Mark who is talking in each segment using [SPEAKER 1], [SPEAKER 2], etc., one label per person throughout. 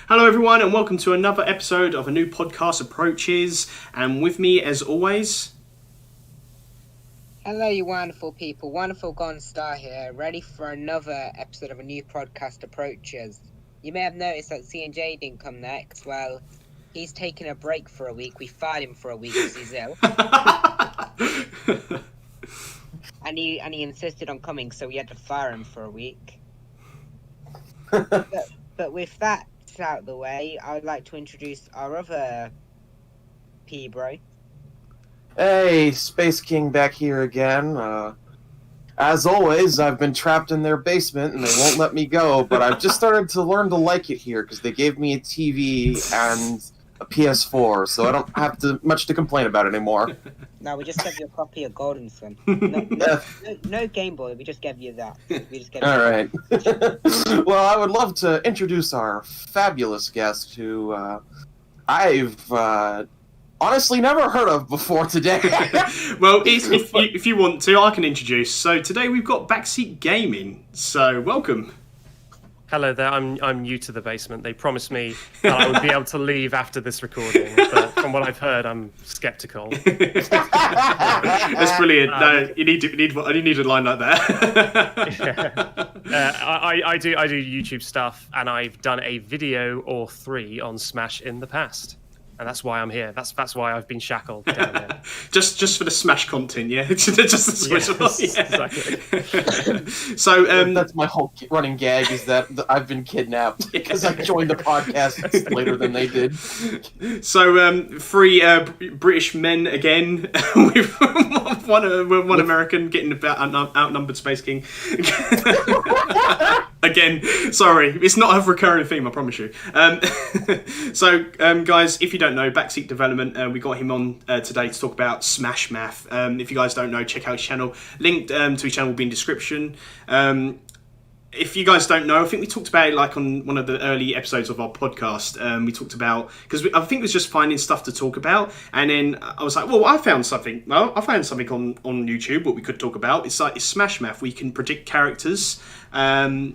[SPEAKER 1] Hello everyone and welcome to another episode of a new podcast approaches, and with me as always...
[SPEAKER 2] Hello you wonderful people, WAHderfulGoldenStar here, ready for another episode of a new podcast approaches. You may have noticed that C&J didn't come next. Well, he's taking a break for a week. We fired him for a week because he's ill. and he insisted on coming, so we had to fire him for a week. but with that out of the way, I would like to introduce our other P-bro.
[SPEAKER 3] Hey, Space King back here again. As always, I've been trapped in their basement and they won't let me go, but I've just started to learn to like it here because they gave me a TV and a PS4, so I don't have much to complain about anymore.
[SPEAKER 2] No, we just gave you a copy of Golden Sun. No Game Boy, we just gave you that.
[SPEAKER 3] Alright. Well, I would love to introduce our fabulous guest who I've honestly never heard of before today.
[SPEAKER 1] Well, if you want to, I can introduce. So today we've got Backseat Gaming, so welcome.
[SPEAKER 4] Hello there, I'm new to the basement. They promised me that I would be able to leave after this recording, but from what I've heard, I'm skeptical.
[SPEAKER 1] That's brilliant. No, you need a line like that.
[SPEAKER 4] I do YouTube stuff, and I've done a video or 3 on Smash in the past. And that's why I'm here. That's why I've been shackled down here.
[SPEAKER 1] just for the Smash content, yeah. Just the Switch.
[SPEAKER 4] Yes,
[SPEAKER 1] yeah.
[SPEAKER 4] Exactly.
[SPEAKER 1] So
[SPEAKER 3] that's my whole running gag is that I've been kidnapped because I joined the podcast later than they did.
[SPEAKER 1] So 3 British men again with one American getting about outnumbered Space King. Again, sorry, it's not a recurring theme, I promise you. So, guys, if you don't know, Backseat Development, we got him on today to talk about Smash Math. If you guys don't know, check out his channel. Link to his channel will be in the description. If you guys don't know, I think we talked about it like on one of the early episodes of our podcast. We talked about, because I think it was just finding stuff to talk about, and then I was like, well, I found something on YouTube what we could talk about. It's Smash Math, where you can predict characters. And,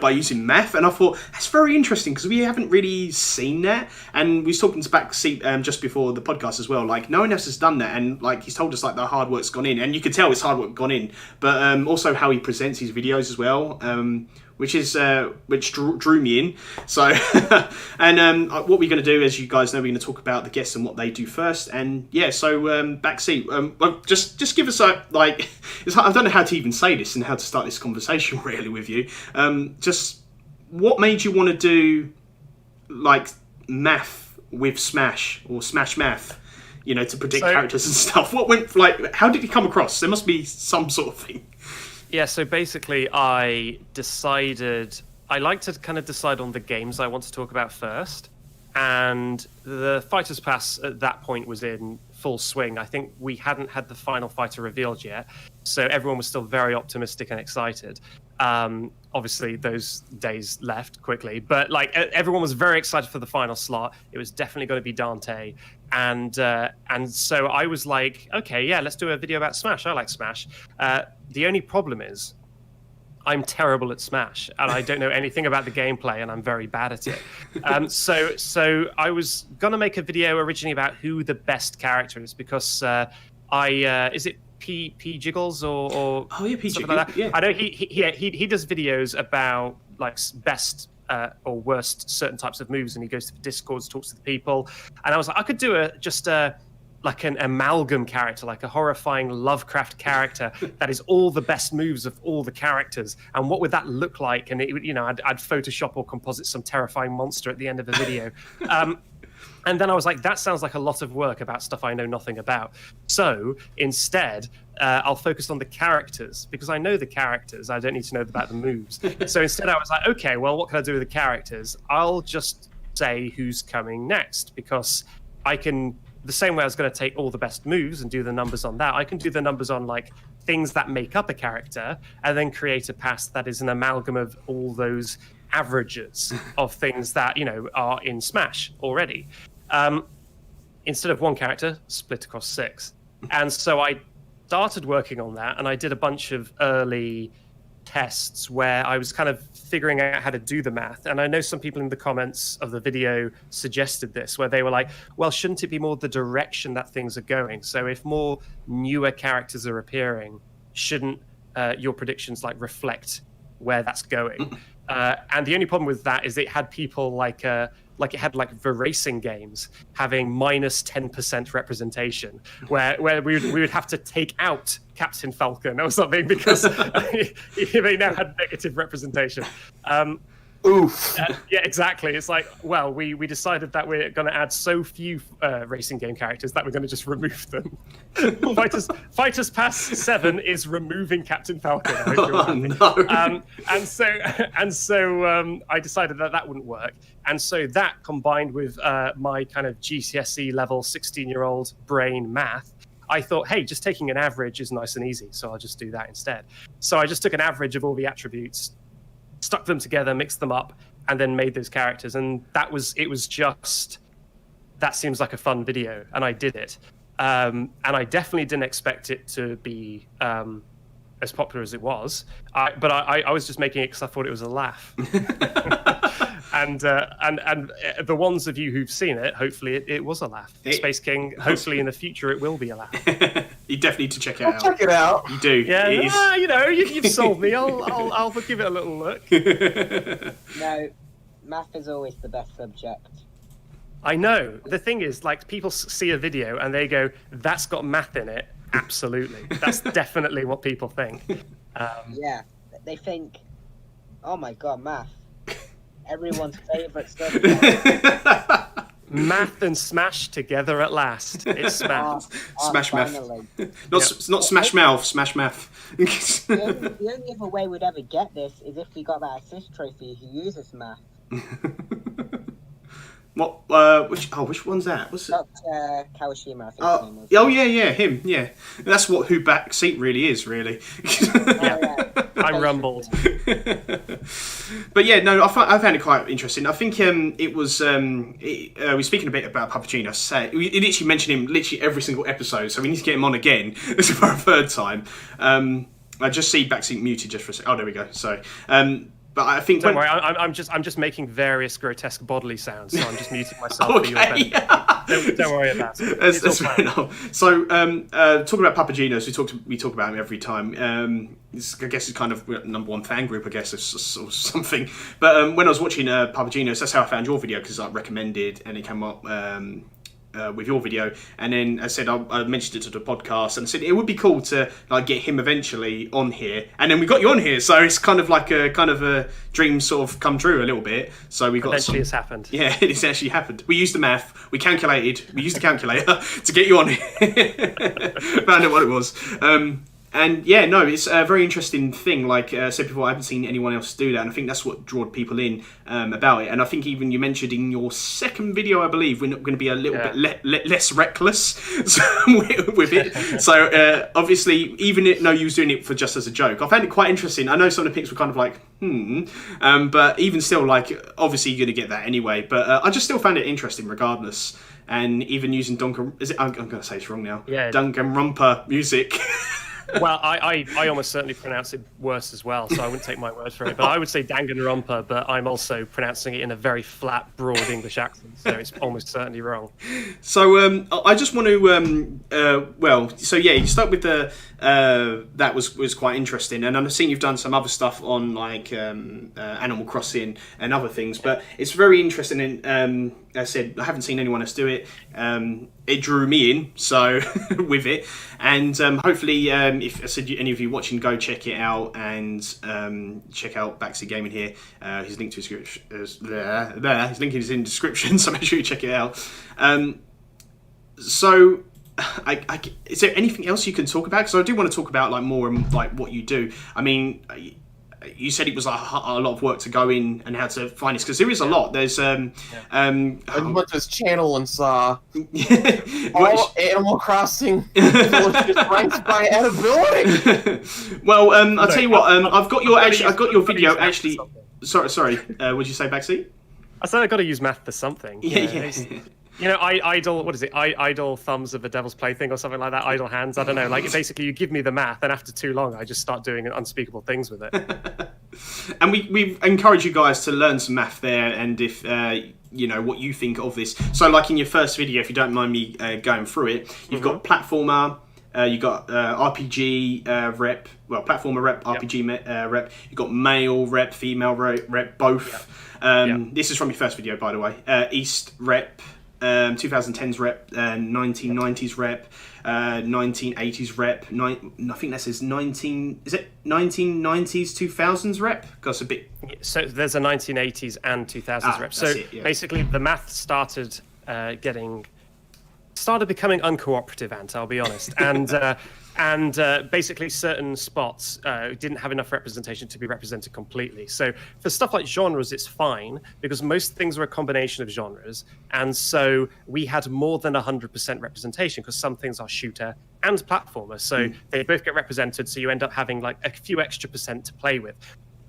[SPEAKER 1] by using math. And I thought, that's very interesting, because we haven't really seen that. And we was talking to Backseat just before the podcast as well. Like, no one else has done that. And, like, he's told us, like, the hard work's gone in. And you can tell it's hard work gone in. But also how he presents his videos as well, which drew me in. So, and what we're going to do, as you guys know, we're going to talk about the guests and what they do first. And, yeah, so, Backseat, well, just give us I don't know how to even say this and how to start this conversation really with you. Just what made you want to do like math with Smash or Smash Math, to predict characters and stuff? What went how did you come across? There must be some sort of thing.
[SPEAKER 4] Yeah, so basically I decided I like to kind of decide on the games I want to talk about first. And the Fighters Pass at that point was in full swing. I think we hadn't had the final fighter revealed yet, so everyone was still very optimistic and excited. Obviously, those days left quickly, but everyone was very excited for the final slot. It was definitely going to be Dante, and so I was like, okay, yeah, let's do a video about Smash. I like Smash. The only problem is, I'm terrible at Smash, and I don't know anything about the gameplay, and I'm very bad at it. So I was gonna make a video originally about who the best character is, because is it P Jiggles or
[SPEAKER 1] oh yeah, P Jiggles,
[SPEAKER 4] like that?
[SPEAKER 1] Yeah.
[SPEAKER 4] I know he does videos about best or worst certain types of moves, and he goes to the Discords, talks to the people, and I was like, I could do an amalgam character, like a horrifying Lovecraft character that is all the best moves of all the characters. And what would that look like? And it would, I'd Photoshop or composite some terrifying monster at the end of the video. And then I was like, that sounds like a lot of work about stuff I know nothing about. So instead, I'll focus on the characters, because I know the characters. I don't need to know about the moves. So instead I was like, okay, well, what can I do with the characters? I'll just say who's coming next, because I can... The same way I was going to take all the best moves and do the numbers on that, I can do the numbers on things that make up a character, and then create a pass that is an amalgam of all those averages of things that are in Smash already. Instead of one character, split across 6. And so I started working on that, and I did a bunch of early tests where I was kind of figuring out how to do the math. And I know some people in the comments of the video suggested this, where they were like, well, shouldn't it be more the direction that things are going? So if more newer characters are appearing, shouldn't your predictions like reflect where that's going? And the only problem with that is it had people like it had like the racing games having minus 10% representation, where we would have to take out Captain Falcon or something because they now had negative representation.
[SPEAKER 3] Oof.
[SPEAKER 4] Yeah, exactly. It's like, well, we decided that we're going to add so few racing game characters that we're going to just remove them. Fighters Pass 7 is removing Captain Falcon. I hope you're happy.
[SPEAKER 1] No.
[SPEAKER 4] And so I decided that wouldn't work. And so that combined with my kind of GCSE level 16-year-old brain math, I thought, hey, just taking an average is nice and easy, so I'll just do that instead. So I just took an average of all the attributes, stuck them together, mixed them up, and then made those characters. And that seems like a fun video, and I did it. And I definitely didn't expect it to be as popular as it was. But I was just making it because I thought it was a laugh. And the ones of you who've seen it, hopefully it was a laugh. Space King, hopefully in the future it will be a laugh.
[SPEAKER 1] You definitely need to check it out.
[SPEAKER 3] Check it out.
[SPEAKER 1] You do.
[SPEAKER 4] Yeah, you've sold me. I'll give it a little look.
[SPEAKER 2] No, math is always the best subject.
[SPEAKER 4] I know. The thing is, like, people see a video and they go, "That's got math in it." Absolutely, that's definitely what people think.
[SPEAKER 2] Yeah, they think, "Oh my god, math." Everyone's favorite stuff.
[SPEAKER 4] Math and Smash together at last. It's Smash.
[SPEAKER 1] Smash math.
[SPEAKER 2] Finally.
[SPEAKER 1] Not Smash Mouth, Smash Math.
[SPEAKER 2] The only other way we'd ever get this is if we got that assist trophy who uses math.
[SPEAKER 1] What? Which one's that? What's it?
[SPEAKER 2] Dr. Kawashima, I think his name was.
[SPEAKER 1] Oh yeah, him. Yeah, that's what Who Backseat really is, really.
[SPEAKER 4] I rumbled.
[SPEAKER 1] But yeah, no, I found it quite interesting. I think it was we're speaking a bit about Papagino. We literally mentioned him literally every single episode, so we need to get him on again for a third time. I just see Backseat muted just for a second. Oh, there we go. Sorry. But I think
[SPEAKER 4] don't worry, I'm just making various grotesque bodily sounds, so I'm just muting myself for your benefit. Don't worry about it.
[SPEAKER 1] That's fair enough. So talking about Papagenos, we talk about him every time. I guess it's kind of number one fan group, I guess, or something. But when I was watching Papagenos, that's how I found your video, because I recommended and it came up with your video, and then I said I mentioned it to the podcast, and I said it would be cool to like get him eventually on here, and then we got you on here, so it's kind of like a dream sort of come true a little bit. So we got
[SPEAKER 4] eventually it's happened.
[SPEAKER 1] Yeah, it's actually happened. We used the math, we used the calculator to get you on here. Found out what it was. And yeah, no, it's a very interesting thing. Like I said before, I haven't seen anyone else do that, and I think that's what drew people in about it. And I think even you mentioned in your second video, I believe, we're not going to be a little bit less reckless with it. So obviously, even though you was doing it for just as a joke, I found it quite interesting. I know some of the pics were kind of like, but even still, like, obviously you're going to get that anyway. But I just still found it interesting regardless. And even using I'm going to say it's wrong now.
[SPEAKER 4] Yeah.
[SPEAKER 1] Danganronpa music.
[SPEAKER 4] Well, I almost certainly pronounce it worse as well, so I wouldn't take my word for it. But I would say Danganronpa, but I'm also pronouncing it in a very flat, broad English accent, so it's almost certainly wrong.
[SPEAKER 1] So I just want to, so yeah, you start with the, that was quite interesting, and I've seen you've done some other stuff on like Animal Crossing and other things, but it's very interesting, and I said I haven't seen anyone else do it. It drew me in, so with it, and hopefully, if I said any of you watching, go check it out and check out Backseat Gaming here. His link to his description there. His link is in the description, so make sure you check it out. So, is there anything else you can talk about? Because I do want to talk about like more like what you do. I mean, you said it was like a lot of work to go in and how to find this, because there is a lot. There's
[SPEAKER 3] I went to his channel and saw all Animal Crossing ranked by edibility.
[SPEAKER 1] Well, I'll tell you what. I've got your video actually. Sorry. What'd you say, Backseat?
[SPEAKER 4] I said I got to use math for something.
[SPEAKER 1] Yeah.
[SPEAKER 4] You know, idle. What is it? Idle thumbs of a devil's plaything or something like that. Idle hands. I don't know. Like basically, you give me the math, and after too long, I just start doing unspeakable things with it.
[SPEAKER 1] And we encourage you guys to learn some math there, and if you know what you think of this. So, like in your first video, if you don't mind me going through it, you've got platformer. You got RPG rep, well, platformer rep, RPG rep. You got male rep, female rep, both. This is from your first video, by the way. East rep, 2010s rep, 1990s rep, 1980s rep. I think that says 1990s, 2000s rep? Because a bit.
[SPEAKER 4] So there's a 1980s and 2000s rep. So basically, the math started becoming uncooperative, Ant, I'll be honest. And basically certain spots didn't have enough representation to be represented completely. So for stuff like genres, it's fine because most things are a combination of genres. And so we had more than 100% representation because some things are shooter and platformer. So they both get represented. So you end up having like a few extra percent to play with.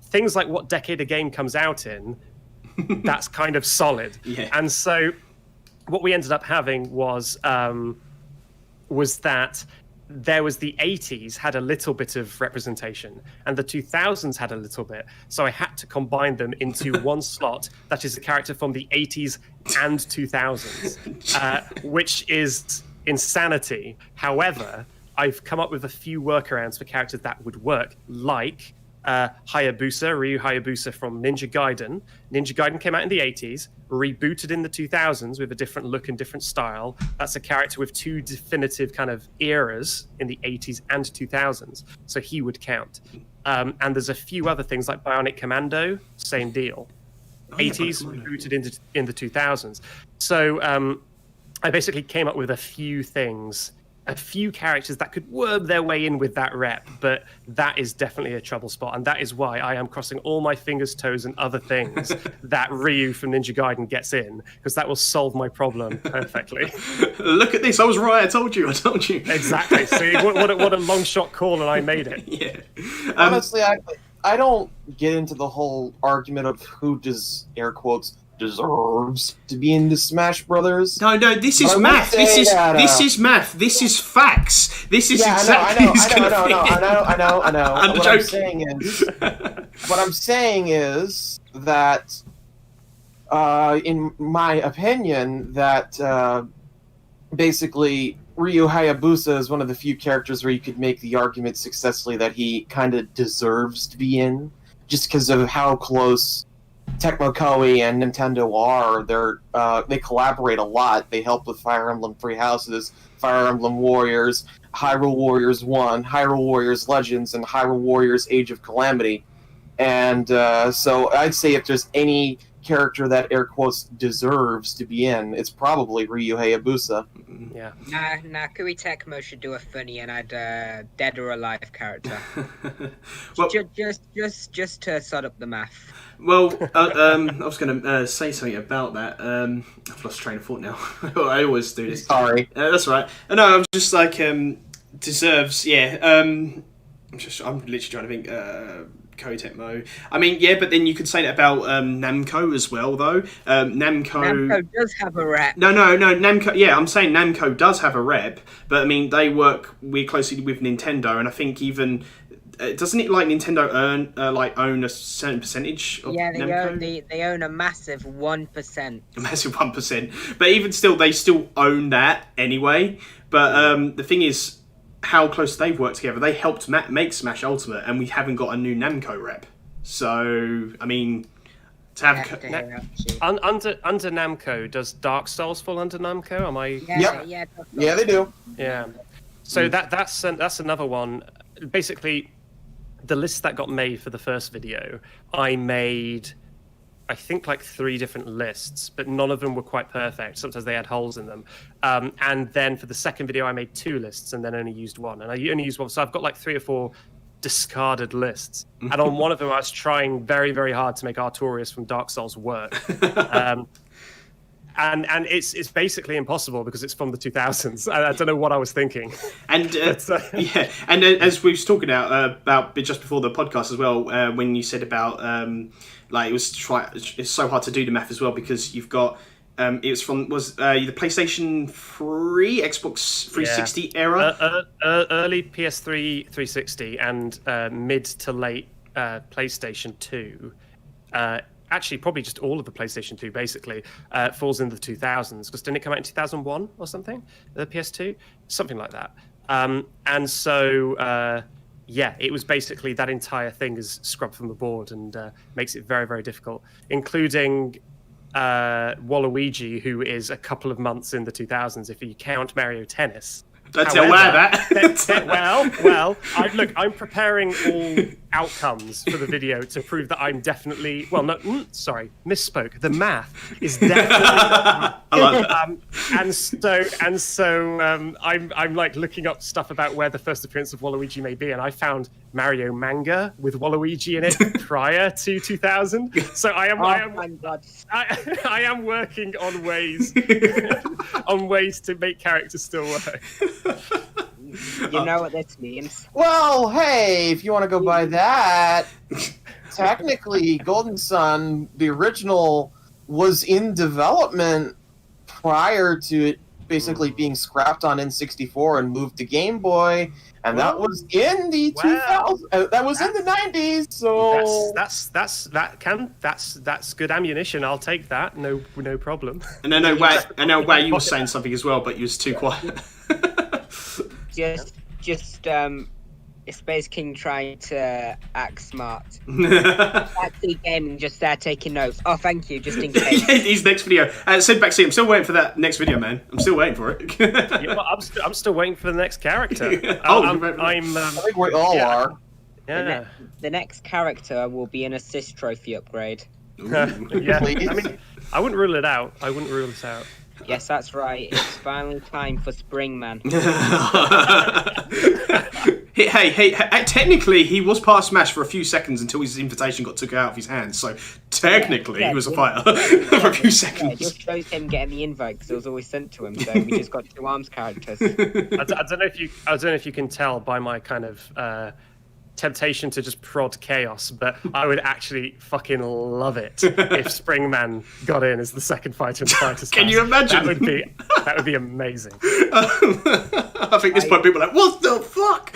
[SPEAKER 4] Things like what decade a game comes out in, that's kind of solid.
[SPEAKER 1] Yeah.
[SPEAKER 4] And so what we ended up having was that there was the 80s had a little bit of representation and the 2000s had a little bit. So I had to combine them into one slot that is a character from the 80s and 2000s, which is insanity. However, I've come up with a few workarounds for characters that would work, like Hayabusa, Ryu Hayabusa from Ninja Gaiden. Ninja Gaiden came out in the 80s, rebooted in the 2000s with a different look and different style. That's a character with two definitive kind of eras in the 80s and 2000s, so he would count. And there's a few other things like Bionic Commando, same deal. 80s, rebooted in the 2000s. So I basically came up with a few things, a few characters that could worm their way in with that rep, but that is definitely a trouble spot, and that is why I am crossing all my fingers, toes, and other things that Ryu from Ninja Gaiden gets in, because that will solve my problem perfectly.
[SPEAKER 1] Look at this! I was right. I told you.
[SPEAKER 4] Exactly. See, what a long shot call, and I made it.
[SPEAKER 1] Yeah.
[SPEAKER 3] Honestly, I don't get into the whole argument of who does, air quotes, deserves to be in the Smash Brothers.
[SPEAKER 1] No, this is math. This is math. This is facts. This is exactly.
[SPEAKER 3] I know.
[SPEAKER 1] I'm
[SPEAKER 3] What
[SPEAKER 1] joking.
[SPEAKER 3] I'm saying is that, in my opinion, that basically Ryu Hayabusa is one of the few characters where you could make the argument successfully that he kind of deserves to be in, just because of how close Tecmo Koei and Nintendo are. They collaborate a lot. They help with Fire Emblem Three Houses, Fire Emblem Warriors, Hyrule Warriors 1, Hyrule Warriors Legends, and Hyrule Warriors Age of Calamity. And so I'd say if there's any character that, air quotes, deserves to be in, it's probably Ryu Hayabusa.
[SPEAKER 4] Yeah.
[SPEAKER 2] Nah, Koei Tecmo should do a funny and add a dead or alive character.
[SPEAKER 1] Well,
[SPEAKER 2] just to sort up the math.
[SPEAKER 1] Well, I was going to say something about that. I've lost train of thought now. I always do this.
[SPEAKER 3] Sorry.
[SPEAKER 1] That's right. No, I was just like, deserves, yeah. I'm literally trying to think, Koei Tecmo. I mean, yeah, but then you could say that about Namco as well, though. Namco
[SPEAKER 2] does have a rep.
[SPEAKER 1] No, Namco, yeah, I'm saying Namco does have a rep, but I mean, they work closely with Nintendo, and I think even... doesn't it like Nintendo own a certain percentage of Namco?
[SPEAKER 2] They own a massive 1%.
[SPEAKER 1] A massive 1%. But even still, they still own that anyway. But the thing is, how close they've worked together. They helped make Smash Ultimate, and we haven't got a new Namco rep. So, I mean, to have...
[SPEAKER 4] Under Namco, does Dark Souls fall under Namco? Am I...
[SPEAKER 3] Yeah, they do.
[SPEAKER 4] Yeah. So that's another one. Basically... the list that got made for the first video, I made, I think, like 3 different lists, but none of them were quite perfect. Sometimes they had holes in them. And then for the second video, I made 2 lists and then only used 1. And I only used 1. So I've got like 3 or 4 discarded lists. And on one of them, I was trying very, very hard to make Artorias from Dark Souls work. And it's basically impossible because it's from the 2000s. I don't know what I was thinking.
[SPEAKER 1] And yeah, and as we was talking about just before the podcast as well, when you said about like it's so hard to do the math as well because you've got It was from the PlayStation 3, Xbox 360 era.
[SPEAKER 4] Early PS3 360 and mid to late PlayStation 2. Actually, probably just all of the PlayStation 2 basically falls in the 2000s, because didn't it come out in 2001 or something? The PS2, something like that. And so yeah, it was basically that entire thing is scrubbed from the board and makes it very, very difficult, including Waluigi, who is a couple of months in the 2000s if you count Mario Tennis.
[SPEAKER 1] Don't tell Wah that.
[SPEAKER 4] well, I'm preparing all outcomes for the video to prove that I'm definitely... Well, no, sorry, misspoke. The math is definitely...
[SPEAKER 1] I like that.
[SPEAKER 4] And so I'm like looking up stuff about where the first appearance of Waluigi may be, and I found Mario manga with Waluigi in it prior to 2000. So I am working on ways to make characters still work.
[SPEAKER 2] You know what this means.
[SPEAKER 3] Well, hey, if you want to go by that, technically, Golden Sun, the original, was in development prior to it basically being scrapped on N64 and moved to Game Boy, and that was in the 2000s. That was in the 90s. So
[SPEAKER 4] that's good ammunition. I'll take that. No problem.
[SPEAKER 1] And I know Wah, you were saying something as well, but you was too quiet.
[SPEAKER 2] Just Space King trying to act smart. AntKeepsGaming just there taking notes. Oh, thank you, just in case.
[SPEAKER 1] His next video. Sid Backseat, I'm still waiting for that next video, man. I'm still waiting for it.
[SPEAKER 4] Yeah, well, I'm still waiting for the next character.
[SPEAKER 3] I think we all are.
[SPEAKER 4] Yeah.
[SPEAKER 2] The next character will be an assist trophy upgrade.
[SPEAKER 4] Yeah. I mean, I wouldn't rule it out.
[SPEAKER 2] Yes, that's right. It's finally time for Springman.
[SPEAKER 1] Hey, technically he was part of Smash for a few seconds until his invitation got took out of his hands. So technically he was a fighter for a few seconds.
[SPEAKER 2] It just shows him getting the invite because it was always sent to him. So we just got 2 arms characters.
[SPEAKER 4] I don't know if you can tell by my kind of temptation to just prod chaos, but I would actually fucking love it if Springman got in as the second fighter in Fighters.
[SPEAKER 1] Can you imagine?
[SPEAKER 4] That would be amazing.
[SPEAKER 1] I think this point people are like, what the fuck?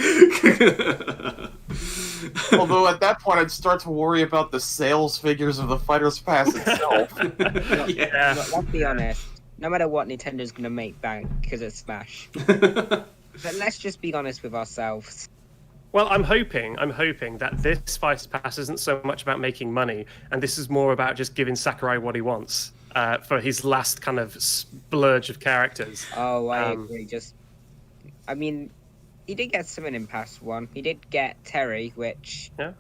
[SPEAKER 3] Although at that point I'd start to worry about the sales figures of the Fighters Pass itself.
[SPEAKER 2] Let's be honest. No matter what, Nintendo's gonna make bank because it's Smash. But let's just be honest with ourselves.
[SPEAKER 4] Well, I'm hoping that this Fighters Pass isn't so much about making money, and this is more about just giving Sakurai what he wants for his last kind of splurge of characters.
[SPEAKER 2] Oh, I agree. I mean, he did get something in Pass 1. He did get Terry, which...
[SPEAKER 4] Yeah.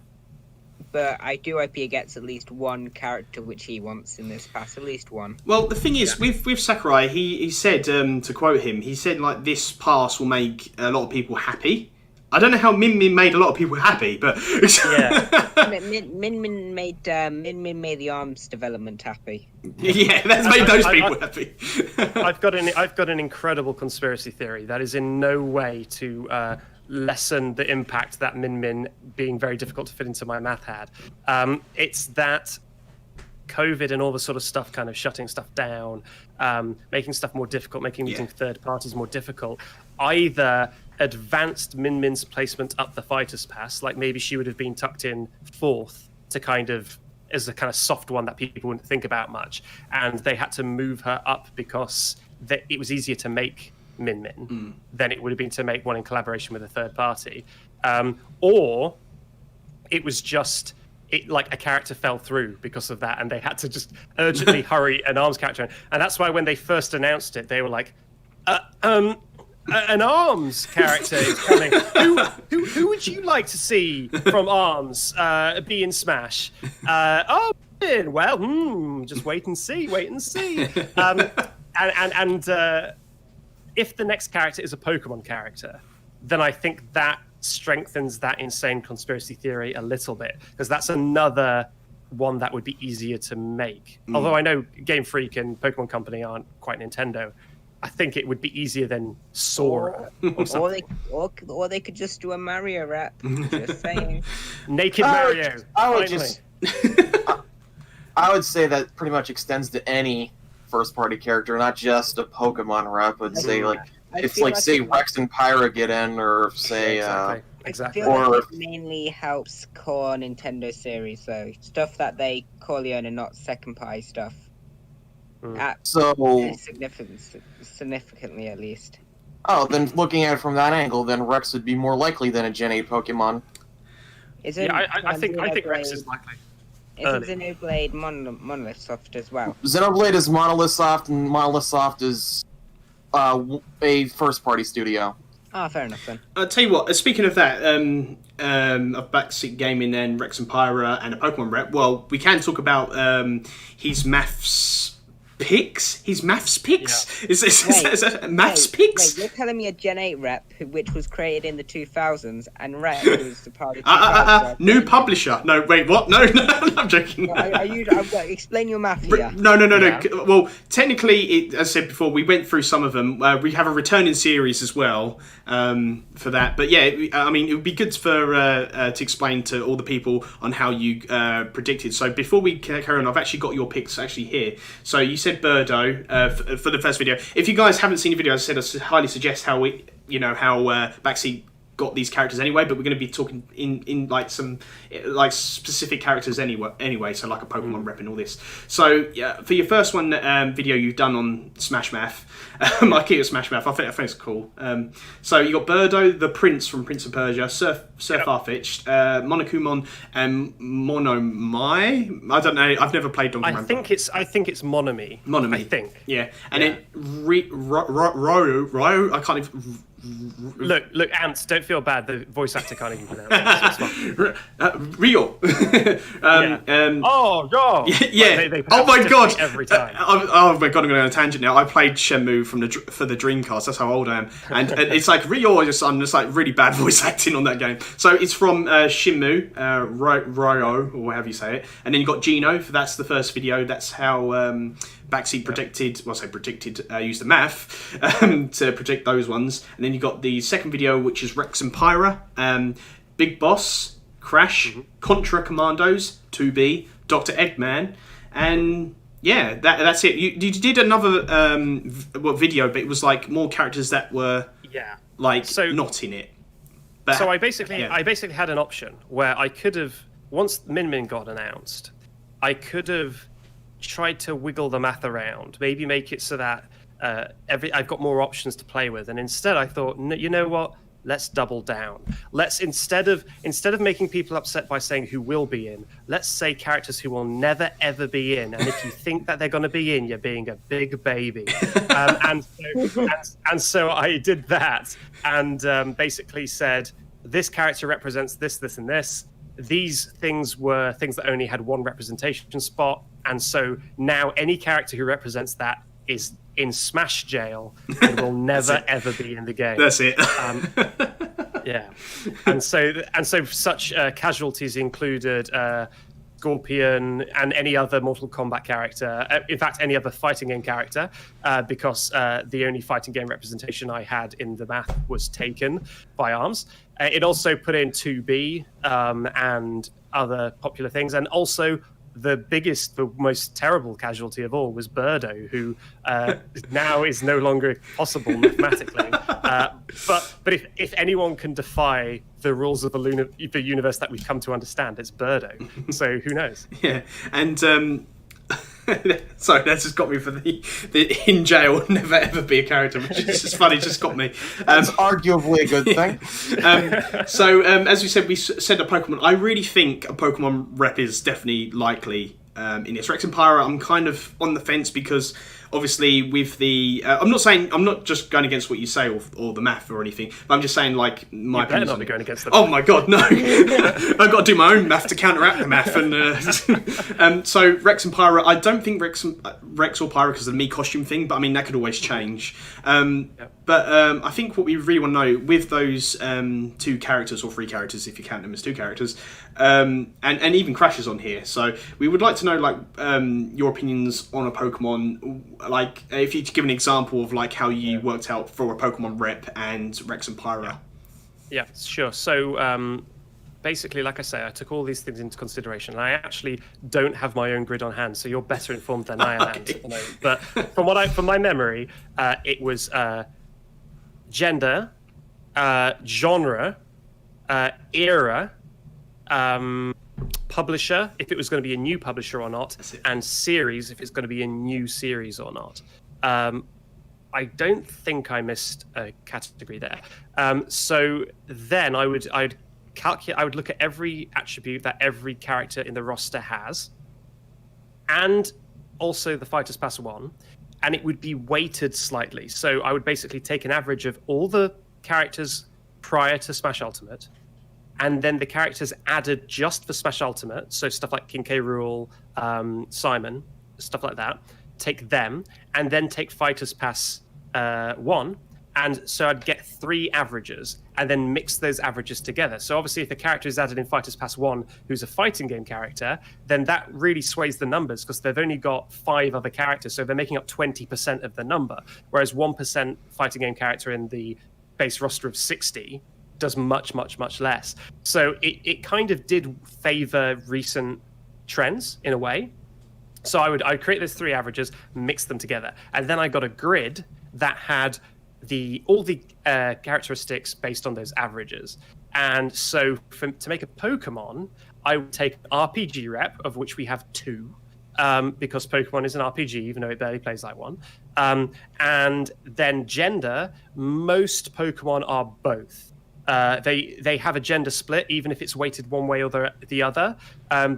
[SPEAKER 2] But I do hope he gets at least one character which he wants in this pass, at least one.
[SPEAKER 1] Well, the thing is, with Sakurai, he said, to quote him, he said, like, this pass will make a lot of people happy. I don't know how Min Min made a lot of people happy, but
[SPEAKER 2] yeah, Min Min made the arms development happy.
[SPEAKER 1] Yeah, that's made those people happy.
[SPEAKER 4] I've got an incredible conspiracy theory that is in no way to lessen the impact that Min Min being very difficult to fit into my math had. It's that COVID and all the sort of stuff kind of shutting stuff down, making stuff more difficult, making meeting third parties more difficult, either advanced Min Min's placement up the Fighters Pass, like maybe she would have been tucked in 4th to kind of as a kind of soft one that people wouldn't think about much, and they had to move her up because it was easier to make Min Min than it would have been to make one in collaboration with a third party, or it was just like a character fell through because of that, and they had to just urgently hurry an ARMS character in. And that's why when they first announced it, they were like, an ARMS character is coming. Who would you like to see from ARMS be in Smash? Just wait and see. And if the next character is a Pokemon character, then I think that strengthens that insane conspiracy theory a little bit, because that's another one that would be easier to make. Although I know Game Freak and Pokemon Company aren't quite Nintendo, I think it would be easier than Sora or something.
[SPEAKER 2] Or they could just do a Mario rap. Just saying.
[SPEAKER 4] Naked Mario.
[SPEAKER 3] I would say that pretty much extends to any first-party character, not just a Pokemon rep, but say like
[SPEAKER 2] I
[SPEAKER 3] it's
[SPEAKER 2] feel
[SPEAKER 3] like say Rex and Pyra get in, or say
[SPEAKER 4] Exactly.
[SPEAKER 2] I feel
[SPEAKER 3] Or-
[SPEAKER 2] like it mainly helps core Nintendo series, so stuff that they call own and not second-party stuff.
[SPEAKER 3] so.
[SPEAKER 2] Significantly, at least.
[SPEAKER 3] Oh, then looking at it from that angle, then Rex would be more likely than a Gen 8 Pokemon.
[SPEAKER 4] I think Rex is likely.
[SPEAKER 2] Isn't Xenoblade Monolith Soft as well?
[SPEAKER 3] Xenoblade is Monolith Soft, and Monolith Soft is a first-party studio.
[SPEAKER 2] Ah, fair enough then.
[SPEAKER 1] I'll tell you what, speaking of that, of Backseat Gaming and Rex and Pyra and a Pokemon rep, well, we can talk about his maths picks? His maths picks?
[SPEAKER 2] Yeah.
[SPEAKER 1] Is that maths picks?
[SPEAKER 2] Wait, you're telling me a Gen 8 rep, which was created in the 2000s, and rep was the part of the 2000s.
[SPEAKER 1] New publisher. No, wait, what? No, I'm joking.
[SPEAKER 2] Explain your math here.
[SPEAKER 1] No. Well, technically, as I said before, we went through some of them. We have a returning series as well for that. But yeah, I mean, it would be good to explain to all the people on how you predicted. So before we carry on, I've actually got your picks actually here. So you said Birdo for the first video. If you guys haven't seen the video, as I said, I highly suggest how Backseat got these characters anyway, but we're going to be talking in like some like specific characters anyway, so like a Pokemon rep and all this. So yeah, for your first one video you've done on Smash Math, I keep it Smash Math, I think it's cool. So you got Birdo, the Prince from Prince of Persia, Sir Farfetch'd, Monokumon, and Monomai. I don't know, I've never played Donkey Kong.
[SPEAKER 4] I think it's Monomi.
[SPEAKER 1] I think. Yeah. And then Ryo, I can't even...
[SPEAKER 4] Look, Ants, don't feel bad. The voice actor can't even pronounce it.
[SPEAKER 1] Rio.
[SPEAKER 4] Oh, no.
[SPEAKER 1] Yeah.
[SPEAKER 4] They
[SPEAKER 1] oh my god.
[SPEAKER 4] Every time.
[SPEAKER 1] Oh my god, I'm going on a tangent now. I played Shenmue for the Dreamcast. That's how old I am. And it's like Rio. I'm just like really bad voice acting on that game. So it's from Shenmue, Ryo, or however you say it. And then you got Gino. That's the first video. That's how Backseat used the math to predict those ones. And then you got the second video, which is Rex and Pyra, Big Boss, Crash, Contra Commandos, 2B, Dr. Eggman, and yeah, that's it. You did another video, but it was like more characters that were not in it. But,
[SPEAKER 4] so I basically had an option where I could have, once Min Min got announced, I could have tried to wiggle the math around, maybe make it so that I've got more options to play with, and instead I thought, you know what? Let's double down. Let's instead of making people upset by saying who will be in, let's say characters who will never ever be in. And if you think that they're going to be in, you're being a big baby. And so I did that, and basically said this character represents this, this, and this. These things were things that only had one representation spot, and so now any character who represents that is in Smash jail and will never ever be in the game.
[SPEAKER 1] That's it.
[SPEAKER 4] Yeah, and so such casualties included Scorpion and any other Mortal Kombat character. In fact, any other fighting game character, because the only fighting game representation I had in the math was Taken by ARMS. It also put in 2B and other popular things, and also the most terrible casualty of all was Birdo, who now is no longer possible mathematically. But if anyone can defy the rules of the universe that we've come to understand, it's Birdo. So who knows? Yeah,
[SPEAKER 1] and sorry, that just got me for the in jail never ever be a character, which is just funny. Just got me.
[SPEAKER 3] That's arguably a good thing.
[SPEAKER 1] So as we said a Pokemon. I really think a Pokemon rep is definitely likely in this. Rex and Pyra, I'm kind of on the fence because obviously with the I'm not just going against what you say or the math or anything, but I'm just saying like my opinion.
[SPEAKER 4] Not be going against the
[SPEAKER 1] math. Oh my god, no! I've got to do my own math to counteract the math. And so Rex and Pyra, I don't think Rex or Pyra because of the Mii costume thing, but I mean that could always change. But I think what we really want to know with those two characters or three characters, if you count them as two characters, and even Crash is on here. So we would like to know like your opinions on a Pokemon. Like if you give an example of like how you worked out for a Pokemon rep and Rex and Pyra.
[SPEAKER 4] Yeah, sure. So basically, like I say, I took all these things into consideration. And I actually don't have my own grid on hand, so you're better informed than I am.
[SPEAKER 1] Okay.
[SPEAKER 4] At the moment. But from my memory, it was gender, genre, era, publisher, if it was going to be a new publisher or not, and series, if it's going to be a new series or not. I don't think I missed a category there. So then I would look at every attribute that every character in the roster has, and also the Fighters Pass 1, and it would be weighted slightly. So I would basically take an average of all the characters prior to Smash Ultimate, and then the characters added just for Smash Ultimate, so stuff like King K. Rool, Simon, stuff like that. Take them, and then take Fighters Pass 1, and so I'd get 3 averages, and then mix those averages together. So obviously, if a character is added in Fighters Pass 1 who's a fighting game character, then that really sways the numbers, because they've only got 5 other characters, so they're making up 20% of the number, whereas 1% fighting game character in the base roster of 60 does much, much, much less. So it kind of did favor recent trends in a way. So I'd create those 3 averages, mix them together, and then I got a grid that had all the characteristics based on those averages. And so to make a Pokemon, I would take an RPG rep, of which we have 2, because Pokemon is an RPG, even though it barely plays like one. And then gender, most Pokemon are both. They have a gender split, even if it's weighted one way or the other.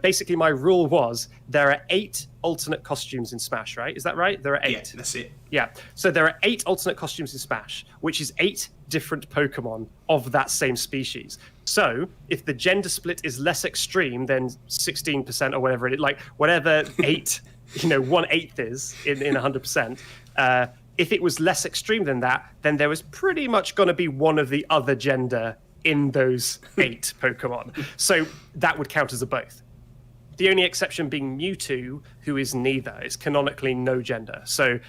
[SPEAKER 4] Basically, my rule was there are 8 alternate costumes in Smash, right? Is that right? There are 8.
[SPEAKER 1] Yeah, that's it.
[SPEAKER 4] Yeah. So there are 8 alternate costumes in Smash, which is 8 different Pokemon of that same species. So if the gender split is less extreme than 16% or whatever it is, like whatever 8, 1/8 is in 100%, if it was less extreme than that, then there was pretty much going to be one of the other gender in those 8 Pokemon. So that would count as a both. The only exception being Mewtwo, who is neither. It's canonically no gender. So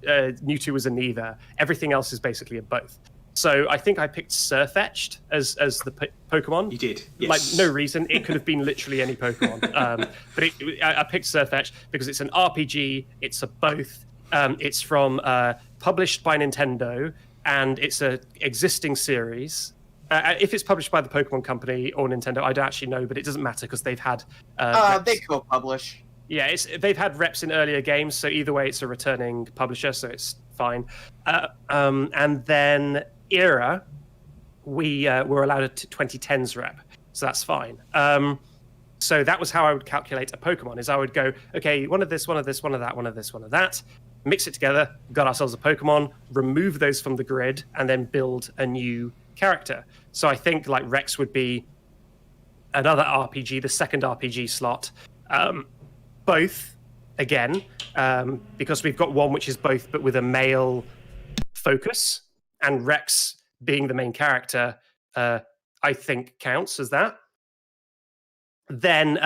[SPEAKER 4] Mewtwo was a neither. Everything else is basically a both. So I think I picked Surfetched as the Pokemon.
[SPEAKER 1] You did, yes.
[SPEAKER 4] Like, no reason. It could have been literally any Pokemon. But I picked Surfetched because it's an RPG, it's a both. It's from published by Nintendo, and it's a existing series. If it's published by the Pokemon Company or Nintendo, I don't actually know, but it doesn't matter because they've had.
[SPEAKER 3] They co-publish.
[SPEAKER 4] Yeah, they've had reps in earlier games, so either way, it's a returning publisher, so it's fine. And then Era, we were allowed a 2010s rep, so that's fine. So that was how I would calculate a Pokemon. Is I would go, okay, one of this, one of this, one of that, one of this, one of that. Mix it together, got ourselves a Pokemon, remove those from the grid, and then build a new character. So I think like Rex would be another RPG, the second RPG slot. Both, again, because we've got one which is both, but with a male focus, and Rex being the main character, I think counts as that. Then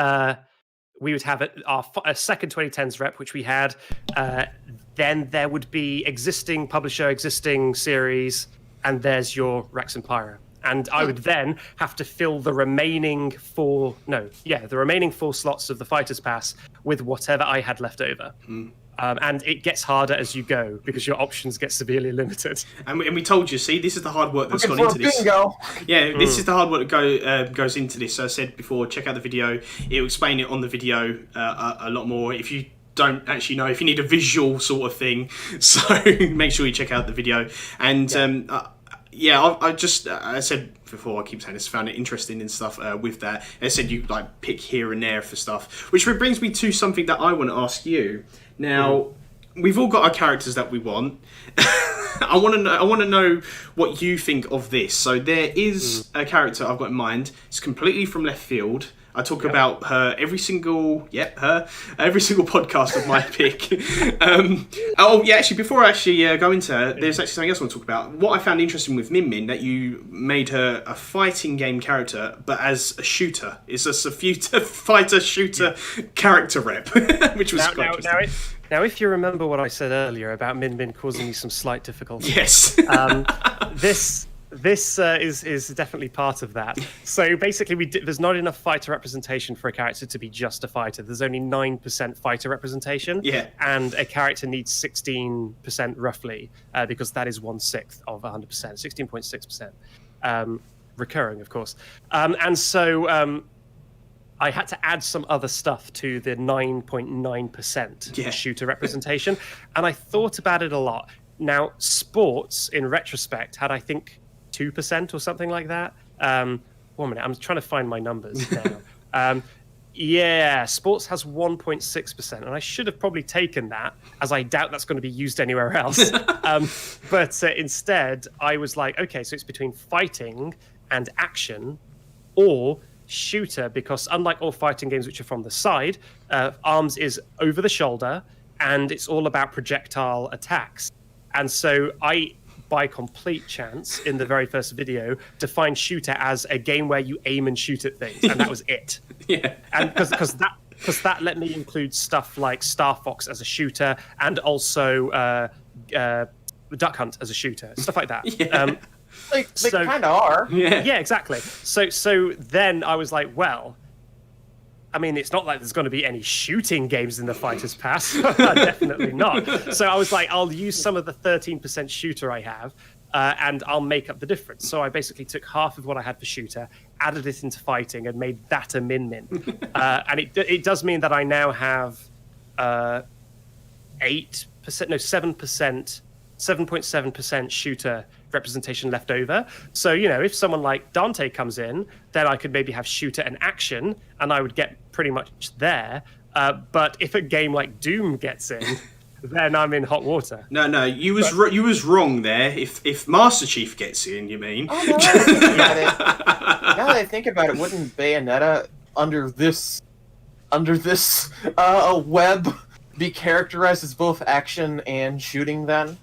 [SPEAKER 4] we would have a second 2010s rep, which we had. Then there would be existing publisher, existing series, and there's your Rex and Pyro. And I would then have to fill the remaining 4 slots of the Fighters Pass with whatever I had left over. And it gets harder as you go because your options get severely limited.
[SPEAKER 1] And we told you, see, this is the hard work that's
[SPEAKER 3] Looking
[SPEAKER 1] gone into this.
[SPEAKER 3] Bingo.
[SPEAKER 1] Yeah, this is the hard work that goes into this. So I said before, check out the video. It'll explain it on the video a lot more. If you don't actually know, if you need a visual sort of thing, so make sure you check out the video. And I said before, I keep saying this, found it interesting and stuff with that. I said you like pick here and there for stuff, which brings me to something that I want to ask you. Now, we've all got our characters that we want. I want to know what you think of this. So there is a character I've got in mind. It's completely from left field. I talk about her every single podcast of my pick. Actually, before I go into her, there's actually something else I want to talk about. What I found interesting with Min Min, that you made her a fighting game character, but as a shooter. It's a fighter shooter character rep, which was quite interesting.
[SPEAKER 4] Now, if you remember what I said earlier about Min Min causing me some slight difficulty,
[SPEAKER 1] yes,
[SPEAKER 4] This is definitely part of that. So basically, there's not enough fighter representation for a character to be just a fighter. There's only 9% fighter representation.
[SPEAKER 1] Yeah.
[SPEAKER 4] And a character needs 16% roughly, because that is 1/6 of 100%, 16.6%. Recurring, of course. And so I had to add some other stuff to the 9.9% shooter representation. And I thought about it a lot. Now, sports, in retrospect, had, I think, 2% or something like that. 1 minute, I'm trying to find my numbers now. Sports has 1.6%, and I should have probably taken that, as I doubt that's going to be used anywhere else. But instead, I was like, okay, so it's between fighting and action, or shooter, because unlike all fighting games which are from the side, arms is over the shoulder, and it's all about projectile attacks. And so I, by complete chance, in the very first video, defined shooter as a game where you aim and shoot at things, and that was it.
[SPEAKER 1] Yeah.
[SPEAKER 4] And because that let me include stuff like Star Fox as a shooter, and also Duck Hunt as a shooter, stuff like that.
[SPEAKER 1] Yeah.
[SPEAKER 3] They kind of are.
[SPEAKER 4] Yeah, exactly. So then I was like, well, I mean, it's not like there's going to be any shooting games in the Fighter's Pass. Definitely not. So I was like, I'll use some of the 13% shooter I have, and I'll make up the difference. So I basically took half of what I had for shooter, added it into fighting, and made that a min. And it does mean that I now have 7.7% shooter representation left over. So, if someone like Dante comes in, then I could maybe have shooter and action, and I would get pretty much there. But if a game like Doom gets in, then I'm in hot water.
[SPEAKER 1] No, you was wrong there. If Master Chief gets in, you mean?
[SPEAKER 3] Oh, now that I think about it, wouldn't Bayonetta under this web be characterized as both action and shooting then?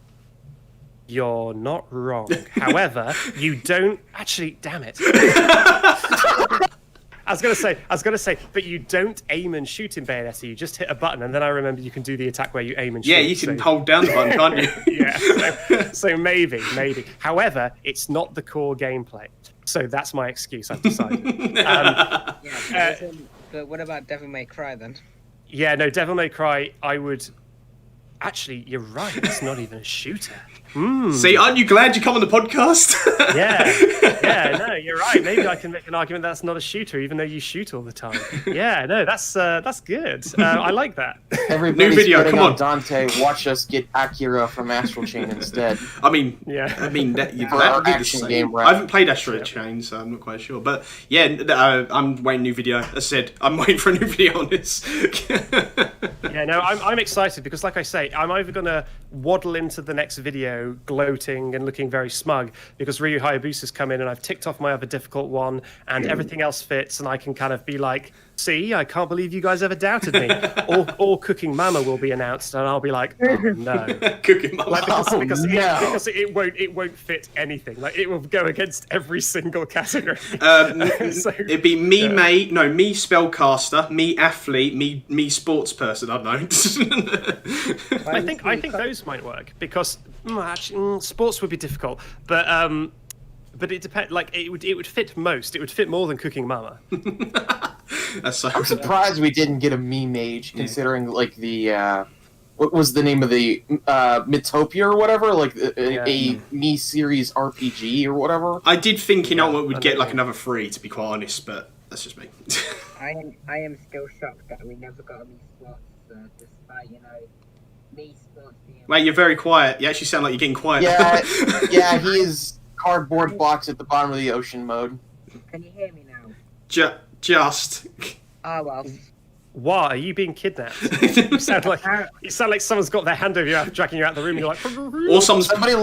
[SPEAKER 4] You're not wrong. However, you don't actually. Damn it! I was gonna say, but you don't aim and shoot in Bayonetta. You just hit a button, and then I remember you can do the attack where you aim and shoot.
[SPEAKER 1] Yeah, you can hold down the button, can't you?
[SPEAKER 4] Yeah. So maybe. However, it's not the core gameplay. So that's my excuse. I've decided.
[SPEAKER 2] But what about Devil May Cry then?
[SPEAKER 4] Yeah, no, Devil May Cry. I would. Actually, you're right. It's not even a shooter.
[SPEAKER 1] See, aren't you glad you come on the podcast?
[SPEAKER 4] yeah, no, you're right. Maybe I can make an argument that's not a shooter, even though you shoot all the time. Yeah, no, that's good. I like that.
[SPEAKER 3] Everybody's
[SPEAKER 1] New video, come on.
[SPEAKER 3] Dante, watch us get Akira from Astral Chain instead.
[SPEAKER 1] I mean,
[SPEAKER 4] yeah.
[SPEAKER 1] that would be the same.
[SPEAKER 3] Game, right?
[SPEAKER 1] I haven't played Astral Chain, so I'm not quite sure. But yeah, I'm waiting new video. As I said, I'm waiting for a new video on this.
[SPEAKER 4] Yeah, no, I'm excited because, like I say, I'm either going to waddle into the next video gloating and looking very smug because Ryu Hayabusa's come in and I've ticked off my other difficult one and everything else fits, and I can kind of be like, see, I can't believe you guys ever doubted me. or Cooking Mama will be announced, and I'll be like, oh no.
[SPEAKER 1] Cooking Mama.
[SPEAKER 4] Because it won't fit anything. Like, it will go against every single category.
[SPEAKER 1] It'd be me, mate. No, me spellcaster, me athlete, me sports person. I don't know.
[SPEAKER 4] I think those might work because sports would be difficult, but it depends. Like it would fit most. It would fit more than Cooking Mama.
[SPEAKER 1] That's so
[SPEAKER 3] I'm surprised we didn't get a me mage, considering like the what was the name of the Mytopia or whatever, like a me series RPG or whatever.
[SPEAKER 1] I did think Ultimate would get like another 3, to be quite honest, but that's just me.
[SPEAKER 2] I am still shocked that we never got a me sports, despite me sports being.
[SPEAKER 1] Mate, you're very quiet. You actually sound like you're getting quiet.
[SPEAKER 3] Yeah, he is cardboard box at the bottom of the ocean mode.
[SPEAKER 2] Can you hear me now?
[SPEAKER 1] Just.
[SPEAKER 2] Oh well.
[SPEAKER 4] What? Are you being kidnapped? You sound like someone's got their hand over you, dragging you out of the room. And you're like,
[SPEAKER 1] or
[SPEAKER 3] somebody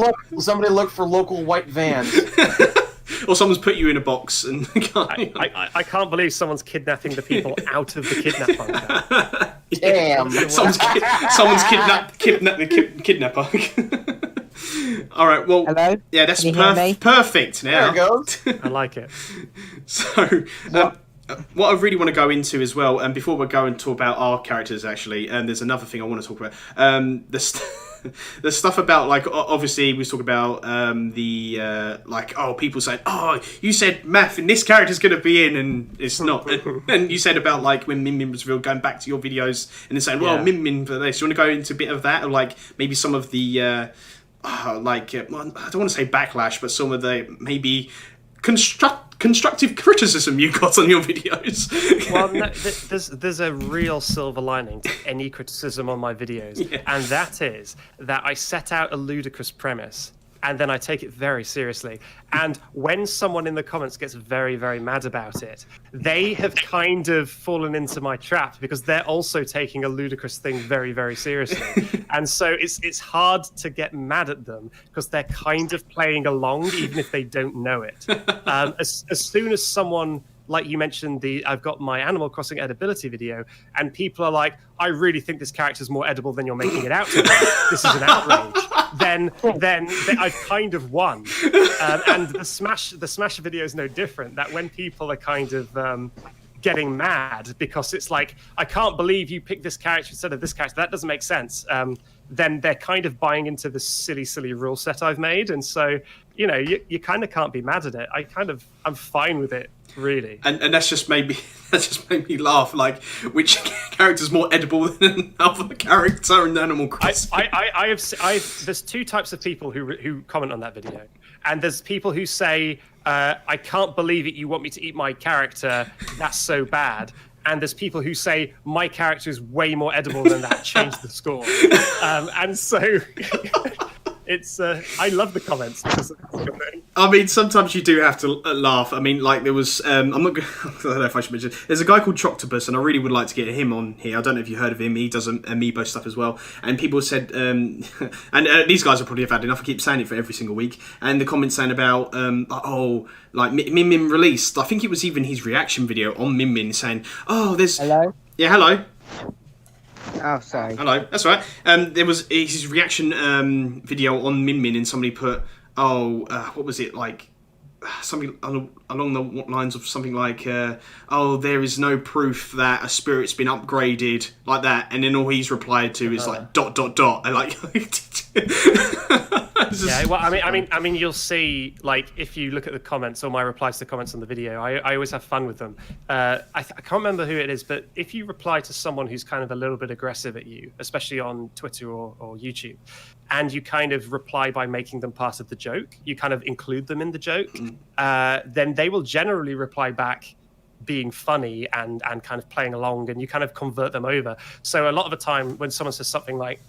[SPEAKER 3] look for local white vans.
[SPEAKER 1] Or someone's put you in a box and.
[SPEAKER 4] I can't believe someone's kidnapping the people out of the kidnap bunker.
[SPEAKER 3] Damn.
[SPEAKER 1] Someone's kidnapped the kidnapper. All right. Well.
[SPEAKER 2] Hello?
[SPEAKER 1] Yeah, that's perfect now.
[SPEAKER 3] There it goes.
[SPEAKER 4] I like it.
[SPEAKER 1] So. What I really want to go into as well, and before we go and talk about our characters, actually, there's another thing I want to talk about. the stuff about like obviously we talk about people saying, oh, you said math and this character's going to be in and it's not, and you said about like when Min Min was revealed, going back to your videos and then saying, well, Min Min for this. You want to go into a bit of that, or like maybe some of the I don't want to say backlash, but some of the maybe constructive criticism you got on your videos?
[SPEAKER 4] Well, no, there's a real silver lining to any criticism on my videos, and that is that I set out a ludicrous premise, and then I take it very seriously. And when someone in the comments gets very, very mad about it, they have kind of fallen into my trap because they're also taking a ludicrous thing very, very seriously. And so it's hard to get mad at them because they're kind of playing along, even if they don't know it. As soon as someone, like you mentioned, I've got my Animal Crossing edibility video, and people are like, I really think this character's more edible than you're making it out to be. This is an outrage. Then I've kind of won. And the Smash video is no different. That when people are kind of getting mad because it's like, I can't believe you picked this character instead of this character, that doesn't make sense. Then they're kind of buying into the silly rule set I've made. And so, you kind of can't be mad at it. I'm fine with it, really. And
[SPEAKER 1] that's just made me laugh. Like, which character's more edible than another character in Animal Crossing?
[SPEAKER 4] There's two types of people who comment on that video, and there's people who say, I can't believe it, you want me to eat my character, that's so bad. And there's people who say, my character is way more edible than that, change the score. And so it's I love the comments because of that sort of thing.
[SPEAKER 1] I mean, sometimes you do have to laugh. I mean, like there was, I don't know if I should mention, there's a guy called Troctopus, and I really would like to get him on here. I don't know if you heard of him. He does Amiibo stuff as well. And people said, and these guys will probably have had enough. I keep saying it for every single week. And the comments saying about, like Min Min released, I think it was even his reaction video on Min Min saying, oh, there's...
[SPEAKER 2] Hello?
[SPEAKER 1] Yeah, hello.
[SPEAKER 2] Oh, sorry.
[SPEAKER 1] Hello, that's all right. There was his reaction video on Min Min, and somebody put, what was it, like, something along the lines of something like, there is no proof that a spirit's been upgraded, like that, and then all he's replied to is like ... and like...
[SPEAKER 4] Yeah, well, I mean, you'll see, like, if you look at the comments or my replies to comments on the video, I always have fun with them. I can't remember who it is, but if you reply to someone who's kind of a little bit aggressive at you, especially on Twitter or YouTube, and you kind of reply by making them part of the joke, you kind of include them in the joke, then they will generally reply back being funny and kind of playing along, and you kind of convert them over. So a lot of the time when someone says something like,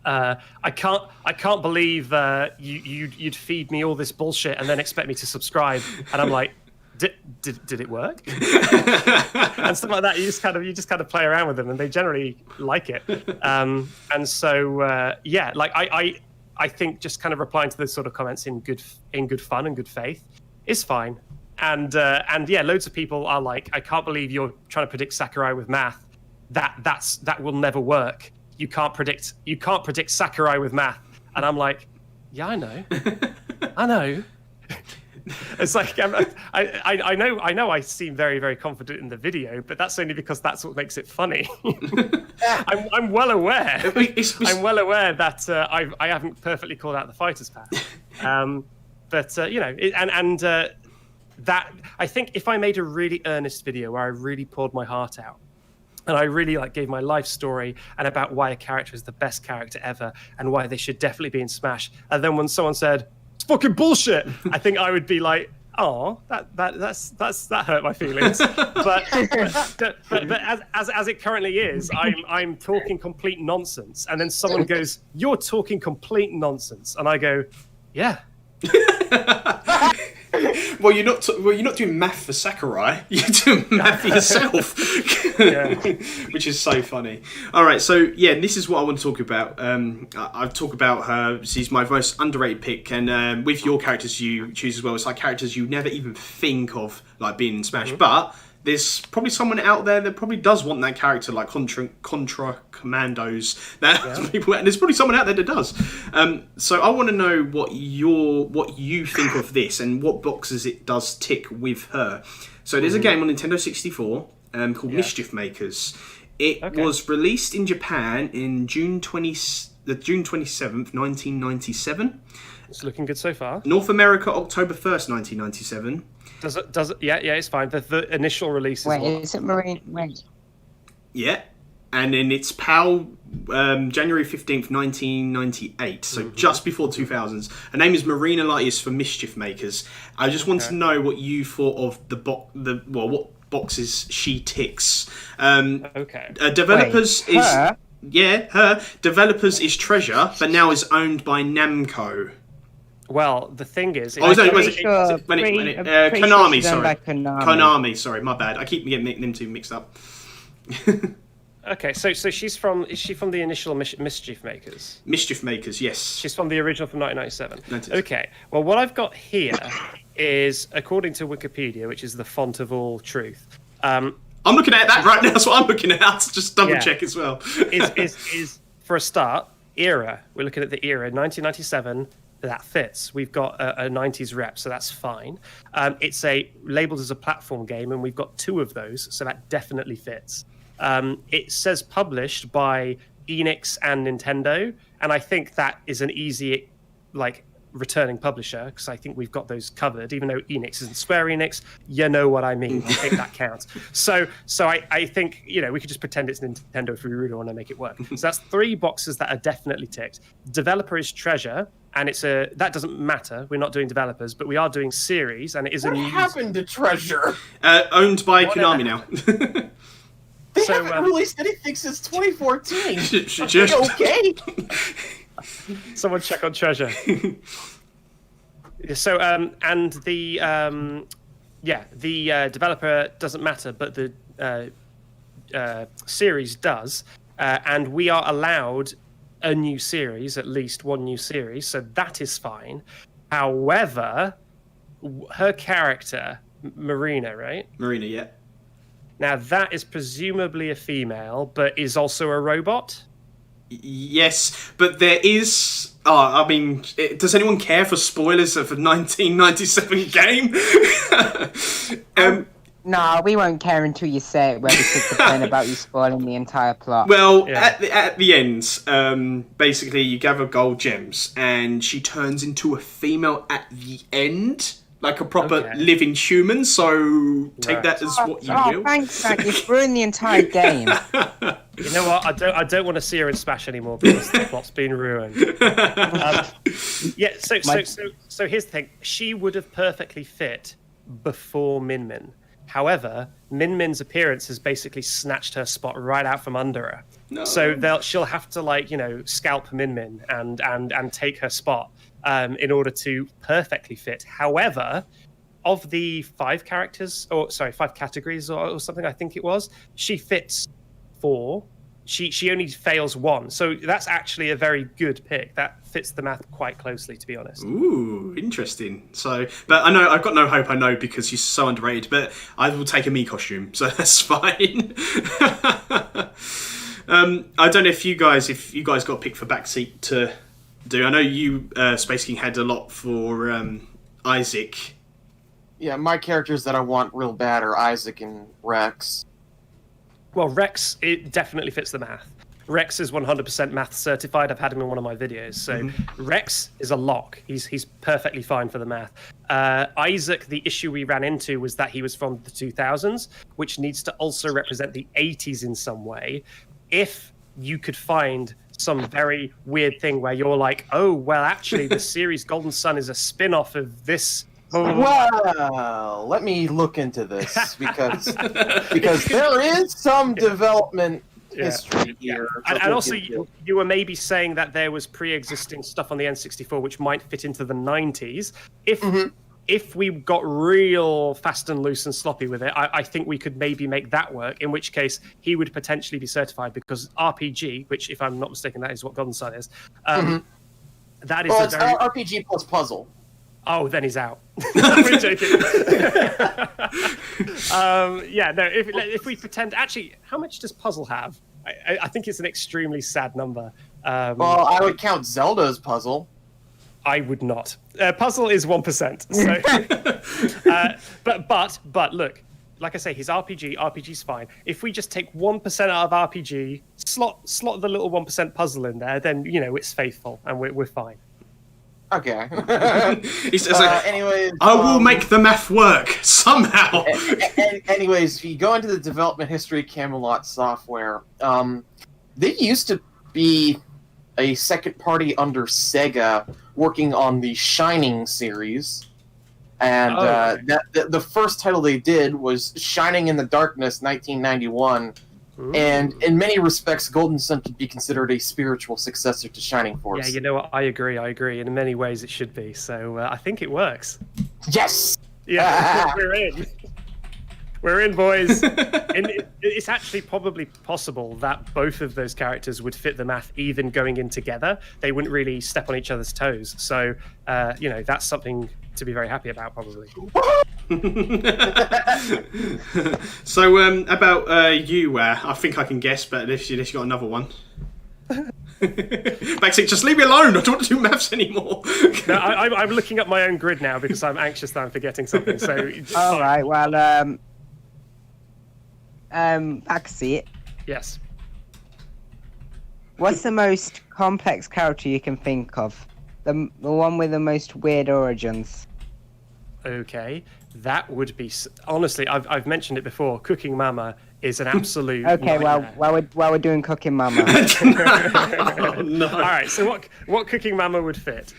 [SPEAKER 4] I can't believe you'd feed me all this bullshit and then expect me to subscribe. And I'm like, did it work? And stuff like that. You just kind of play around with them, and they generally like it. And so like I think just kind of replying to those sort of comments in good fun and good faith is fine. And yeah, loads of people are like, I can't believe you're trying to predict Sakurai with math. That will never work. You can't predict Sakurai with math. And I'm like, yeah, I know. It's like I know I seem very, very confident in the video, but that's only because that's what makes it funny. I'm well aware. I'm well aware that I haven't perfectly called out the fighter's path. But that I think if I made a really earnest video where I really poured my heart out, and I really gave my life story and about why a character is the best character ever and why they should definitely be in Smash. And then when someone said, "It's fucking bullshit," I think I would be like, "Oh, that hurt my feelings." But as it currently is, I'm talking complete nonsense. And then someone goes, "You're talking complete nonsense," and I go, "Yeah."
[SPEAKER 1] Well, you're not doing math for Sakurai. You're doing math for yourself, which is so funny. All right, so yeah, this is what I want to talk about. I've talked about her. She's my most underrated pick, and with your characters you choose as well, it's like characters you never even think of being in Smash, but there's probably someone out there that probably does want that character, like Contra Commandos. People, and there's probably someone out there that does. So I want to know what you think of this and what boxes it does tick with her. So there's a game on Nintendo 64 called Mischief Makers. It was released in Japan in June 2017. June 27th, 1997.
[SPEAKER 4] It's looking good so far.
[SPEAKER 1] North America, October 1st, 1997.
[SPEAKER 4] Does it? Yeah, it's fine. The initial release is
[SPEAKER 2] Wait,
[SPEAKER 4] what?
[SPEAKER 2] is it Marine? Wait.
[SPEAKER 1] Yeah. And then it's PAL, January 15th, 1998, so just before 2000s. Her name is Marina Lightis for Mischief Makers. I just want to know what you thought of what boxes she ticks. Developers
[SPEAKER 2] Wait, her?
[SPEAKER 1] Her. Developers is Treasure, but now is owned by Namco.
[SPEAKER 4] Well, the thing is...
[SPEAKER 1] Konami, sorry. Konami, sorry, my bad. I keep getting them two mixed up.
[SPEAKER 4] Okay, so is she from the initial Mischief Makers?
[SPEAKER 1] Mischief Makers, yes.
[SPEAKER 4] She's from the original from 1997.
[SPEAKER 1] 1997.
[SPEAKER 4] Okay, well, what I've got here is, according to Wikipedia, which is the font of all truth.
[SPEAKER 1] I'm looking at that right now. That's what I'm looking at. Just double check as well.
[SPEAKER 4] is for a start, era. We're looking at the era, 1997. That fits. We've got a 90s rep, so that's fine. It's labeled as a platform game, and we've got 2 of those, so that definitely fits. It says published by Enix and Nintendo, and I think that is an easy, returning publisher, because I think we've got those covered. Even though Enix isn't Square Enix, you know what I mean. I think that counts. So I think we could just pretend it's Nintendo if we really want to make it work. So that's 3 boxes that are definitely ticked. Developer is Treasure, and that doesn't matter. We're not doing developers, but we are doing series, and it is
[SPEAKER 3] What happened to Treasure?
[SPEAKER 1] Owned by Konami now.
[SPEAKER 3] They haven't released anything since 2014. Okay.
[SPEAKER 4] Someone check on Treasure. So, and the developer doesn't matter, but the series does, and we are allowed a new series, at least one new series, so that is fine. However, her character, Marina, right?
[SPEAKER 1] Marina, yeah.
[SPEAKER 4] Now, that is presumably a female, but is also a robot?
[SPEAKER 1] Yes, but there is... does anyone care for spoilers of a 1997 game?
[SPEAKER 2] No, we won't care until you say it, where we could complain about you spoiling the entire plot.
[SPEAKER 1] Well, at the end, basically you gather gold gems, and she turns into a female at the end, like a proper living human, so take that as what you will.
[SPEAKER 2] Thanks, Zach. You've ruined the entire game.
[SPEAKER 4] You know what? I don't want to see her in Smash anymore because the plot's been ruined. So here's the thing. She would have perfectly fit before Min Min. However, Min Min's appearance has basically snatched her spot right out from under her. No. So she'll have to scalp Min Min and take her spot in order to perfectly fit. However, of the 5 categories or something, I think it was, she fits 4. She only fails 1. So that's actually a very good pick. That fits the math quite closely, to be honest.
[SPEAKER 1] Ooh, interesting. So, but I know I've got no hope. I know because she's so underrated. But I will take a Mii costume, so that's fine. I don't know if you guys got picked for backseat to do. I know you, Space King, had a lot for Isaac.
[SPEAKER 3] Yeah, my characters that I want real bad are Isaac and Rex.
[SPEAKER 4] Well, Rex, it definitely fits the math. Rex is 100% math certified. I've had him in one of my videos. So Rex is a lock. He's perfectly fine for the math. Isaac, the issue we ran into was that he was from the 2000s, which needs to also represent the 80s in some way. If you could find some very weird thing where you're like, oh, well, actually, the series Golden Sun is a spin-off of this.
[SPEAKER 3] Well, let me look into this because there is some development history here.
[SPEAKER 4] And also, you were maybe saying that there was pre-existing stuff on the N64 which might fit into the 90s. If we got real fast and loose and sloppy with it, I think we could maybe make that work, in which case he would potentially be certified because RPG, which, if I'm not mistaken, that is what Golden Sun is, that is
[SPEAKER 3] it's RPG plus puzzle.
[SPEAKER 4] Oh, then he's out. We're joking. If we pretend... Actually, how much does puzzle have? I think it's an extremely sad number.
[SPEAKER 3] Well, I would count Zelda's puzzle.
[SPEAKER 4] I would not. Puzzle is 1%. So, but look, like I say, his RPG's fine. If we just take 1% out of RPG, slot the little 1% puzzle in there, then it's faithful and we're fine.
[SPEAKER 3] Okay.
[SPEAKER 1] He says,
[SPEAKER 3] anyways,
[SPEAKER 1] I will make the math work somehow.
[SPEAKER 3] Anyways, if you go into the development history of Camelot Software, they used to be a second party under Sega working on the Shining series. And the first title they did was Shining in the Darkness, 1991. Ooh. And in many respects, Golden Sun could be considered a spiritual successor to Shining Force.
[SPEAKER 4] Yeah, you know what? I agree. In many ways, it should be. So I think it works.
[SPEAKER 3] Yes!
[SPEAKER 4] Yeah, we're in. We're in, boys. And it's actually probably possible that both of those characters would fit the math even going in together. They wouldn't really step on each other's toes. So, that's something to be very happy about, probably.
[SPEAKER 1] So, about you, I think I can guess, but unless you got another one. Backseat, just leave me alone. I don't want to do maths anymore.
[SPEAKER 4] No, I'm looking at my own grid now because I'm anxious that I'm forgetting something. So,
[SPEAKER 2] all right. Well, Backseat.
[SPEAKER 4] Yes.
[SPEAKER 2] What's the most complex character you can think of? The one with the most weird origins.
[SPEAKER 4] Okay, that would be honestly. I've mentioned it before. Cooking Mama is an absolute.
[SPEAKER 2] Okay,
[SPEAKER 4] nightmare.
[SPEAKER 2] while we're doing Cooking Mama.
[SPEAKER 1] Oh, no.
[SPEAKER 4] All right. So what Cooking Mama would fit?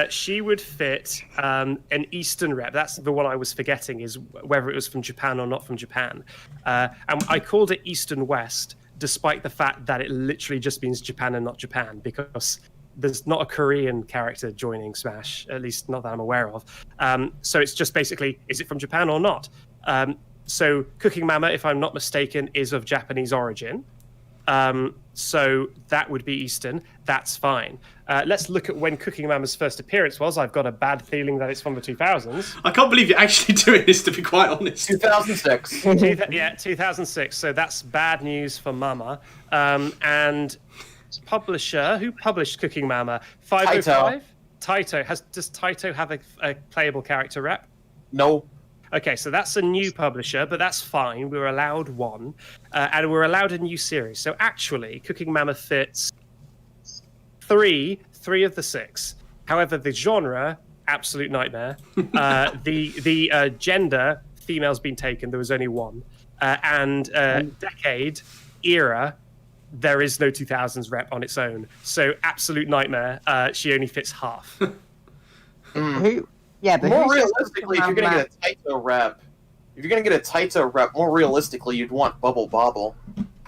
[SPEAKER 4] She would fit an Eastern rep. That's the one I was forgetting, is whether it was from Japan or not from Japan. And I called it Eastern West, despite the fact that it literally just means Japan and not Japan, because there's not a Korean character joining Smash, at least not that I'm aware of. So it's just basically, is it from Japan or not? So Cooking Mama, if I'm not mistaken, is of Japanese origin. So that would be Eastern. That's fine. Let's look at when Cooking Mama's first appearance was. I've got a bad feeling that it's from the 2000s.
[SPEAKER 1] I can't believe you're actually doing this, to be quite honest.
[SPEAKER 3] 2006.
[SPEAKER 4] Yeah, 2006. So that's bad news for Mama. And publisher, who published Cooking Mama? 505? Taito. Does Taito have a playable character rep?
[SPEAKER 3] No.
[SPEAKER 4] Okay, so that's a new publisher, but that's fine. We're allowed one, and we're allowed a new series. So actually, Cooking Mama fits three of the 6. However, the genre, absolute nightmare. The gender, female's been taken. There was only one, and decade, era, there is no 2000s rep on its own. So absolute nightmare. She only fits half.
[SPEAKER 2] Who? Yeah, but
[SPEAKER 3] more realistically, if you're gonna get a Taito rep, more realistically, you'd want Bubble Bobble.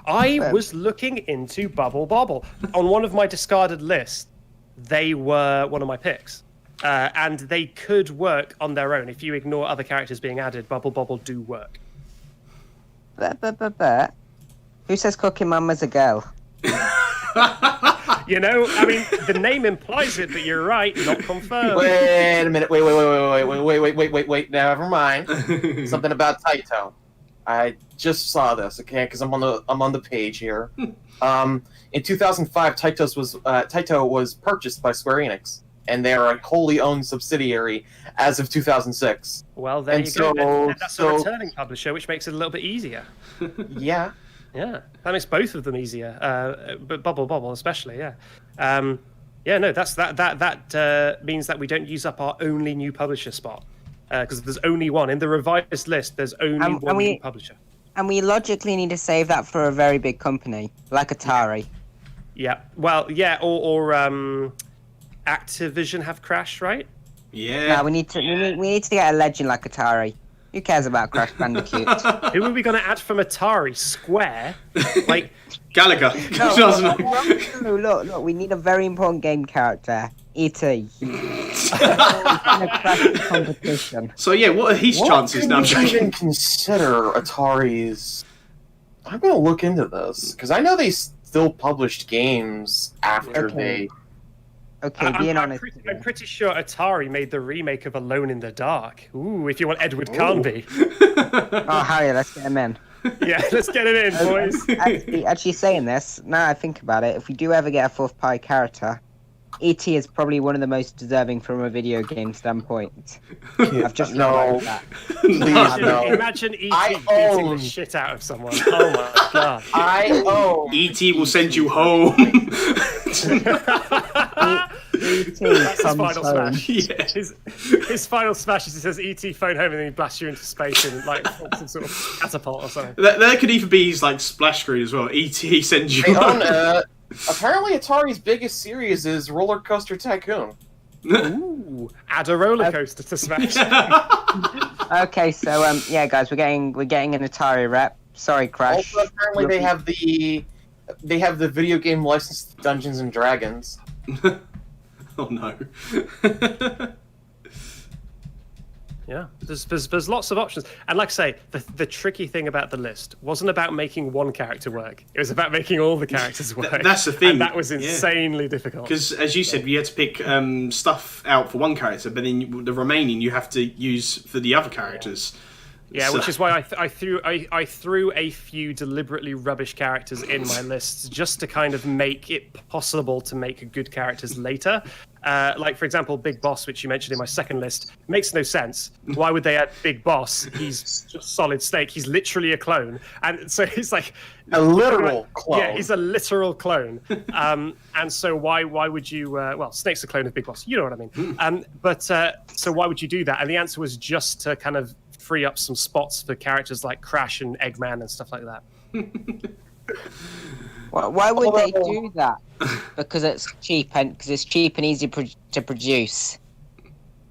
[SPEAKER 4] I was looking into Bubble Bobble on one of my discarded lists. They were one of my picks, and they could work on their own. If you ignore other characters being added, Bubble Bobble do work.
[SPEAKER 2] But who says Cooking Mama's a girl?
[SPEAKER 4] I mean, the name implies it, but you're right, not confirmed.
[SPEAKER 3] Wait a minute. Wait. Never mind. Something about Taito. I just saw this, okay? Because I'm on the page here. In 2005, Taito was purchased by Square Enix, and they are a wholly owned subsidiary as of 2006.
[SPEAKER 4] Well, there you go. And that's a returning publisher, which makes it a little bit easier.
[SPEAKER 3] Yeah.
[SPEAKER 4] Yeah, that makes both of them easier, but Bubble Bobble especially. Yeah, that means that we don't use up our only new publisher spot because there's only one in the revised list. There's only one new publisher,
[SPEAKER 2] and we logically need to save that for a very big company like Atari.
[SPEAKER 4] Yeah, well, yeah, or Activision have Crash, right?
[SPEAKER 1] Yeah.
[SPEAKER 2] No, we need to get a legend like Atari. Who cares about Crash Bandicoot?
[SPEAKER 4] Who are we going to add from Atari? Square? Like
[SPEAKER 1] Gallagher.
[SPEAKER 2] No, look, we need a very important game character. E.T. competition.
[SPEAKER 1] So yeah, what are his chances now?
[SPEAKER 3] I'm even consider Atari's. I'm going to look into this because I know they still published games after they.
[SPEAKER 2] Okay, being honest.
[SPEAKER 4] I'm pretty sure Atari made the remake of Alone in the Dark. Ooh, if you want Edward Carnby.
[SPEAKER 2] Oh, hell yeah, let's get him in.
[SPEAKER 4] Yeah, let's get it in, boys.
[SPEAKER 2] Actually saying this, now I think about it, if we do ever get a 4th party character, E.T. is probably one of the most deserving from a video game standpoint. I've just realized that.
[SPEAKER 3] Please, no.
[SPEAKER 4] Imagine E.T.
[SPEAKER 3] I
[SPEAKER 4] beating
[SPEAKER 3] own-
[SPEAKER 4] the shit out of someone. Oh my god.
[SPEAKER 3] I own.
[SPEAKER 1] E.T. will send you home.
[SPEAKER 2] E.T.
[SPEAKER 4] That's his
[SPEAKER 2] comes
[SPEAKER 4] final
[SPEAKER 2] home.
[SPEAKER 4] smash.
[SPEAKER 1] Yeah.
[SPEAKER 4] His final smash is he says E.T. phone home and then he blasts you into space in like some sort of catapult or something.
[SPEAKER 1] That could even be his like splash screen as well. E.T. sends you
[SPEAKER 3] They
[SPEAKER 1] home.
[SPEAKER 3] own, apparently, Atari's biggest series is Roller Coaster Tycoon.
[SPEAKER 4] Ooh, add a roller coaster to Smash.
[SPEAKER 2] Okay, so yeah, guys, we're getting an Atari rep. Sorry, Crash.
[SPEAKER 3] Also, apparently, they have the video game license to Dungeons and Dragons.
[SPEAKER 1] Oh no.
[SPEAKER 4] Yeah, there's lots of options, and like I say, the tricky thing about the list wasn't about making one character work; it was about making all the characters work.
[SPEAKER 1] That's the thing.
[SPEAKER 4] And that was insanely difficult.
[SPEAKER 1] Because, as you said, you had to pick stuff out for one character, but then the remaining you have to use for the other characters.
[SPEAKER 4] Yeah,
[SPEAKER 1] So-
[SPEAKER 4] which is why I threw a few deliberately rubbish characters in my lists just to kind of make it possible to make good characters later. Like, for example, Big Boss, which you mentioned in my second list, makes no sense. Why would they add Big Boss? He's just Solid Snake. He's literally a clone. And so it's like...
[SPEAKER 3] A literal clone.
[SPEAKER 4] Yeah, he's a literal clone. And so why would you... well, Snake's a clone of Big Boss. You know what I mean. So why would you do that? And the answer was just to kind of free up some spots for characters like Crash and Eggman and stuff like that.
[SPEAKER 2] Why would they do that? Because it's cheap and easy to produce.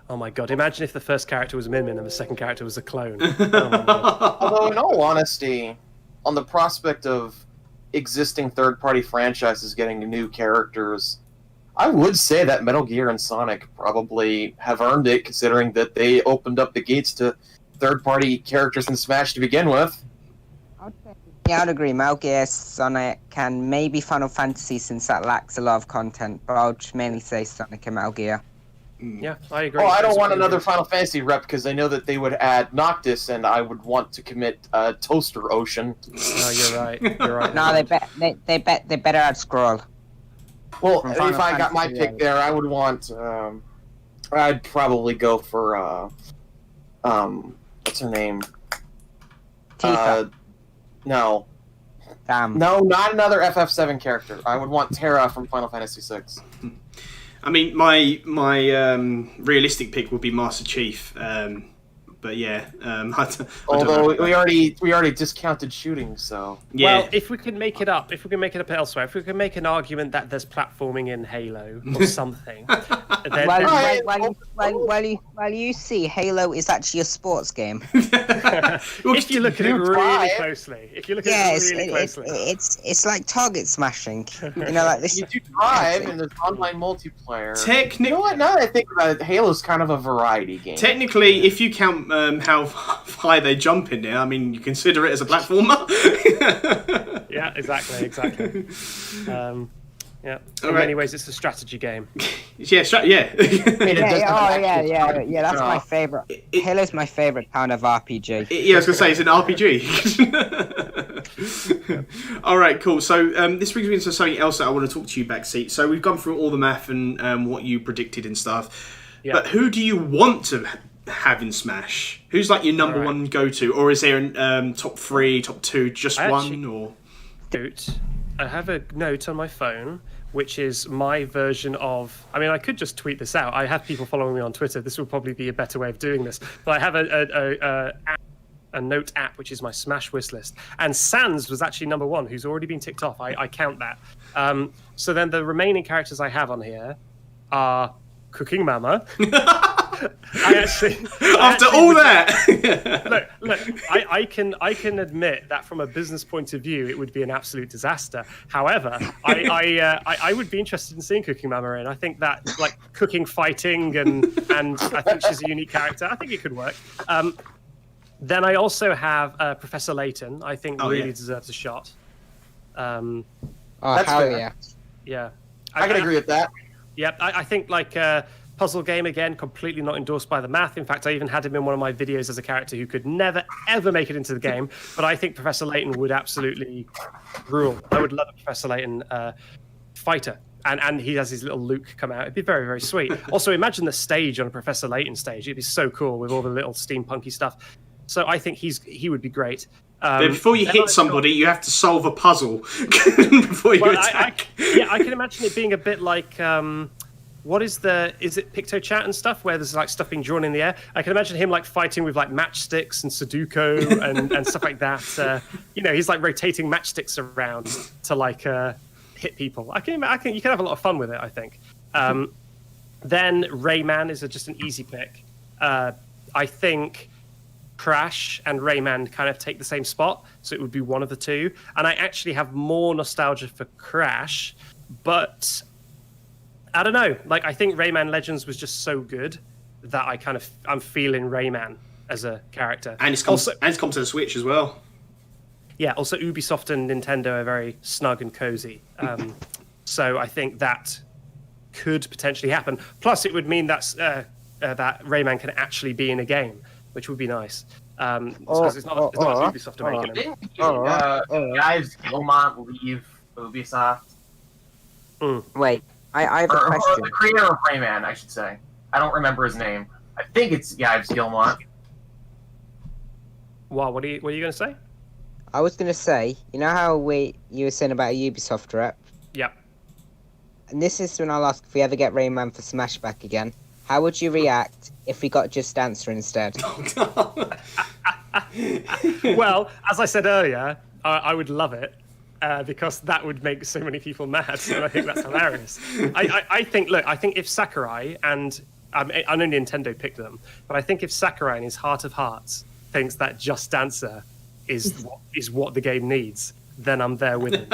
[SPEAKER 4] Oh my god! Imagine if the first character was Min Min and the second character was a clone. Oh my god.
[SPEAKER 3] Although, in all honesty, on the prospect of existing third-party franchises getting new characters, I would say that Metal Gear and Sonic probably have earned it, considering that they opened up the gates to third-party characters in Smash to begin with.
[SPEAKER 2] Yeah, I'd agree. Metal Gear, Sonic, and maybe Final Fantasy, since that lacks a lot of content. But I'll just mainly say Sonic and Metal Gear.
[SPEAKER 4] Yeah, I agree.
[SPEAKER 3] Oh, I don't
[SPEAKER 4] That's
[SPEAKER 3] want
[SPEAKER 4] really
[SPEAKER 3] another
[SPEAKER 4] good.
[SPEAKER 3] Final Fantasy rep because I know that they would add Noctis, and I would want to commit Toaster Ocean.
[SPEAKER 4] No, you're right. You're right.
[SPEAKER 2] No, they better add Scroll.
[SPEAKER 3] Well,
[SPEAKER 2] From
[SPEAKER 3] if
[SPEAKER 2] Final
[SPEAKER 3] I got my
[SPEAKER 2] Fantasy,
[SPEAKER 3] pick there, I would want. I'd probably go for. What's her name?
[SPEAKER 2] Tifa.
[SPEAKER 3] No,
[SPEAKER 2] Damn.
[SPEAKER 3] not another FF7 character. I would want Terra from Final Fantasy VI.
[SPEAKER 1] I mean, my realistic pick would be Master Chief, but yeah, I don't
[SPEAKER 3] Although
[SPEAKER 1] know.
[SPEAKER 3] we already discounted shooting, so
[SPEAKER 1] Yeah.
[SPEAKER 4] Well, if we can make it up, elsewhere, if we can make an argument that there's platforming in Halo or something, then
[SPEAKER 2] Well, you see, Halo is actually a sports game.
[SPEAKER 1] Well,
[SPEAKER 4] if you look at it
[SPEAKER 3] you
[SPEAKER 4] really
[SPEAKER 3] try.
[SPEAKER 4] closely,
[SPEAKER 2] It's like target smashing. You know, like this.
[SPEAKER 3] you do drive and there's online multiplayer. You know what?
[SPEAKER 1] technically,
[SPEAKER 3] Now that I think about it, Halo's kind of a variety game.
[SPEAKER 1] if you count how high they jump in there, I mean, you consider it as a platformer.
[SPEAKER 4] yeah, exactly. Yeah. In
[SPEAKER 1] All
[SPEAKER 4] many
[SPEAKER 1] right.
[SPEAKER 4] ways, it's a strategy game.
[SPEAKER 1] Yeah.
[SPEAKER 3] I mean, it doesn't actually-
[SPEAKER 2] Yeah. That's my favorite. Halo's my favorite kind of RPG.
[SPEAKER 1] Yeah, I was gonna say it's an RPG. All right, cool. So this brings me into something else that I want to talk to you backseat. So we've gone through all the math and what you predicted and stuff.
[SPEAKER 4] Yeah.
[SPEAKER 1] But who do you want to have in Smash? Who's like your number
[SPEAKER 4] All right.
[SPEAKER 1] one go-to, or is there a top 3, top 2, just
[SPEAKER 4] I
[SPEAKER 1] one,
[SPEAKER 4] actually-
[SPEAKER 1] or?
[SPEAKER 4] I have a note on my phone, which is my version of. I mean, I could just tweet this out. I have people following me on Twitter. This would probably be a better way of doing this. But I have a note app, which is my Smash wish list. And Sans was actually number 1, who's already been ticked off. I count that. So then the remaining characters I have on here are Cooking Mama.
[SPEAKER 1] After all that,
[SPEAKER 4] look, I can admit that from a business point of view, it would be an absolute disaster. However, I would be interested in seeing Cooking Mama in. I think that like cooking, fighting, and I think she's a unique character. I think it could work. Then I also have Professor Layton. I think really deserves a shot.
[SPEAKER 2] Oh,
[SPEAKER 3] That's
[SPEAKER 2] hell
[SPEAKER 3] fair.
[SPEAKER 2] yeah.
[SPEAKER 4] Yeah,
[SPEAKER 3] I can agree with that.
[SPEAKER 4] Yep, I think like puzzle game again, completely not endorsed by the math. In fact, I even had him in one of my videos as a character who could never ever make it into the game. But I think Professor Layton would absolutely rule. I would love a Professor Layton fighter. And he has his little Luke come out. It'd be very, very sweet. Also, imagine the stage on a Professor Layton stage. It'd be so cool with all the little steampunky stuff. So I think he would be great.
[SPEAKER 1] But before you hit somebody, you have to solve a puzzle before you attack.
[SPEAKER 4] I can imagine it being a bit like is it PictoChat and stuff where there's like stuff being drawn in the air. I can imagine him like fighting with like matchsticks and Sudoku and stuff like that. He's like rotating matchsticks around to like hit people. You can have a lot of fun with it, I think. Then Rayman is just an easy pick. I think Crash and Rayman kind of take the same spot, so it would be one of the two. And I actually have more nostalgia for Crash, but I don't know. Like, I think Rayman Legends was just so good that I'm feeling Rayman as a character.
[SPEAKER 1] And it's come to the Switch as well.
[SPEAKER 4] Yeah, also Ubisoft and Nintendo are very snug and cozy. So I think that could potentially happen. Plus, it would mean that Rayman can actually be in a game, which would be nice. Because it's not Ubisoft to make it.
[SPEAKER 3] Didn't guys Gilmont leave Ubisoft?
[SPEAKER 2] Wait, I have a question.
[SPEAKER 3] Or the creator of Rayman, I should say. I don't remember his name. I think it's Yves Guillemot.
[SPEAKER 4] Wow, what are you going to say?
[SPEAKER 2] I was going to say, you know how you were saying about a Ubisoft rep?
[SPEAKER 4] Yep.
[SPEAKER 2] And this is when I'll ask if we ever get Rayman for Smash back again. How would you react if we got Just Dancer instead?
[SPEAKER 4] Well, as I said earlier, I would love it because that would make so many people mad. And I think that's hilarious. I think if Sakurai and I know Nintendo picked them, but I think if Sakurai in his heart of hearts thinks that Just Dancer is what the game needs, then I'm there with him.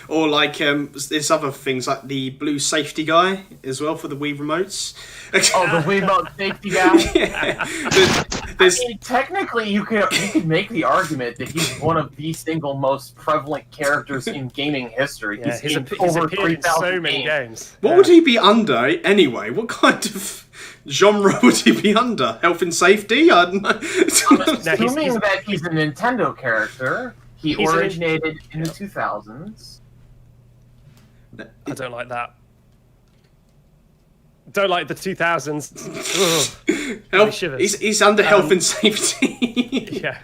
[SPEAKER 1] Or like there's other things like the blue safety guy as well for the Wii remotes.
[SPEAKER 3] Oh, the Wii remote safety guy.
[SPEAKER 1] Yeah.
[SPEAKER 3] Technically, you could make the argument that he's one of the single most prevalent characters in gaming history.
[SPEAKER 4] Yeah,
[SPEAKER 3] he's
[SPEAKER 4] appeared in so many games.
[SPEAKER 1] What would he be under anyway? What kind of genre would he be under? Health and safety? I don't know.
[SPEAKER 3] I'm assuming that he's a Nintendo character. He originated in the 2000s.
[SPEAKER 4] I don't like that. Don't like the 2000s.
[SPEAKER 1] He's under health and safety.
[SPEAKER 4] Yeah.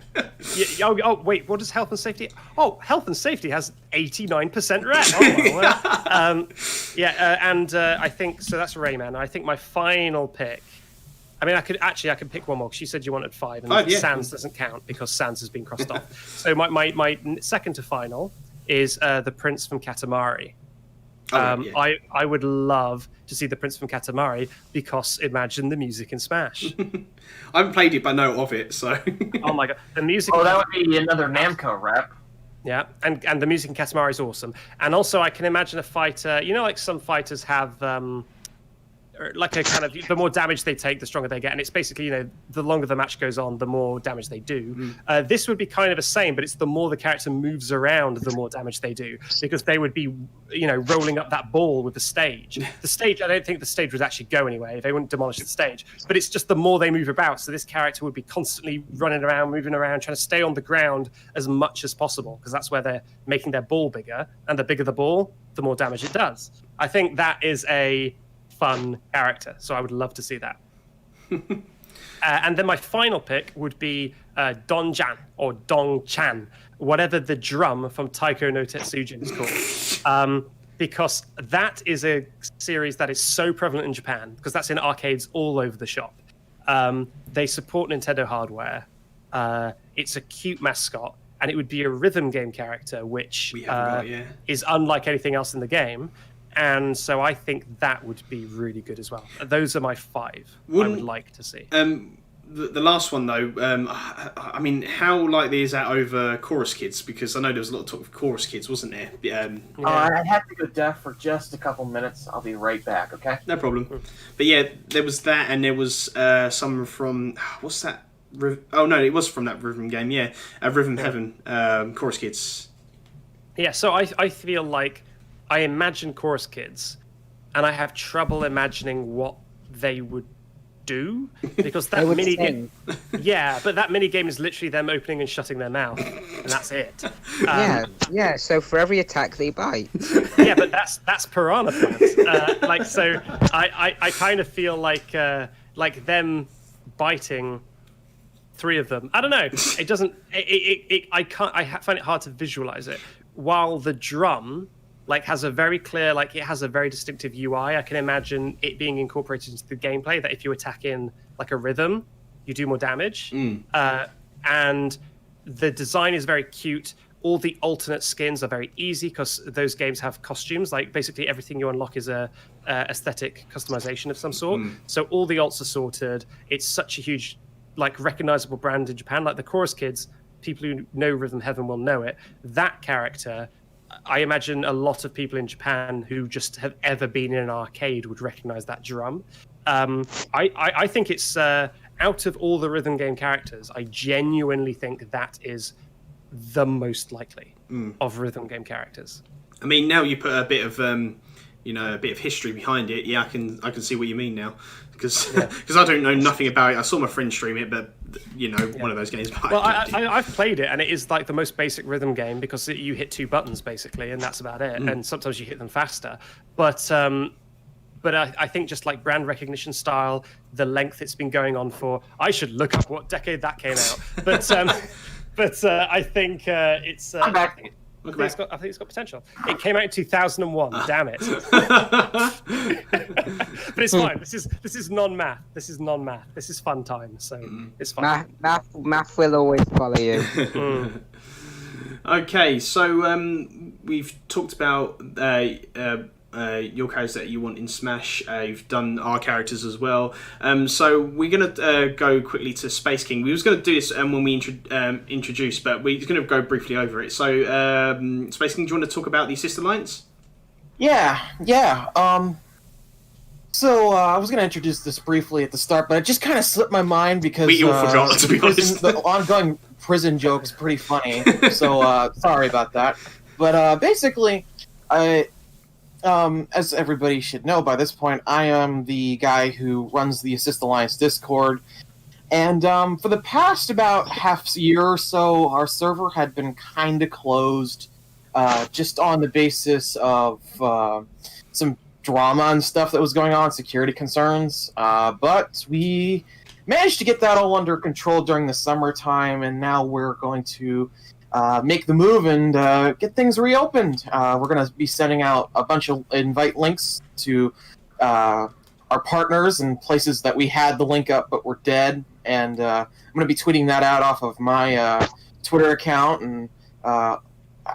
[SPEAKER 4] Oh, wait. What is health and safety? Oh, health and safety has 89% rep. Oh, well. I think so. That's Rayman. I think my final pick. I mean, I could pick one more because you said you wanted 5, and Sans doesn't count because Sans has been crossed off. So my second to final is the Prince from Katamari. I would love to see the Prince from Katamari because imagine the music in Smash.
[SPEAKER 1] I haven't played it, but I know of it. So.
[SPEAKER 4] Oh my god, the music!
[SPEAKER 3] Oh, that would be another Namco rep.
[SPEAKER 4] Yeah, and the music in Katamari is awesome. And also, I can imagine a fighter. You know, like some fighters have. Like a kind of the more damage they take, the stronger they get, and it's basically the longer the match goes on, the more damage they do. This would be kind of the same, but it's the more the character moves around, the more damage they do, because they would be rolling up that ball with the stage. The stage, I don't think the stage would actually go anywhere. They wouldn't demolish the stage, but it's just the more they move about. So this character would be constantly running around, moving around, trying to stay on the ground as much as possible, because that's where they're making their ball bigger, and the bigger the ball, the more damage it does. I think that is a fun character, so I would love to see that. And then my final pick would be Don-Jan or Dong-Chan, whatever the drum from Taiko no Tetsujin is called, because that is a series that is so prevalent in Japan, because that's in arcades all over the shop. They support Nintendo hardware. It's a cute mascot, and it would be a rhythm game character, which is unlike anything else in the game. And so I think that would be really good as well. Those are my 5 I would like to see.
[SPEAKER 1] The last one, though, I mean, how likely is that over Chorus Kids? Because I know there was a lot of talk of Chorus Kids, wasn't there?
[SPEAKER 3] I have to go deaf for just a couple minutes. I'll be right back, okay?
[SPEAKER 1] No problem. But yeah, there was that, and there was some from... What's that? Oh, no, it was from that Rhythm game, yeah. Rhythm Heaven, Chorus Kids.
[SPEAKER 4] Yeah, so I feel like... I imagine Chorus Kids, and I have trouble imagining what they would do, because that
[SPEAKER 2] They would
[SPEAKER 4] mini
[SPEAKER 2] sing.
[SPEAKER 4] yeah, but that mini game is literally them opening and shutting their mouth, and that's it.
[SPEAKER 2] Yeah. So for every attack they bite.
[SPEAKER 4] Yeah, but that's piranha plants. So I kind of feel like them biting 3 of them. I don't know. It doesn't. I can't. I find it hard to visualize it. While the drum has a very clear, it has a very distinctive UI. I can imagine it being incorporated into the gameplay that if you attack in a rhythm, you do more damage. And the design is very cute. All the alternate skins are very easy because those games have costumes. Basically everything you unlock is a aesthetic customization of some sort. So all the alts are sorted. It's such a huge, recognizable brand in Japan. Like the Chorus Kids, people who know Rhythm Heaven will know it. That character, I imagine a lot of people in Japan who just have ever been in an arcade would recognize that drum. I think it's out of all the rhythm game characters, I genuinely think that is the most likely of rhythm game characters.
[SPEAKER 1] I mean, now you put a bit of a bit of history behind it. Yeah, I can see what you mean now, because I don't know nothing about it. I saw my friend stream it, but one of those games.
[SPEAKER 4] Well, I've played it, and it is the most basic rhythm game because you hit 2 buttons basically, and that's about it. And sometimes you hit them faster, but I think just brand recognition style, the length it's been going on for. I should look up what decade that came out, but I think it's.
[SPEAKER 3] I'm back.
[SPEAKER 4] I think it's got potential. It came out in 2001. Damn it! But it's fine. This is non-math. This is non-math. This is fun time. So it's fine.
[SPEAKER 2] Math will always follow you.
[SPEAKER 1] Okay, so we've talked about your characters that you want in Smash. You've done our characters as well. So we're going to go quickly to Space King. We was going to do this when we introduced, but we're going to go briefly over it. So, Space King, do you want to talk about the Assist Alliance?
[SPEAKER 3] Yeah. So I was going to introduce this briefly at the start, but it just kind of slipped my mind because
[SPEAKER 1] we all forgot, to be honest.
[SPEAKER 3] The ongoing prison joke is pretty funny. So sorry about that. But basically, as everybody should know by this point, I am the guy who runs the Assist Alliance Discord. And for the past about half year or so, our server had been kind of closed just on the basis of some drama and stuff that was going on, security concerns. But we managed to get that all under control during the summertime, and now we're going to make the move and get things reopened. We're going to be sending out a bunch of invite links to our partners and places that we had the link up but were dead. And I'm going to be tweeting that out off of my Twitter account and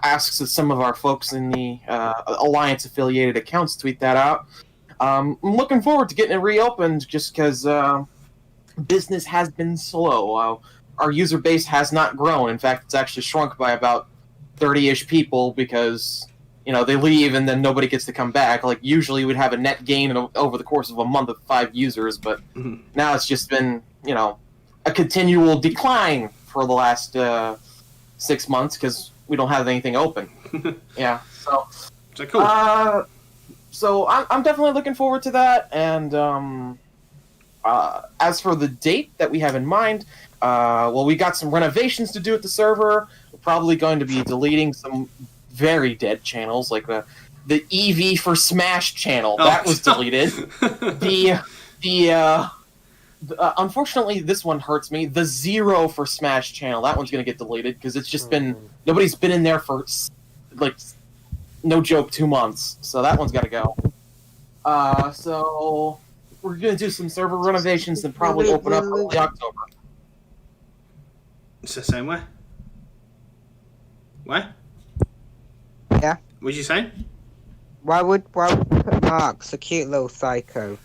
[SPEAKER 3] ask some of our folks in the Alliance-affiliated accounts tweet that out. I'm looking forward to getting it reopened just because business has been slow. Our user base has not grown. In fact, it's actually shrunk by about 30-ish people because, they leave and then nobody gets to come back. Usually we'd have a net gain over the course of a month of 5 users, but now it's just been, a continual decline for the last 6 months because we don't have anything open. Yeah, so
[SPEAKER 1] cool.
[SPEAKER 3] So I'm definitely looking forward to that. And as for the date that we have in mind, we got some renovations to do at the server. We're probably going to be deleting some very dead channels, like the EV for Smash channel. That was deleted. Unfortunately, this one hurts me. The 0 for Smash channel, that one's going to get deleted because it's just been... Nobody's been in there for, no joke, 2 months. So that one's got to go. So we're going to do some server renovations and probably open up early October.
[SPEAKER 1] It's the same way. What?
[SPEAKER 2] Yeah.
[SPEAKER 1] What did you say?
[SPEAKER 2] Why would you put Mark's a cute little psycho?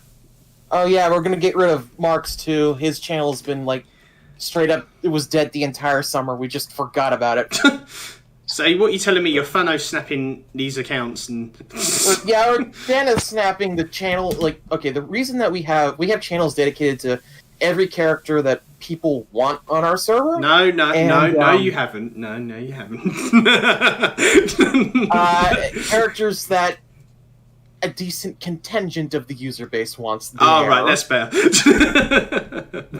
[SPEAKER 3] Oh yeah, we're gonna get rid of Mark's too. His channel's been straight up. It was dead the entire summer. We just forgot about it.
[SPEAKER 1] So what you telling me? You're Thanos snapping these accounts and?
[SPEAKER 3] Yeah, we're Thanos snapping the channel. The reason that we have channels dedicated to every character that people want on our server.
[SPEAKER 1] No, you haven't. No, you haven't.
[SPEAKER 3] Characters that a decent contingent of the user base wants there.
[SPEAKER 1] Oh, right, that's better.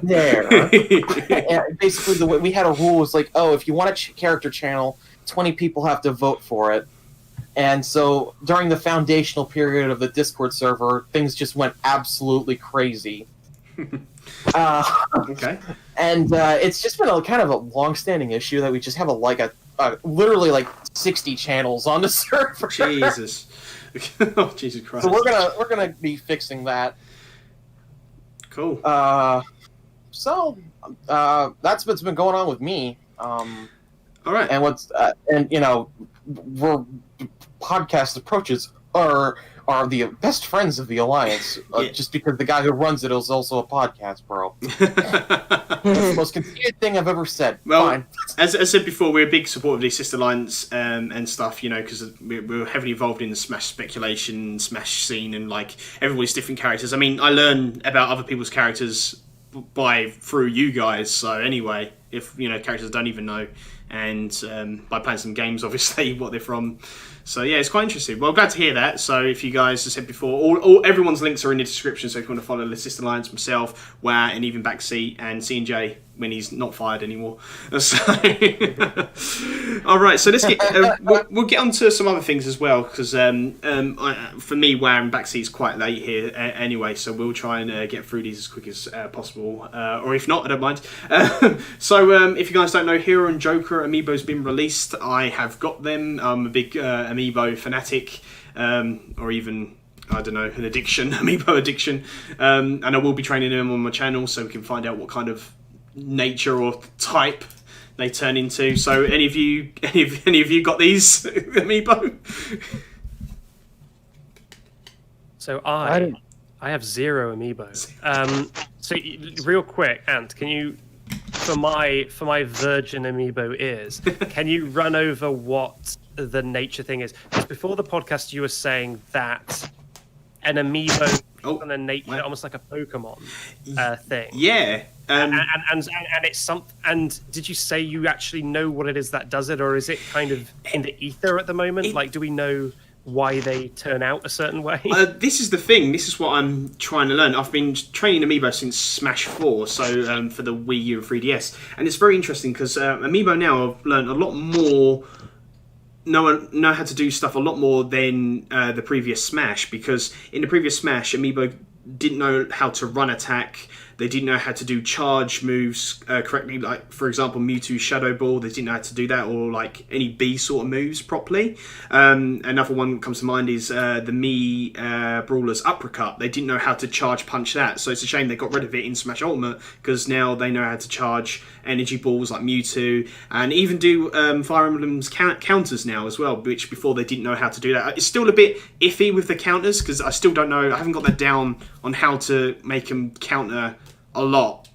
[SPEAKER 3] There. And basically, the way we had a rule was like, oh, if you want a character channel, 20 people have to vote for it. And so during the foundational period of the Discord server, things just went absolutely crazy.
[SPEAKER 1] Okay.
[SPEAKER 3] And it's just been a kind of a long-standing issue that we just have literally like 60 channels on the server.
[SPEAKER 1] Jesus. Oh, Jesus Christ.
[SPEAKER 3] So we're gonna be fixing that.
[SPEAKER 1] Cool.
[SPEAKER 3] So that's what's been going on with me.
[SPEAKER 1] All right.
[SPEAKER 3] And we're podcast approaches are the best friends of the Alliance, just because the guy who runs it is also a podcast bro. The most conceited thing I've ever said.
[SPEAKER 1] Well,
[SPEAKER 3] Fine.
[SPEAKER 1] as I said before, we're a big supporter of the Sister Alliance and stuff, because we're heavily involved in the Smash speculation, Smash scene, and like everybody's different characters. I mean, I learn about other people's characters through you guys. So anyway, if characters I don't even know, and by playing some games, obviously, what they're from. So yeah, it's quite interesting. Well, glad to hear that. So if you guys, as I said before, everyone's links are in the description. So if you want to follow the Sister Alliance, myself, WAH, and even Backseat, and CJ when he's not fired anymore. So, all right. So let's get we'll get on to some other things as well, because for me, WAH and Backseat is quite late here anyway. So we'll try and get through these as quick as possible, or if not, I don't mind. So if you guys don't know, Hero and Joker Amiibo's been released. I have got them. I'm a big Amiibo fanatic, or even, I don't know, an addiction, Amiibo addiction, and I will be training them on my channel so we can find out what kind of nature or type they turn into. So any of you got these Amiibo?
[SPEAKER 4] So I have 0 Amiibo. So real quick, Ant, can you, for my virgin Amiibo ears, can you run over what the nature thing is? Because before the podcast you were saying that an Amiibo on a nature, almost like a Pokemon thing.
[SPEAKER 1] Yeah.
[SPEAKER 4] And it's something. And did you say you actually know what it is that does it, or is it kind of in the ether at the moment? Like, do we know why they turn out a certain way?
[SPEAKER 1] This is the thing. This is what I'm trying to learn. I've been training Amiibo since Smash 4, so for the Wii U and 3DS, and it's very interesting because Amiibo now I've learned a lot more. Know how to do stuff a lot more than the previous Smash, because in the previous Smash, Amiibo didn't know how to run attack. They didn't know how to do charge moves correctly, like, for example, Mewtwo's Shadow Ball. They didn't know how to do that, or like any B sort of moves properly. Another one that comes to mind is the Mii Brawler's Uppercut. They didn't know how to charge punch that, so it's a shame they got rid of it in Smash Ultimate, because now they know how to charge energy balls like Mewtwo, and even do Fire Emblem's counters now as well, which before they didn't know how to do that. It's still a bit iffy with the counters, because I still don't know, I haven't got that down on how to make them counter a lot,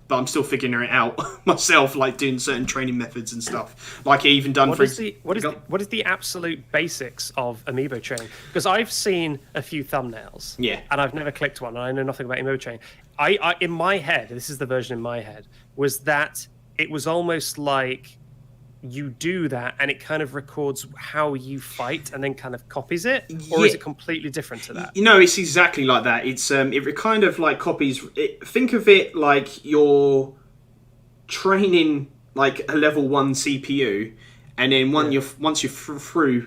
[SPEAKER 1] but I'm still figuring it out myself, like doing certain training methods and stuff. Like I even done
[SPEAKER 4] what is the absolute basics of Amiibo training? Because I've seen a few thumbnails, and I've never clicked one, and I know nothing about Amiibo training. I in my head, this is the version in my head, was that it was almost like you do that and it kind of records how you fight and then kind of copies it, or is it completely different to that?
[SPEAKER 1] It's exactly like that. It's it kind of like copies it. Think of it like you're training like a level 1 CPU, and then once you're through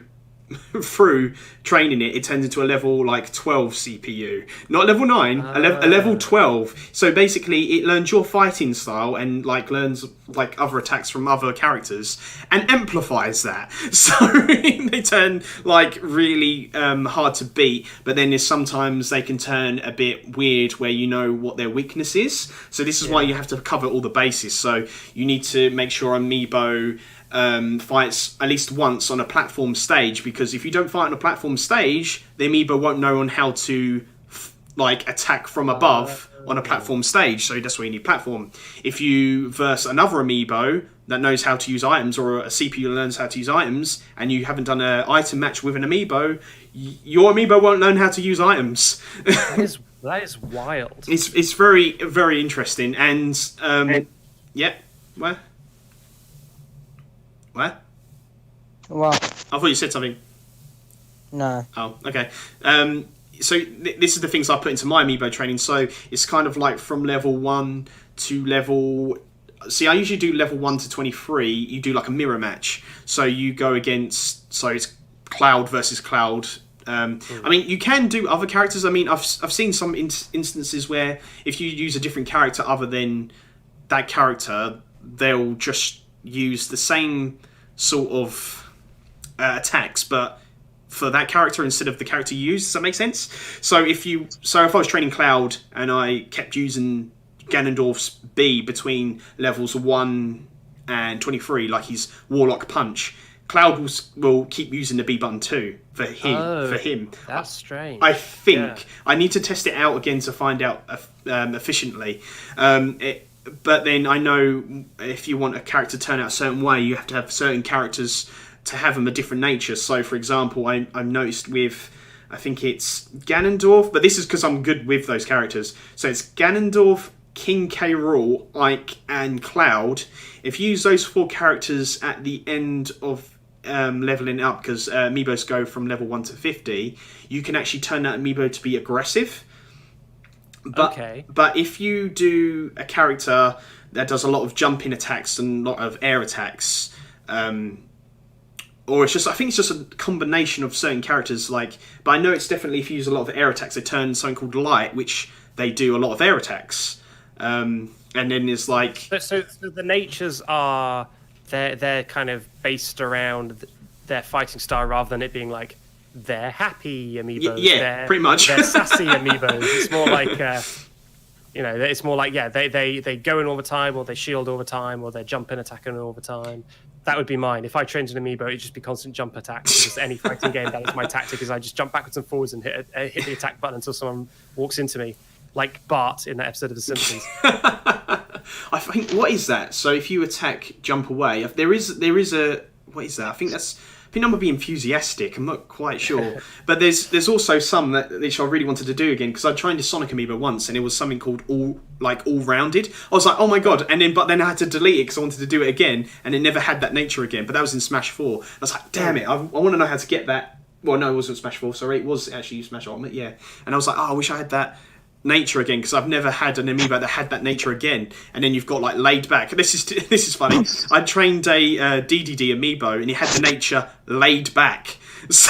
[SPEAKER 1] training it turns into a level like 12 CPU, not level 9, a level 12. So basically it learns your fighting style and like learns like other attacks from other characters and amplifies that, so they turn like really hard to beat, but then there's sometimes they can turn a bit weird where you know what their weakness is. So this is why you have to cover all the bases. So you need to make sure Amiibo fights at least once on a platform stage, because if you don't fight on a platform stage, the Amiibo won't know on how to like attack from above on a platform stage. So that's why you need platform. If you verse another Amiibo that knows how to use items, or a CPU that learns how to use items, and you haven't done an item match with an Amiibo, your Amiibo won't learn how to use items.
[SPEAKER 4] That is wild.
[SPEAKER 1] It's very, very interesting. And What?
[SPEAKER 2] Well,
[SPEAKER 1] I thought you said something.
[SPEAKER 2] No.
[SPEAKER 1] Oh, okay. So this is the things I put into my Amiibo training. So it's kind of like from level 1 to level... See, I usually do level 1 to 23. You do like a mirror match. So you go against... So it's Cloud versus Cloud. I mean, you can do other characters. I mean, I've seen some instances where if you use a different character other than that character, they'll just use the same sort of attacks, but for that character instead of the character you use. Does that make sense? So if I was training Cloud and I kept using Ganondorf's B between levels 1 and 23, like his Warlock Punch, Cloud will keep using the B button too for him.
[SPEAKER 4] That's strange.
[SPEAKER 1] I think I need to test it out again to find out efficiently. But then I know if you want a character to turn out a certain way, you have to have certain characters to have them a different nature. So, for example, I've noticed with, I think it's Ganondorf, but this is because I'm good with those characters. So it's Ganondorf, King K. Rool, Ike, and Cloud. If you use those 4 characters at the end of leveling up, because Amiibos go from level 1 to 50, you can actually turn that Amiibo to be aggressive. But if you do a character that does a lot of jumping attacks and a lot of air attacks, or I think it's just a combination of certain characters. But I know it's definitely if you use a lot of air attacks, they turn something called Light, which they do a lot of air attacks. And then there's
[SPEAKER 4] So the natures are they're kind of based around their fighting style rather than it being like they're happy Amiibos.
[SPEAKER 1] Yeah, pretty much.
[SPEAKER 4] They're sassy Amiibos. It's more like it's more like they go in all the time, or they shield all the time, or they're jumping attacking all the time. That would be mine. If I trained an Amiibo, it'd just be constant jump attacks. Just any fighting game, that is my tactic. Is I just jump backwards and forwards and hit the attack button until someone walks into me, like Bart in that episode of The Simpsons.
[SPEAKER 1] I think, what is that? So if you attack, jump away. There is a, what is that? I think I'm gonna be enthusiastic. I'm not quite sure, but there's also some which I really wanted to do again because I tried to Sonic Amiibo once and it was something called all rounded. I was like, oh my god, but then I had to delete it because I wanted to do it again and it never had that nature again. But that was in Smash 4. I was like, damn it, I want to know how to get that. Well, no, it wasn't Smash 4. Sorry, it was actually Smash Ultimate. Yeah, and I was like, oh, I wish I had that nature again because I've never had an Amiibo that had that nature again. And then you've got laid back. This is funny. I trained a DDD Amiibo and he had the nature laid back. So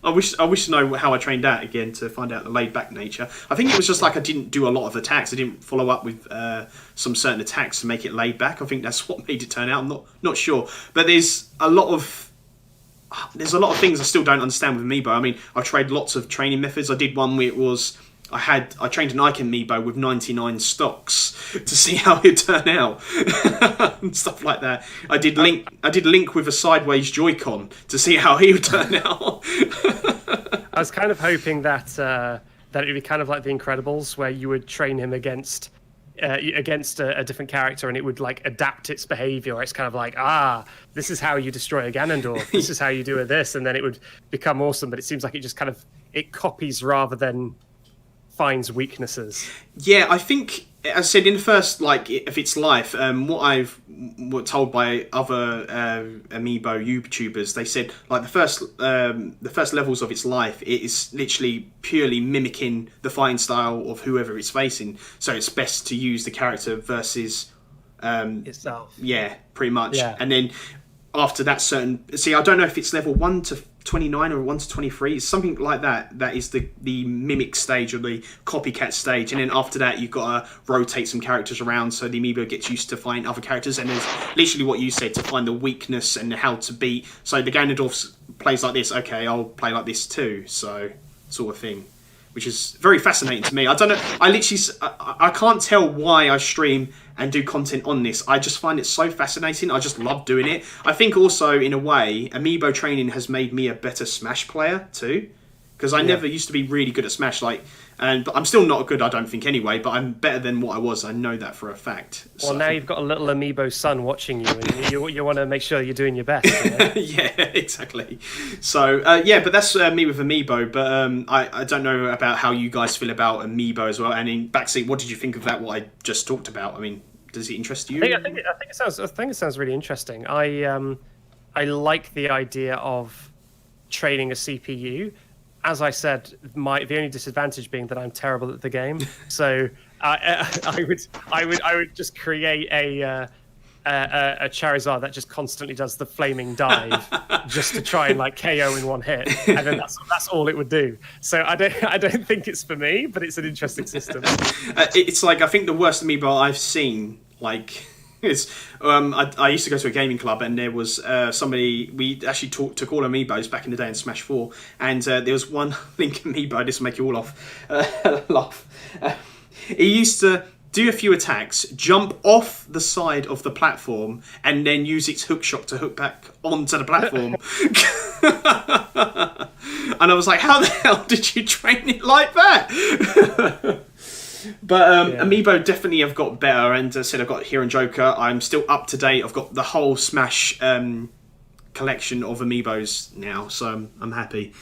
[SPEAKER 1] I wish to know how I trained that again to find out the laid back nature. I think it was just I didn't do a lot of attacks. I didn't follow up with some certain attacks to make it laid back. I think that's what made it turn out. I'm not sure, but there's a lot of things I still don't understand with Amiibo. I mean, I've tried lots of training methods. I did one where it was I trained an Icon Amiibo with 99 stocks to see how it'd turn out and stuff like that. I did Link with a sideways Joy-Con to see how he would turn out.
[SPEAKER 4] I was kind of hoping that it would be kind of like The Incredibles, where you would train him against a different character and it would adapt its behavior. It's kind of like, this is how you destroy a Ganondorf, this is how you do this, and then it would become awesome. But it seems like it just kind of copies rather than finds weaknesses.
[SPEAKER 1] Yeah, I think, as I said, in the first of its life, what I've told by other Amiibo YouTubers, they said the first levels of its life, it is literally purely mimicking the fighting style of whoever it's facing. So it's best to use the character versus
[SPEAKER 4] itself.
[SPEAKER 1] Yeah, pretty much.
[SPEAKER 4] Yeah.
[SPEAKER 1] And then after that I don't know if it's level 1 to 29 or 1 to 23, it's something like that. That is the mimic stage or the copycat stage, and then after that you've got to rotate some characters around so the Amiibo gets used to fighting other characters, and there's literally what you said, to find the weakness and how to beat. So the Ganondorf plays like this, okay, I'll play like this too, so sort of thing, which is very fascinating to me. I don't know, I can't tell why I stream and do content on this. I just find it so fascinating. I just love doing it. I think also, in a way, Amiibo training has made me a better Smash player too, because I never used to be really good at Smash. But I'm still not good, I don't think, anyway. But I'm better than what I was. I know that for a fact.
[SPEAKER 4] Well, now you've got a little Amiibo son watching you, and you want to make sure you're doing your best.
[SPEAKER 1] Yeah, exactly. So but that's me with Amiibo. But I don't know about how you guys feel about Amiibo as well. And in Backseat, what did you think of that? What I just talked about? I mean, does it interest you?
[SPEAKER 4] I think it sounds really interesting. I like the idea of training a CPU. As I said, the only disadvantage being that I'm terrible at the game. So I would just create a Charizard that just constantly does the flaming dive, just to try and like KO in one hit, and then that's all it would do. So I don't think it's for me, but it's an interesting system.
[SPEAKER 1] It's like, I think the worst Amiibo I've seen, like, is I used to go to a gaming club, and there was somebody, we actually took all Amiibos back in the day in Smash 4, and there was one Link Amiibo, this will make you all laugh. He used to do a few attacks, jump off the side of the platform, and then use its hook shot to hook back onto the platform. And I was like, how the hell did you train it like that? But Amiibo definitely have got better, and as I said, I've got Hero and Joker. I'm still up to date. I've got the whole Smash collection of Amiibos now, so I'm happy.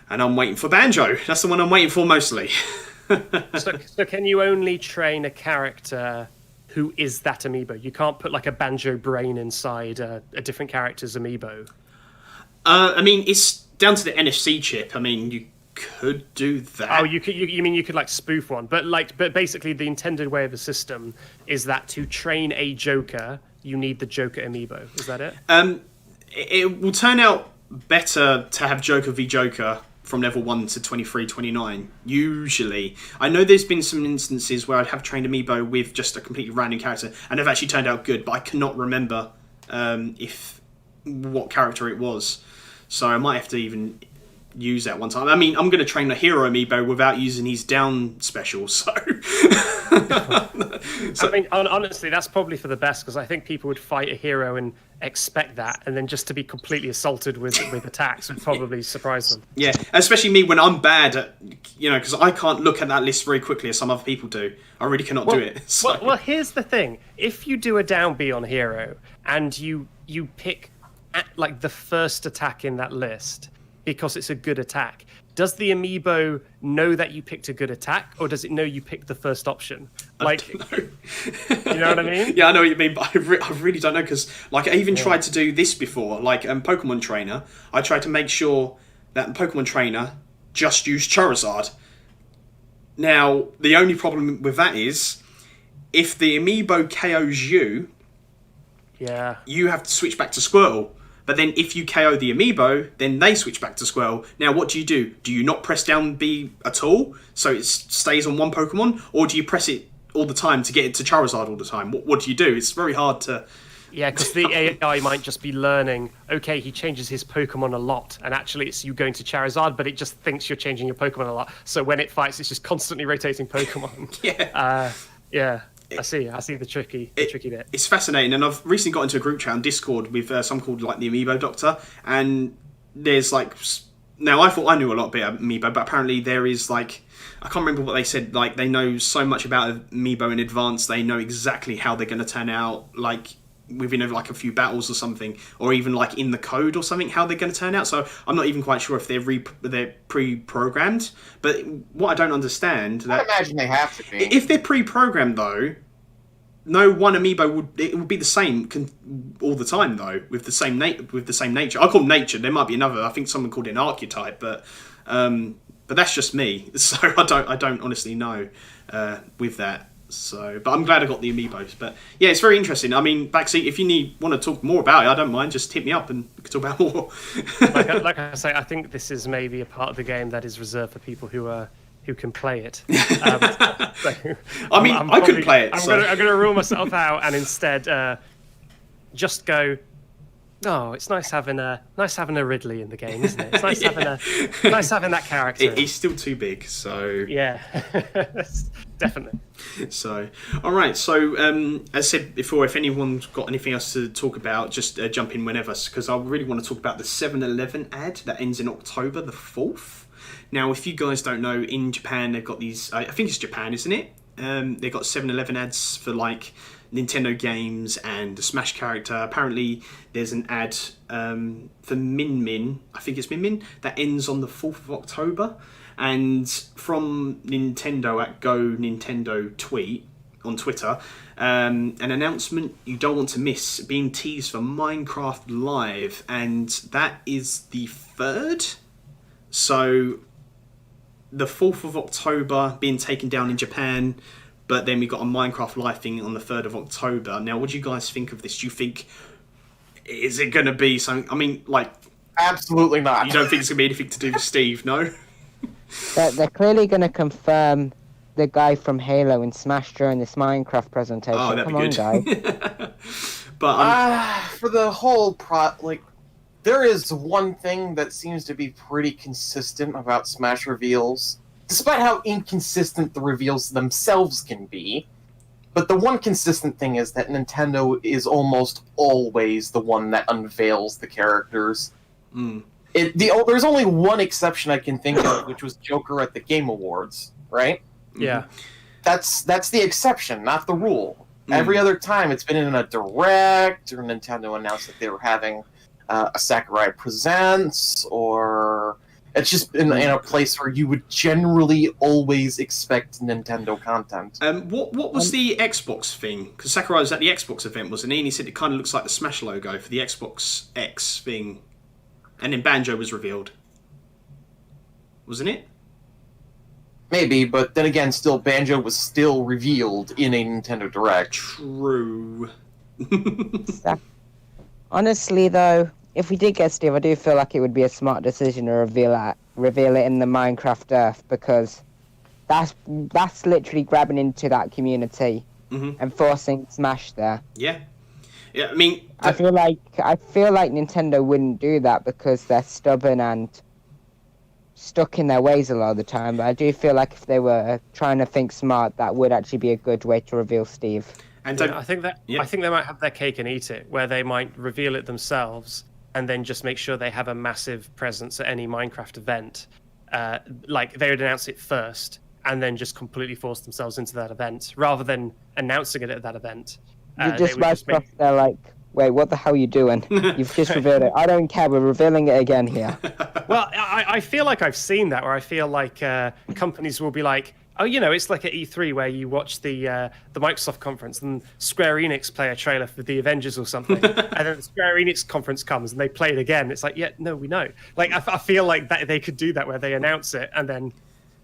[SPEAKER 1] And I'm waiting for Banjo. That's the one I'm waiting for mostly.
[SPEAKER 4] So can you only train a character who is that Amiibo? You can't put like a Banjo brain inside a different character's Amiibo?
[SPEAKER 1] I mean, it's down to the NFC chip. I mean, you could do that.
[SPEAKER 4] Oh, you mean you could like spoof one? But basically the intended way of the system is that to train a Joker, you need the Joker Amiibo. Is that it?
[SPEAKER 1] It will turn out better to have Joker v Joker from level 1 to 23, 29, usually. I know there's been some instances where I'd have trained Amiibo with just a completely random character, and they've actually turned out good, but I cannot remember what character it was. So I might have to even use that one time. I mean, I'm going to train a Hero Amiibo without using his down special, so...
[SPEAKER 4] I mean, honestly, that's probably for the best, because I think people would fight a hero and expect that, and then just to be completely assaulted with attacks would probably surprise them.
[SPEAKER 1] Yeah, especially me when I'm bad at, because I can't look at that list very quickly as some other people do. I really cannot do it. So.
[SPEAKER 4] Well, here's the thing. If you do a down B on hero, and you pick like the first attack in that list, because it's a good attack, does the Amiibo know that you picked a good attack, or does it know you picked the first option? Like,
[SPEAKER 1] I don't know.
[SPEAKER 4] You know what I mean?
[SPEAKER 1] Yeah, I know what you mean, but I really don't know, because like I even tried to do this before, like Pokemon Trainer. I tried to make sure that Pokemon Trainer just used Charizard. Now, the only problem with that is, if the Amiibo KOs you, you have to switch back to Squirtle. But then if you KO the Amiibo, then they switch back to Squirtle. Now, what do? Do you not press down B at all, so it stays on one Pokemon? Or do you press it all the time to get it to Charizard all the time? What do you do? It's very hard to...
[SPEAKER 4] Yeah, because the AI might just be learning, okay, he changes his Pokemon a lot, and actually it's you going to Charizard, but it just thinks you're changing your Pokemon a lot. So when it fights, it's just constantly rotating Pokemon.
[SPEAKER 1] Yeah.
[SPEAKER 4] I see the tricky bit.
[SPEAKER 1] It's fascinating, and I've recently got into a group chat on Discord with someone called like the Amiibo Doctor, and there's like, now I thought I knew a lot about Amiibo, but apparently there is like, I can't remember what they said, like they know so much about Amiibo in advance, they know exactly how they're going to turn out, like within like a few battles or something, or even like in the code or something, how they're going to turn out. So I'm not even quite sure if they're pre-programmed. But what I don't understand,
[SPEAKER 3] I imagine they have to be.
[SPEAKER 1] If they're pre-programmed though, no one Amiibo would be the same all the time though, with the same nature. I call them nature. There might be another. I think someone called it an archetype, but that's just me. So I don't honestly know with that. So, but I'm glad I got the Amiibos. But yeah, it's very interesting. I mean, Backseat, if you want to talk more about it, I don't mind. Just hit me up and we can talk about more.
[SPEAKER 4] like I say, I think this is maybe a part of the game that is reserved for people who can play it.
[SPEAKER 1] I mean, I couldn't play it.
[SPEAKER 4] I'm going to rule myself out and instead just go. Oh, it's nice having a Ridley in the game, isn't it? It's nice having that character.
[SPEAKER 1] He's still too big, so
[SPEAKER 4] yeah, definitely.
[SPEAKER 1] So, all right. So, as I said before, if anyone's got anything else to talk about, just jump in whenever, because I really want to talk about the 7-Eleven ad that ends in October the 4th. Now, if you guys don't know, in Japan they've got these. I think it's Japan, isn't it? They've got 7-Eleven ads for like Nintendo games and a Smash character. Apparently, there's an ad for Min Min. I think it's Min Min that ends on the 4th of October. And from Nintendo at Go Nintendo tweet, on Twitter. An announcement you don't want to miss being teased for Minecraft Live, and that is the 3rd. So the 4th of October being taken down in Japan, but then we got a Minecraft Live thing on the 3rd of October. Now, what do you guys think of this? Do you think, is it going to be something? I mean, like,
[SPEAKER 3] absolutely not.
[SPEAKER 1] You don't think it's going to be anything to do with Steve, no?
[SPEAKER 2] They're clearly going to confirm the guy from Halo in Smash during this Minecraft presentation.
[SPEAKER 1] Oh, that'd
[SPEAKER 2] Come
[SPEAKER 1] be
[SPEAKER 2] on,
[SPEAKER 1] good.
[SPEAKER 2] guys.
[SPEAKER 1] But
[SPEAKER 3] for the whole there is one thing that seems to be pretty consistent about Smash reveals, despite how inconsistent the reveals themselves can be. But the one consistent thing is that Nintendo is almost always the one that unveils the characters. There's only one exception I can think of, which was Joker at the Game Awards, right?
[SPEAKER 4] Yeah.
[SPEAKER 3] That's the exception, not the rule. Every other time it's been in a direct, or Nintendo announced that they were having a Sakurai Presents, or it's just in a place where you would generally always expect Nintendo content.
[SPEAKER 1] What was the Xbox thing? Because Sakurai was at the Xbox event, wasn't he? And he said it kind of looks like the Smash logo for the Xbox X thing. And then Banjo was revealed. Wasn't it?
[SPEAKER 3] Maybe, but then again, still, Banjo was still revealed in a Nintendo Direct.
[SPEAKER 1] True.
[SPEAKER 2] Honestly, though, if we did get Steve, I do feel like it would be a smart decision to reveal it in the Minecraft Earth, because that's literally grabbing into that community and forcing Smash there.
[SPEAKER 1] Yeah. Yeah, I mean...
[SPEAKER 2] I feel like Nintendo wouldn't do that because they're stubborn and stuck in their ways a lot of the time, but I do feel like if they were trying to think smart, that would actually be a good way to reveal Steve.
[SPEAKER 1] And
[SPEAKER 4] I think they might have their cake and eat it, where they might reveal it themselves and then just make sure they have a massive presence at any Minecraft event. Like they would announce it first and then just completely force themselves into that event rather than announcing it at that event.
[SPEAKER 2] You just they're like, wait, what the hell are you doing? You've just revealed it. I don't care, we're revealing it again here.
[SPEAKER 4] Well, I feel like I've seen that, where I feel like companies will be like, oh, it's like at E3 where you watch the Microsoft conference and Square Enix play a trailer for the Avengers or something, and then the Square Enix conference comes and they play it again. It's like, yeah, no, we know. Like, I feel like that they could do that, where they announce it and then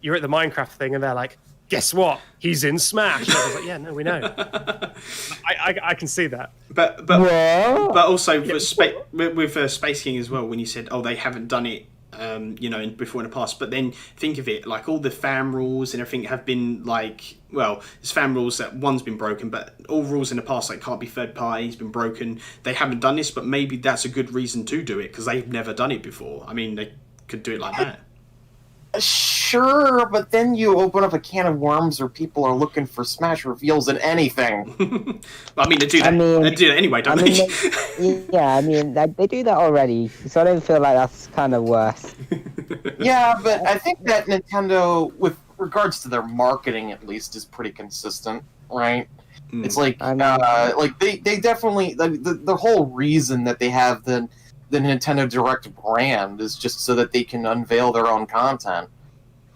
[SPEAKER 4] you're at the Minecraft thing and they're like, guess what? He's in Smash. And I was like, yeah, no, we know. I can see that.
[SPEAKER 1] But also with Space King as well, when you said, oh, they haven't done it, before in the past. But then think of it, like all the fan rules and everything have been like, well, there's fan rules that one's been broken, but all rules in the past, like can't be third parties, been broken. They haven't done this, but maybe that's a good reason to do it because they've never done it before. I mean, they could do it like that.
[SPEAKER 3] Sure, but then you open up a can of worms where people are looking for Smash reveals in anything.
[SPEAKER 1] Well, I mean, they do that. They do that anyway, don't they?
[SPEAKER 2] They do that already, so I don't feel like that's kind of worse.
[SPEAKER 3] Yeah, but I think that Nintendo, with regards to their marketing at least, is pretty consistent, right? It's like, they definitely, the whole reason that they have the Nintendo Direct brand is just so that they can unveil their own content,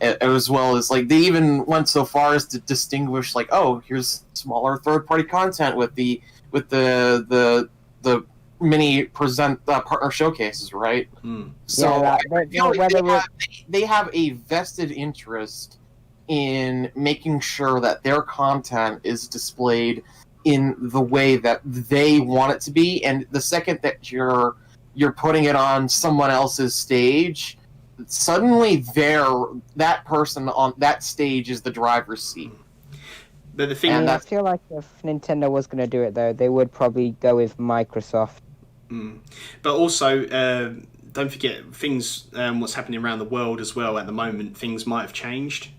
[SPEAKER 3] as well as like they even went so far as to distinguish like, oh, here's smaller third-party content with the mini partner showcases, right? So they have a vested interest in making sure that their content is displayed in the way that they want it to be, and the second that you're putting it on someone else's stage, suddenly that person on that stage is the driver's seat.
[SPEAKER 1] But the thing,
[SPEAKER 2] I feel like if Nintendo was going to do it, though, they would probably go with Microsoft.
[SPEAKER 1] But also, don't forget things. What's happening around the world as well at the moment. Things might have changed.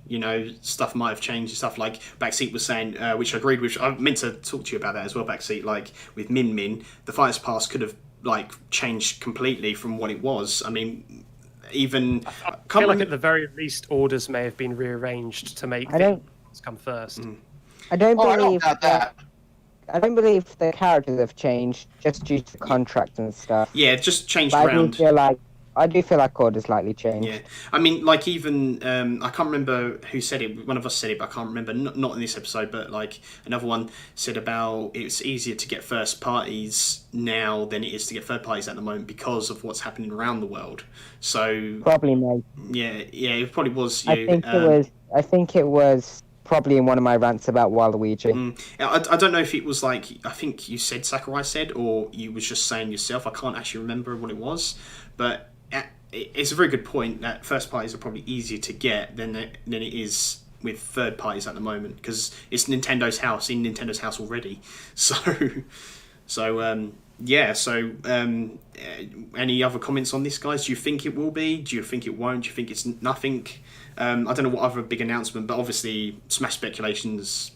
[SPEAKER 1] Stuff might have changed. Stuff like Backseat was saying, which I agreed with. I meant to talk to you about that as well. Backseat, like with Min, the Fighters Pass could have changed completely from what it was. I mean, even
[SPEAKER 4] I feel like at the very least, orders may have been rearranged to make things come first.
[SPEAKER 2] I don't believe
[SPEAKER 3] that.
[SPEAKER 2] I don't believe the characters have changed just due to contract and stuff.
[SPEAKER 1] Yeah, it just changed
[SPEAKER 2] but
[SPEAKER 1] around.
[SPEAKER 2] I I do feel like orders likely change.
[SPEAKER 1] Yeah, I mean, like even I can't remember who said it. One of us said it, but I can't remember. Not in this episode, but like another one said about it's easier to get first parties now than it is to get third parties at the moment because of what's happening around the world. So
[SPEAKER 2] Probably me.
[SPEAKER 1] yeah, it probably was you.
[SPEAKER 2] I think it was probably in one of my rants about Waluigi.
[SPEAKER 1] I don't know if it was like I think you said Sakurai said, or you was just saying yourself. I can't actually remember what it was, but. It's a very good point that first parties are probably easier to get than it is with third parties at the moment because it's Nintendo's house already. Any other comments on this, guys? Do you think it will be? Do you think it won't? Do you think it's nothing? I don't know what other big announcement, but obviously Smash Speculation's,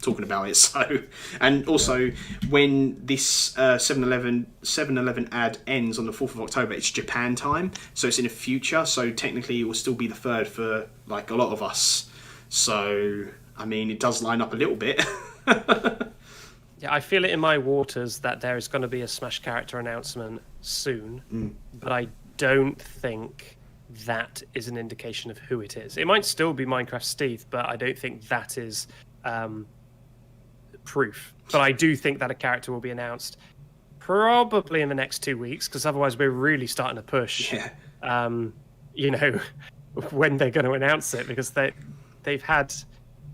[SPEAKER 1] talking about it. So, and also when this 7-Eleven ad ends on the 4th of October, it's Japan time, so it's in the future. So technically, it will still be the third for like a lot of us. So, I mean, it does line up a little bit.
[SPEAKER 4] Yeah, I feel it in my waters that there is going to be a Smash character announcement soon, but I don't think that is an indication of who it is. It might still be Minecraft Steve, but I don't think that is proof. But I do think that a character will be announced probably in the next 2 weeks, because otherwise we're really starting to push, when they're going to announce it, because they've had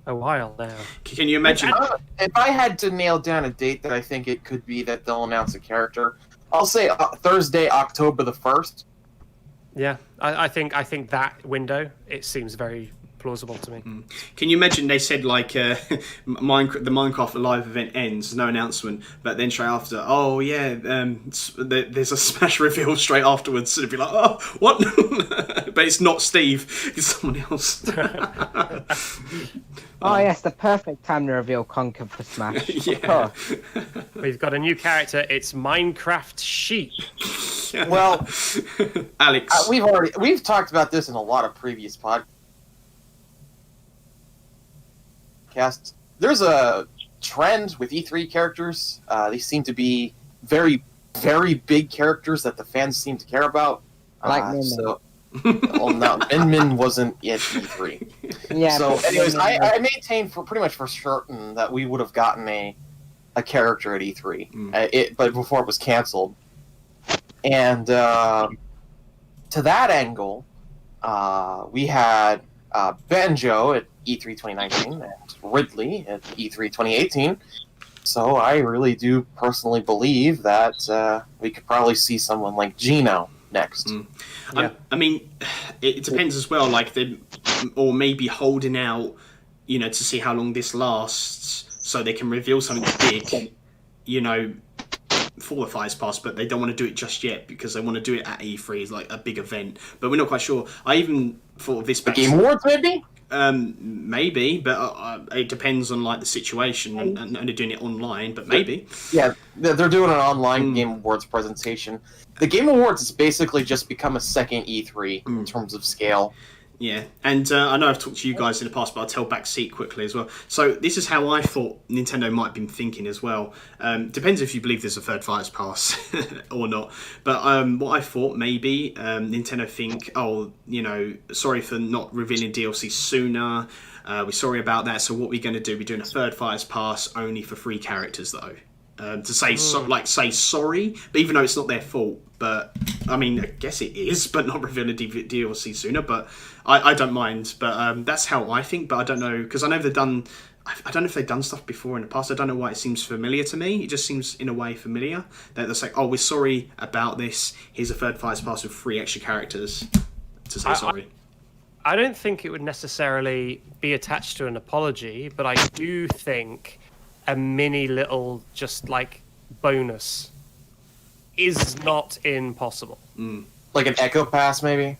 [SPEAKER 4] a while now.
[SPEAKER 1] Can you imagine?
[SPEAKER 3] If I had to nail down a date that I think it could be that they'll announce a character, I'll say Thursday, October the 1st.
[SPEAKER 4] Yeah, I think that window, it seems very plausible to me.
[SPEAKER 1] Can you imagine they said like the Minecraft Live event ends, no announcement, but then straight after, there's a Smash reveal straight afterwards, and it'd be like, oh, what? But it's not Steve, it's someone else.
[SPEAKER 2] Oh yes, the perfect time to reveal Conker for Smash.
[SPEAKER 1] Yeah.
[SPEAKER 4] We've got a new character. It's Minecraft Sheep.
[SPEAKER 3] Well,
[SPEAKER 1] Alex,
[SPEAKER 3] we've talked about this in a lot of previous podcasts. There's a trend with E3 characters. They seem to be very, very big characters that the fans seem to care about.
[SPEAKER 2] Like Min.
[SPEAKER 3] Well, no, Min wasn't at E3.
[SPEAKER 2] Yeah.
[SPEAKER 3] So, anyways, I maintain for certain that we would have gotten a character at E3, but before it was canceled. And to that angle, we had Banjo at E3 2019 and Ridley at E3 2018. So I really do personally believe that we could probably see someone like Gino next.
[SPEAKER 1] Yeah. I mean, it depends as well. Like or maybe holding out, to see how long this lasts, so they can reveal something big, for the Fires Pass, but they don't want to do it just yet because they want to do it at E3 as like a big event. But we're not quite sure. I even thought of this.
[SPEAKER 3] The Game Awards, maybe.
[SPEAKER 1] Maybe, but it depends on like the situation, and they're doing it online. But maybe.
[SPEAKER 3] Yeah, they're doing an online Game Awards presentation. The Game Awards has basically just become a second E3 in terms of scale.
[SPEAKER 1] Yeah, and I know I've talked to you guys in the past, but I'll tell Backseat quickly as well. So this is how I thought Nintendo might have been thinking as well. Depends if you believe there's a third Fires Pass or not. But what I thought, maybe Nintendo think, sorry for not revealing DLC sooner. We're sorry about that. So what we're going to do, we're doing a third Fires Pass only for 3 characters, though. To say say sorry, but even though it's not their fault. But I mean, I guess it is, but not revealing DLC sooner. But I don't mind. But that's how I think. But I don't know, because I know they've done. I don't know if they've done stuff before in the past. I don't know why it seems familiar to me. It just seems in a way familiar. That they're like, oh, we're sorry about this. Here's a third Fires Pass with 3 extra characters to say sorry.
[SPEAKER 4] I don't think it would necessarily be attached to an apology, but I do think a mini little just like bonus is not impossible.
[SPEAKER 3] Like an Echo Pass, maybe?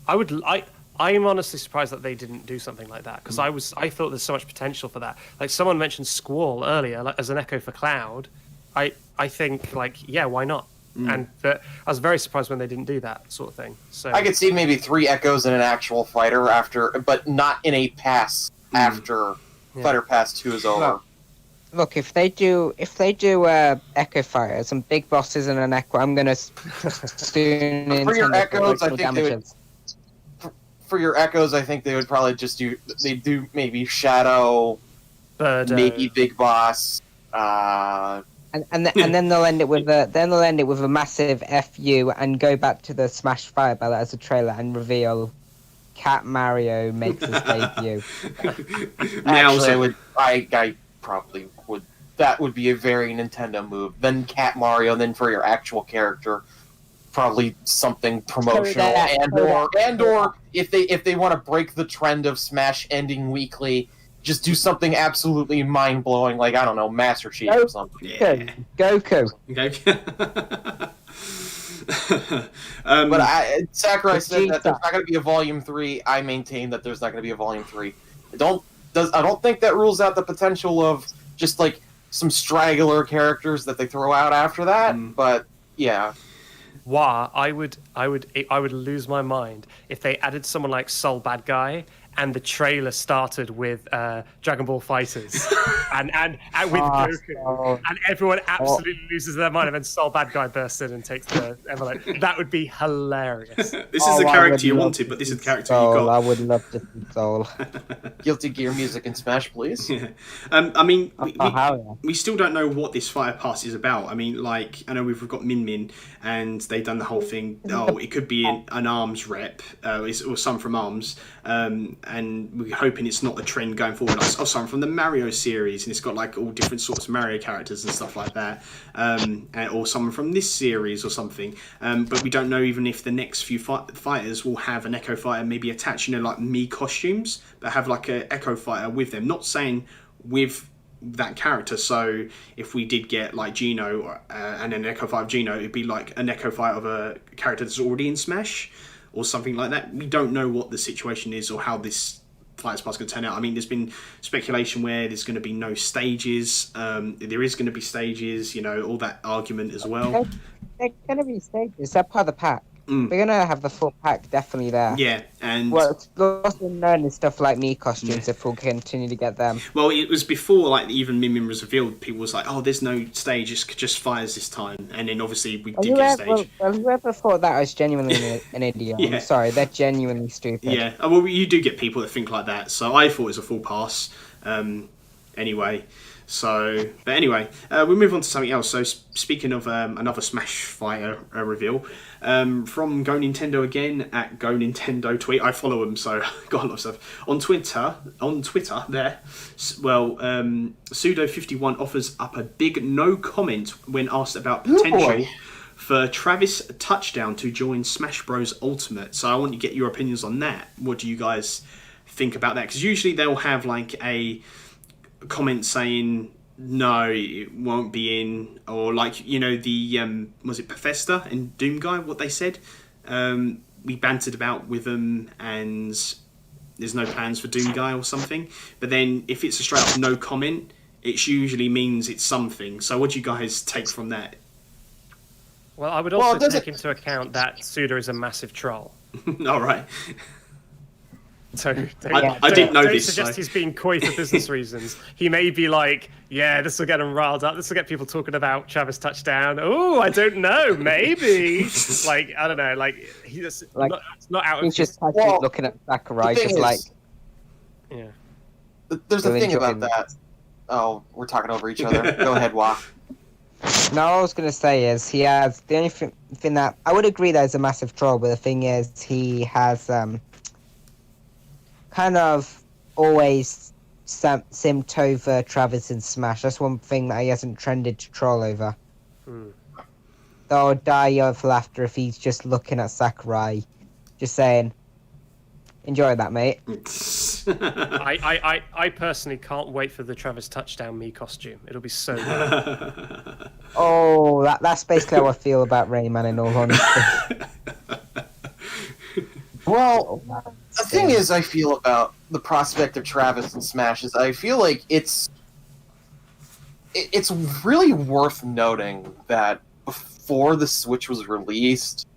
[SPEAKER 4] I'm honestly surprised that they didn't do something like that, because I thought there's so much potential for that. Like someone mentioned Squall earlier, like as an Echo for Cloud. I think why not? And I was very surprised when they didn't do that sort of thing. So
[SPEAKER 3] I could see maybe 3 Echoes in an actual fighter but not in a pass after Fighter Pass 2 is over.
[SPEAKER 2] Look, if they do Echo Fighters and big bosses and an Echo, I'm gonna soon
[SPEAKER 3] For your Echoes, I think they would.
[SPEAKER 2] damages.
[SPEAKER 3] For your Echoes, I think they would probably just do. They do maybe Shadow, maybe Big Boss.
[SPEAKER 2] And then they'll end it with a massive FU and go back to the Smash Fireball as a trailer and reveal Cat Mario makes his debut.
[SPEAKER 3] Actually, I probably would. That would be a very Nintendo move. Then Cat Mario, then for your actual character, probably something promotional, and or if they want to break the trend of Smash ending weekly, just do something absolutely mind blowing, like I don't know, Master Chief or something.
[SPEAKER 1] Yeah.
[SPEAKER 2] Goku.
[SPEAKER 3] But Sakurai said that there's not going to be a Volume 3. I maintain that there's not going to be a Volume 3. I don't think that rules out the potential of just like some straggler characters that they throw out after that. But yeah.
[SPEAKER 4] I would lose my mind if they added someone like Soul Bad Guy and the trailer started with Dragon Ball Fighters and with Goku, and everyone absolutely loses their mind, and then Soul Bad Guy bursts in and takes the envelope. That would be hilarious.
[SPEAKER 1] This is the character you wanted, but this is the character you got.
[SPEAKER 2] I would love to see Soul.
[SPEAKER 3] Guilty Gear music in Smash, please.
[SPEAKER 1] Yeah. I mean, we still don't know what this Fire Pass is about. I mean, like, I know we've got Min Min, and they've done the whole thing. Oh, it could be an ARMS rep, or some from ARMS. And we're hoping it's not the trend going forward. Like, some from the Mario series, and it's got like all different sorts of Mario characters and stuff like that, or someone from this series or something. But we don't know even if the next few fighters will have an Echo Fighter maybe attached, like Mii costumes, but have like a Echo Fighter with them. Not saying with that character. So if we did get like Geno and an Echo Fighter of Geno, it'd be like an Echo Fighter of a character that's already in Smash, or something like that. We don't know what the situation is or how this Fighters Pass is going to turn out. I mean, there's been speculation where there's going to be no stages. There is going to be stages, all that argument as well.
[SPEAKER 2] They're going to be stages. They're part of the pack. They're going to have the full pack definitely there.
[SPEAKER 1] Yeah, and...
[SPEAKER 2] Well, it's lost in known and stuff like Mii costumes if we'll continue to get them.
[SPEAKER 1] Well, it was before, like, even Min Min was revealed, people was like, oh, there's no stage, it's just fires this time. And then, obviously, we did get a stage.
[SPEAKER 2] Well, whoever thought that was genuinely an idiot. Yeah. I'm sorry, they're genuinely stupid.
[SPEAKER 1] Yeah, well, you do get people that think like that, so I thought it was a full pass. Anyway... but anyway, we move on to something else. So speaking of another Smash Fighter reveal, from Go Nintendo again, at Go Nintendo tweet. I follow them, so got a lot of stuff. On Twitter there, well, Pseudo51 offers up a big no comment when asked about potential for Travis Touchdown to join Smash Bros Ultimate. So I want to get your opinions on that. What do you guys think about that? Because usually they'll have like a comment saying no, it won't be in, or like the was it Bethesda and Doom Guy, what they said, we bantered about with them and there's no plans for Doom Guy or something. But then if it's a straight up no comment, it usually means it's something. So what do you guys take from that?
[SPEAKER 4] Well, I would also take into account that Suda is a massive troll.
[SPEAKER 1] All right.
[SPEAKER 4] So
[SPEAKER 1] I didn't know this.
[SPEAKER 4] Suggest he's being coy for business reasons. He may be like, yeah, this will get him riled up. This will get people talking about Travis Touchdown. Oh, I don't know, maybe. Like, I don't know. Like, he's like, not out.
[SPEAKER 2] He's just looking at Sakurai, just like.
[SPEAKER 4] Yeah.
[SPEAKER 3] There's a thing about that. Oh, we're talking over each other. Go ahead, Wah.
[SPEAKER 2] No, all I was going to say is he has the only thing that I would agree that is a massive troll, but the thing is he has kind of always simped over Travis in Smash. That's one thing that he hasn't trended to troll over. They'll die of laughter if he's just looking at Sakurai, just saying, enjoy that, mate.
[SPEAKER 4] I personally can't wait for the Travis Touchdown Mii costume. It'll be so good.
[SPEAKER 2] Oh, that's basically how I feel about Rayman, in all honesty.
[SPEAKER 3] Well, the thing is, I feel about the prospect of Travis and Smash is I feel like it's really worth noting that before the Switch was released,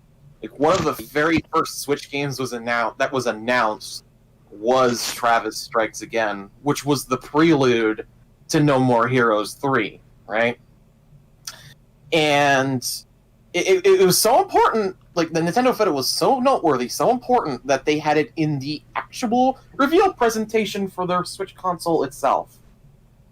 [SPEAKER 3] like one of the very first Switch games was announced was Travis Strikes Again, which was the prelude to No More Heroes 3, right? And it was so important, like the Nintendo photo was so noteworthy, so important that they had it in the actual reveal presentation for their Switch console itself.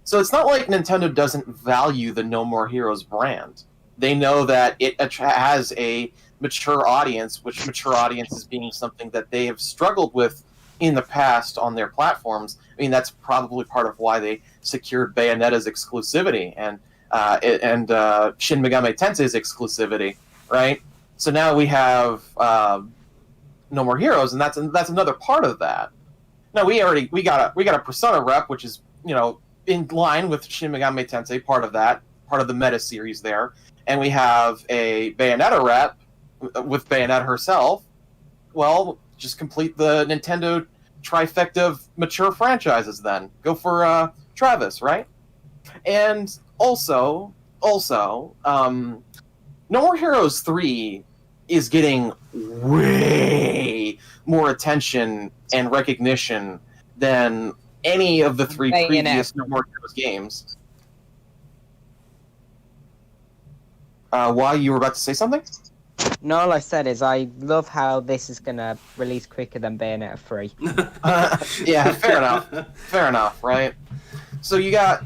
[SPEAKER 3] So it's not like Nintendo doesn't value the No More Heroes brand. They know that it has a mature audience, which mature audience is being something that they have struggled with in the past on their platforms. I mean, that's probably part of why they secured Bayonetta's exclusivity and Shin Megami Tensei's exclusivity, right? So now we have No More Heroes, and that's another part of that. Now we got a Persona rep, which is in line with Shin Megami Tensei, part of the meta series there, and we have a Bayonetta rep with Bayonetta herself. Well, just complete the Nintendo trifecta of mature franchises then. Go for Travis, right? And also, No More Heroes 3 is getting way more attention and recognition than any of the three previous No More Heroes games. Why, you were about to say something?
[SPEAKER 2] No, all I said is I love how this is going to release quicker than Bayonetta 3.
[SPEAKER 3] Yeah, fair enough, right? So you got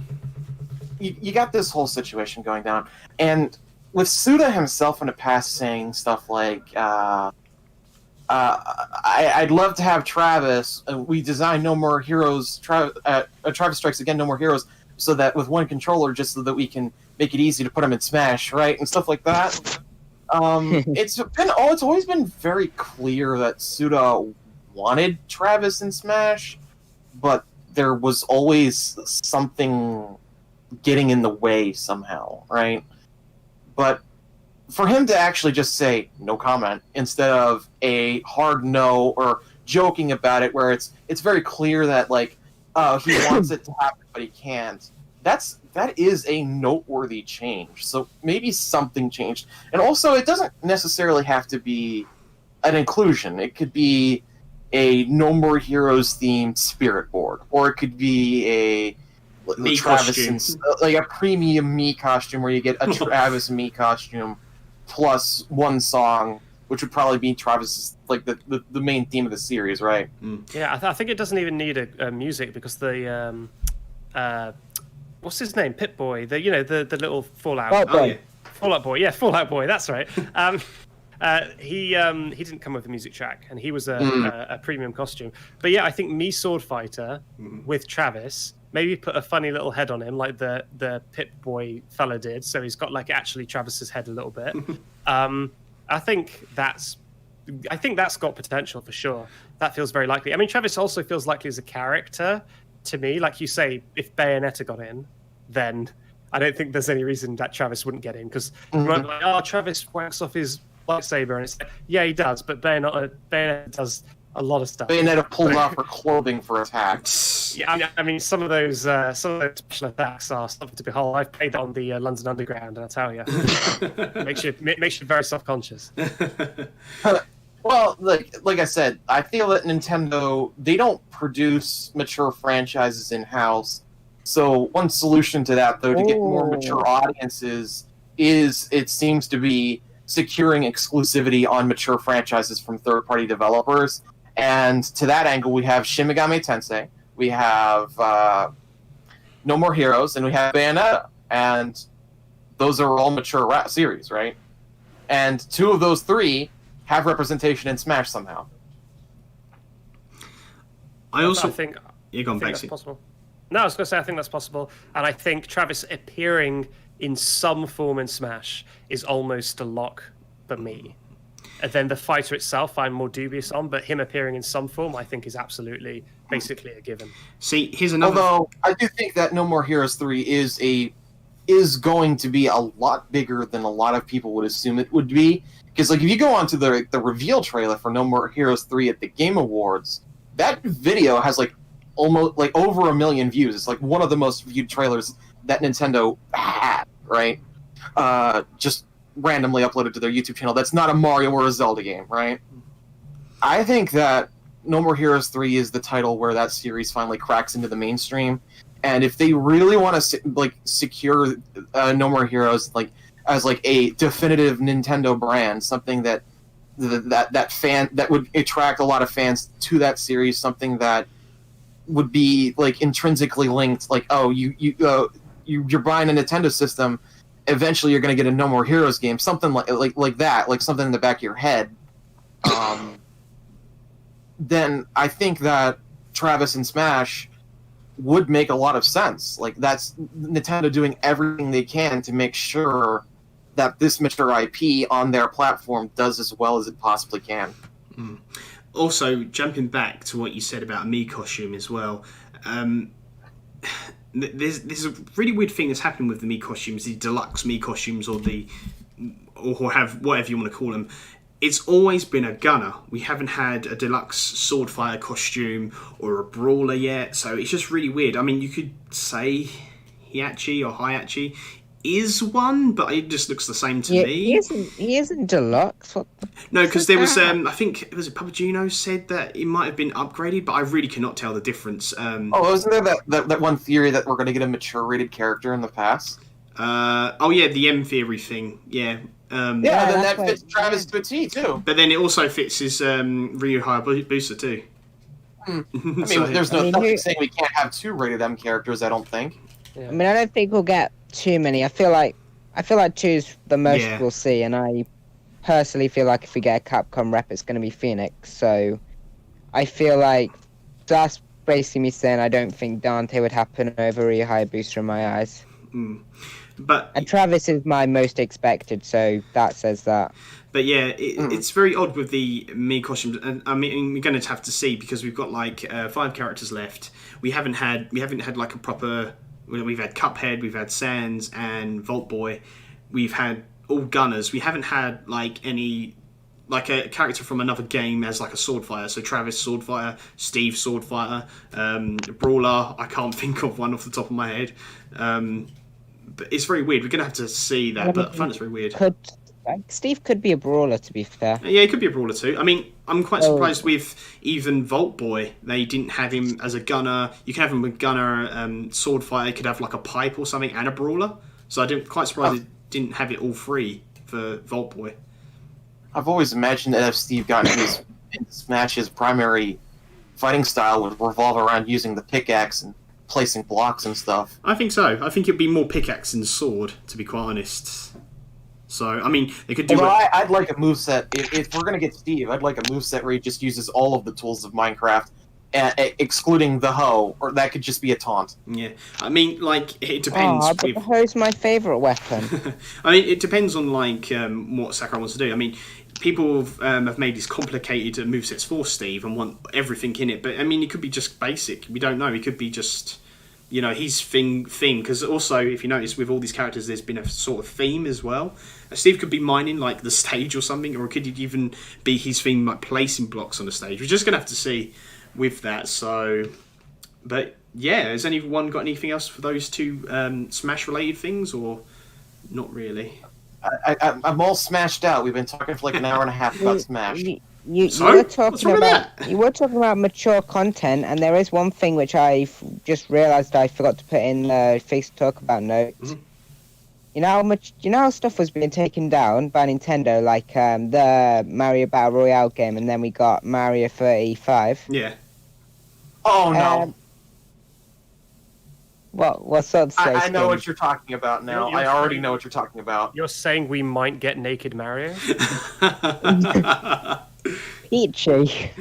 [SPEAKER 3] this whole situation going down, and with Suda himself in the past saying stuff like, I'd love to have Travis, we designed No More Heroes, Travis Strikes Again, No More Heroes, so that with one controller, just so that we can make it easy to put them in Smash, right? And stuff like that. It's always been very clear that Suda wanted Travis in Smash, but there was always something getting in the way somehow, right? But for him to actually just say no comment instead of a hard no or joking about it, where it's very clear that he wants it to happen but he can't. That is a noteworthy change. So maybe something changed. And also, it doesn't necessarily have to be an inclusion. It could be a No More Heroes themed spirit board, or it could be a Travis a premium Mii costume where you get a Travis Mii costume plus one song, which would probably be Travis's the main theme of the series, right?
[SPEAKER 4] Yeah, I think it doesn't even need a music because the what's his name? Pip-Boy, the little Fallout. Fallout Boy. Yeah, Fallout Boy. That's right. He didn't come with a music track, and he was a premium costume. But yeah, I think Mii Sword Fighter with Travis. Maybe put a funny little head on him, like the Pip-Boy fella did. So he's got actually Travis's head a little bit. I think that's got potential for sure. That feels very likely. I mean, Travis also feels likely as a character to me. Like you say, if Bayonetta got in, then I don't think there's any reason that Travis wouldn't get in, because Travis whacks off his lightsaber, and it's yeah, he does, but Bayonetta does a lot of stuff.
[SPEAKER 3] Bayonetta pulled off her clothing for attacks.
[SPEAKER 4] Yeah, I mean, some of those special attacks are something to behold. I've played that on the London Underground, and I tell you, makes you very self-conscious.
[SPEAKER 3] Well, like I said, I feel that Nintendo, they don't produce mature franchises in-house. So one solution to that, though, to get more mature audiences is, it seems to be, securing exclusivity on mature franchises from third-party developers. And to that angle, we have Shin Megami Tensei, we have No More Heroes, and we have Bayonetta. And those are all mature series, right? And two of those three have representation in Smash somehow.
[SPEAKER 1] I also
[SPEAKER 4] think
[SPEAKER 1] that's
[SPEAKER 4] possible. No, I was going to say I think that's possible, and I think Travis appearing in some form in Smash is almost a lock for me. And then the fighter itself, I'm more dubious on, but him appearing in some form, I think, is absolutely, basically a given.
[SPEAKER 1] See, here's another.
[SPEAKER 3] Although I do think that No More Heroes 3 is going to be a lot bigger than a lot of people would assume it would be. Because if you go onto the reveal trailer for No More Heroes 3 at the Game Awards, that video has almost over 1 million views. It's one of the most viewed trailers that Nintendo had, right? Just randomly uploaded to their YouTube channel. That's not a Mario or a Zelda game, right? I think that No More Heroes 3 is the title where that series finally cracks into the mainstream, And if they really want to secure No More Heroes as a definitive Nintendo brand, something that would attract a lot of fans to that series, something that would be intrinsically linked, you're buying a Nintendo system, eventually you're going to get a No More Heroes game, something like that, something in the back of your head. Then I think that Travis and Smash would make a lot of sense. That's Nintendo doing everything they can to make sure that this mature IP on their platform does as well as it possibly can.
[SPEAKER 1] Mm. Also, jumping back to what you said about a Mii costume as well, there's a really weird thing that's happening with the Mii costumes, the deluxe Mii costumes, or have whatever you want to call them. It's always been a gunner. We haven't had a deluxe sword fighter costume or a brawler yet, so it's just really weird. I mean, you could say Hiachi or Hayachi is one, but it just looks the same to me.
[SPEAKER 2] He isn't deluxe.
[SPEAKER 1] No, because there was, I think it was Papagino said that it might have been upgraded, but I really cannot tell the difference.
[SPEAKER 3] Wasn't there that one theory that we're going to get a mature rated character in the past?
[SPEAKER 1] The M theory thing, yeah.
[SPEAKER 3] Then that fits Travis to a T too.
[SPEAKER 1] But then it also fits his Ryu Hayabusa too.
[SPEAKER 3] There's nothing saying we can't have 2 rated M characters. I don't think.
[SPEAKER 2] Yeah. I mean, I don't think we'll get too many. I feel like 2's the most we'll see, and I personally feel like if we get a Capcom rep, it's going to be Phoenix. So I feel like that's basically me saying I don't think Dante would happen over Ryu Hayabusa in my eyes. And Travis is my most expected, so that says that.
[SPEAKER 1] But yeah, it's very odd with the Mii costumes, and I mean we're going to have to see, because we've got 5 characters left. We haven't had a proper. We've had Cuphead, we've had Sans and Vault Boy. We've had all gunners. We haven't had any a character from another game as a sword fighter. So Travis sword fighter, Steve sword fighter, brawler. I can't think of one off the top of my head. But it's very weird. We're going to have to see that, but I find it's very weird.
[SPEAKER 2] Steve could be a brawler, to be fair.
[SPEAKER 1] Yeah, he could be a brawler too. I mean, I'm quite surprised with even Vault Boy. They didn't have him as a gunner. You can have him with gunner, sword fighter. He could have a pipe or something and a brawler. So I'm quite surprised they didn't have it all free for Vault Boy.
[SPEAKER 3] I've always imagined that if Steve got in Smash, his primary fighting style would revolve around using the pickaxe and placing blocks and stuff.
[SPEAKER 1] I think so. I think it'd be more pickaxe than sword, to be quite honest. So, I mean, they could do
[SPEAKER 3] I'd like a moveset. If we're going to get Steve, I'd like a moveset where he just uses all of the tools of Minecraft, excluding the hoe, or that could just be a taunt.
[SPEAKER 1] Yeah. I mean, it depends.
[SPEAKER 2] But the hoe's my favourite weapon.
[SPEAKER 1] I mean, it depends on, what Sakurai wants to do. I mean, people have made these complicated movesets for Steve and want everything in it, but, I mean, it could be just basic. We don't know. It could be just... his thing, because also, if you notice, with all these characters, there's been a sort of theme as well. Steve could be mining, the stage or something, or could it even be his theme, placing blocks on the stage? We're just going to have to see with that, so... But, yeah, has anyone got anything else for those 2 Smash-related things, or not really?
[SPEAKER 3] I'm all smashed out. We've been talking for an hour and a half about Smash.
[SPEAKER 2] You were talking about mature content, and there is one thing which I just realised I forgot to put in the Face to Talk About note. Mm-hmm. You know how stuff was being taken down by Nintendo, the Mario Battle Royale game, and then we got Mario 35.
[SPEAKER 1] Yeah.
[SPEAKER 3] Oh no.
[SPEAKER 2] What's up?
[SPEAKER 3] I know what you're talking about now. I already know what you're talking about.
[SPEAKER 4] You're saying we might get naked Mario?
[SPEAKER 2] Peachy.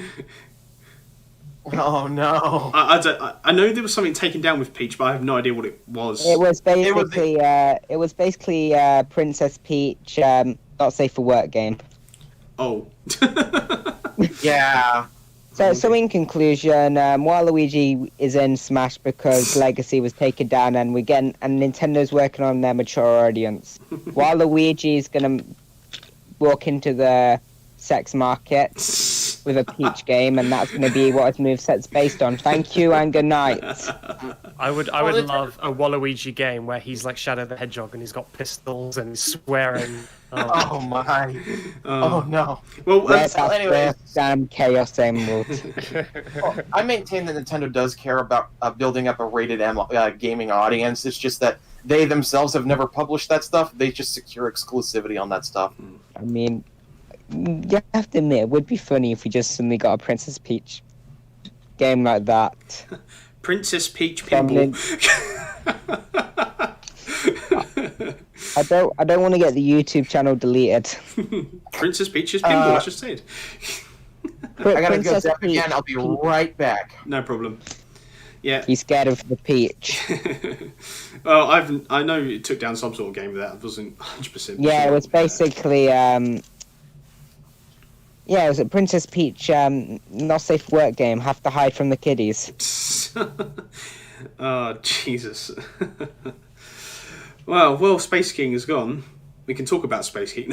[SPEAKER 3] Oh no!
[SPEAKER 1] I know there was something taken down with Peach, but I have no idea what it was.
[SPEAKER 2] It was basically Princess Peach not safe for work game.
[SPEAKER 1] Oh.
[SPEAKER 3] Yeah.
[SPEAKER 2] So in conclusion, Waluigi is in Smash because Legacy was taken down, and Nintendo's working on their mature audience. Waluigi is gonna walk into the sex market. with a Peach game, and that's going to be what his moveset's based on. Thank you and good night.
[SPEAKER 4] I would love a Waluigi game where he's like Shadow the Hedgehog and he's got pistols and he's swearing.
[SPEAKER 3] Oh my! Oh no!
[SPEAKER 1] Well,
[SPEAKER 3] anyways,
[SPEAKER 2] Damn Chaos Emerald.
[SPEAKER 3] I maintain that Nintendo does care about building up a rated M gaming audience. It's just that they themselves have never published that stuff. They just secure exclusivity on that stuff.
[SPEAKER 2] I mean, you have to admit, it would be funny if we just suddenly got a Princess Peach game like that.
[SPEAKER 1] Princess Peach Pinball.
[SPEAKER 2] I don't want to get the YouTube channel deleted.
[SPEAKER 1] Princess Peach's Pinball, I just said.
[SPEAKER 3] I gotta go
[SPEAKER 2] Princess
[SPEAKER 3] zap
[SPEAKER 2] Peach.
[SPEAKER 3] again. I'll be right back.
[SPEAKER 1] No problem. Yeah.
[SPEAKER 2] He's scared of the peach.
[SPEAKER 1] Well, I know it took down some sort of game with that. I wasn't 100%.
[SPEAKER 2] Yeah, it was basically yeah, it was a Princess Peach not safe for work game. Have to hide from the kiddies.
[SPEAKER 1] Oh, Jesus. Well, Space King is gone. We can talk about Space King.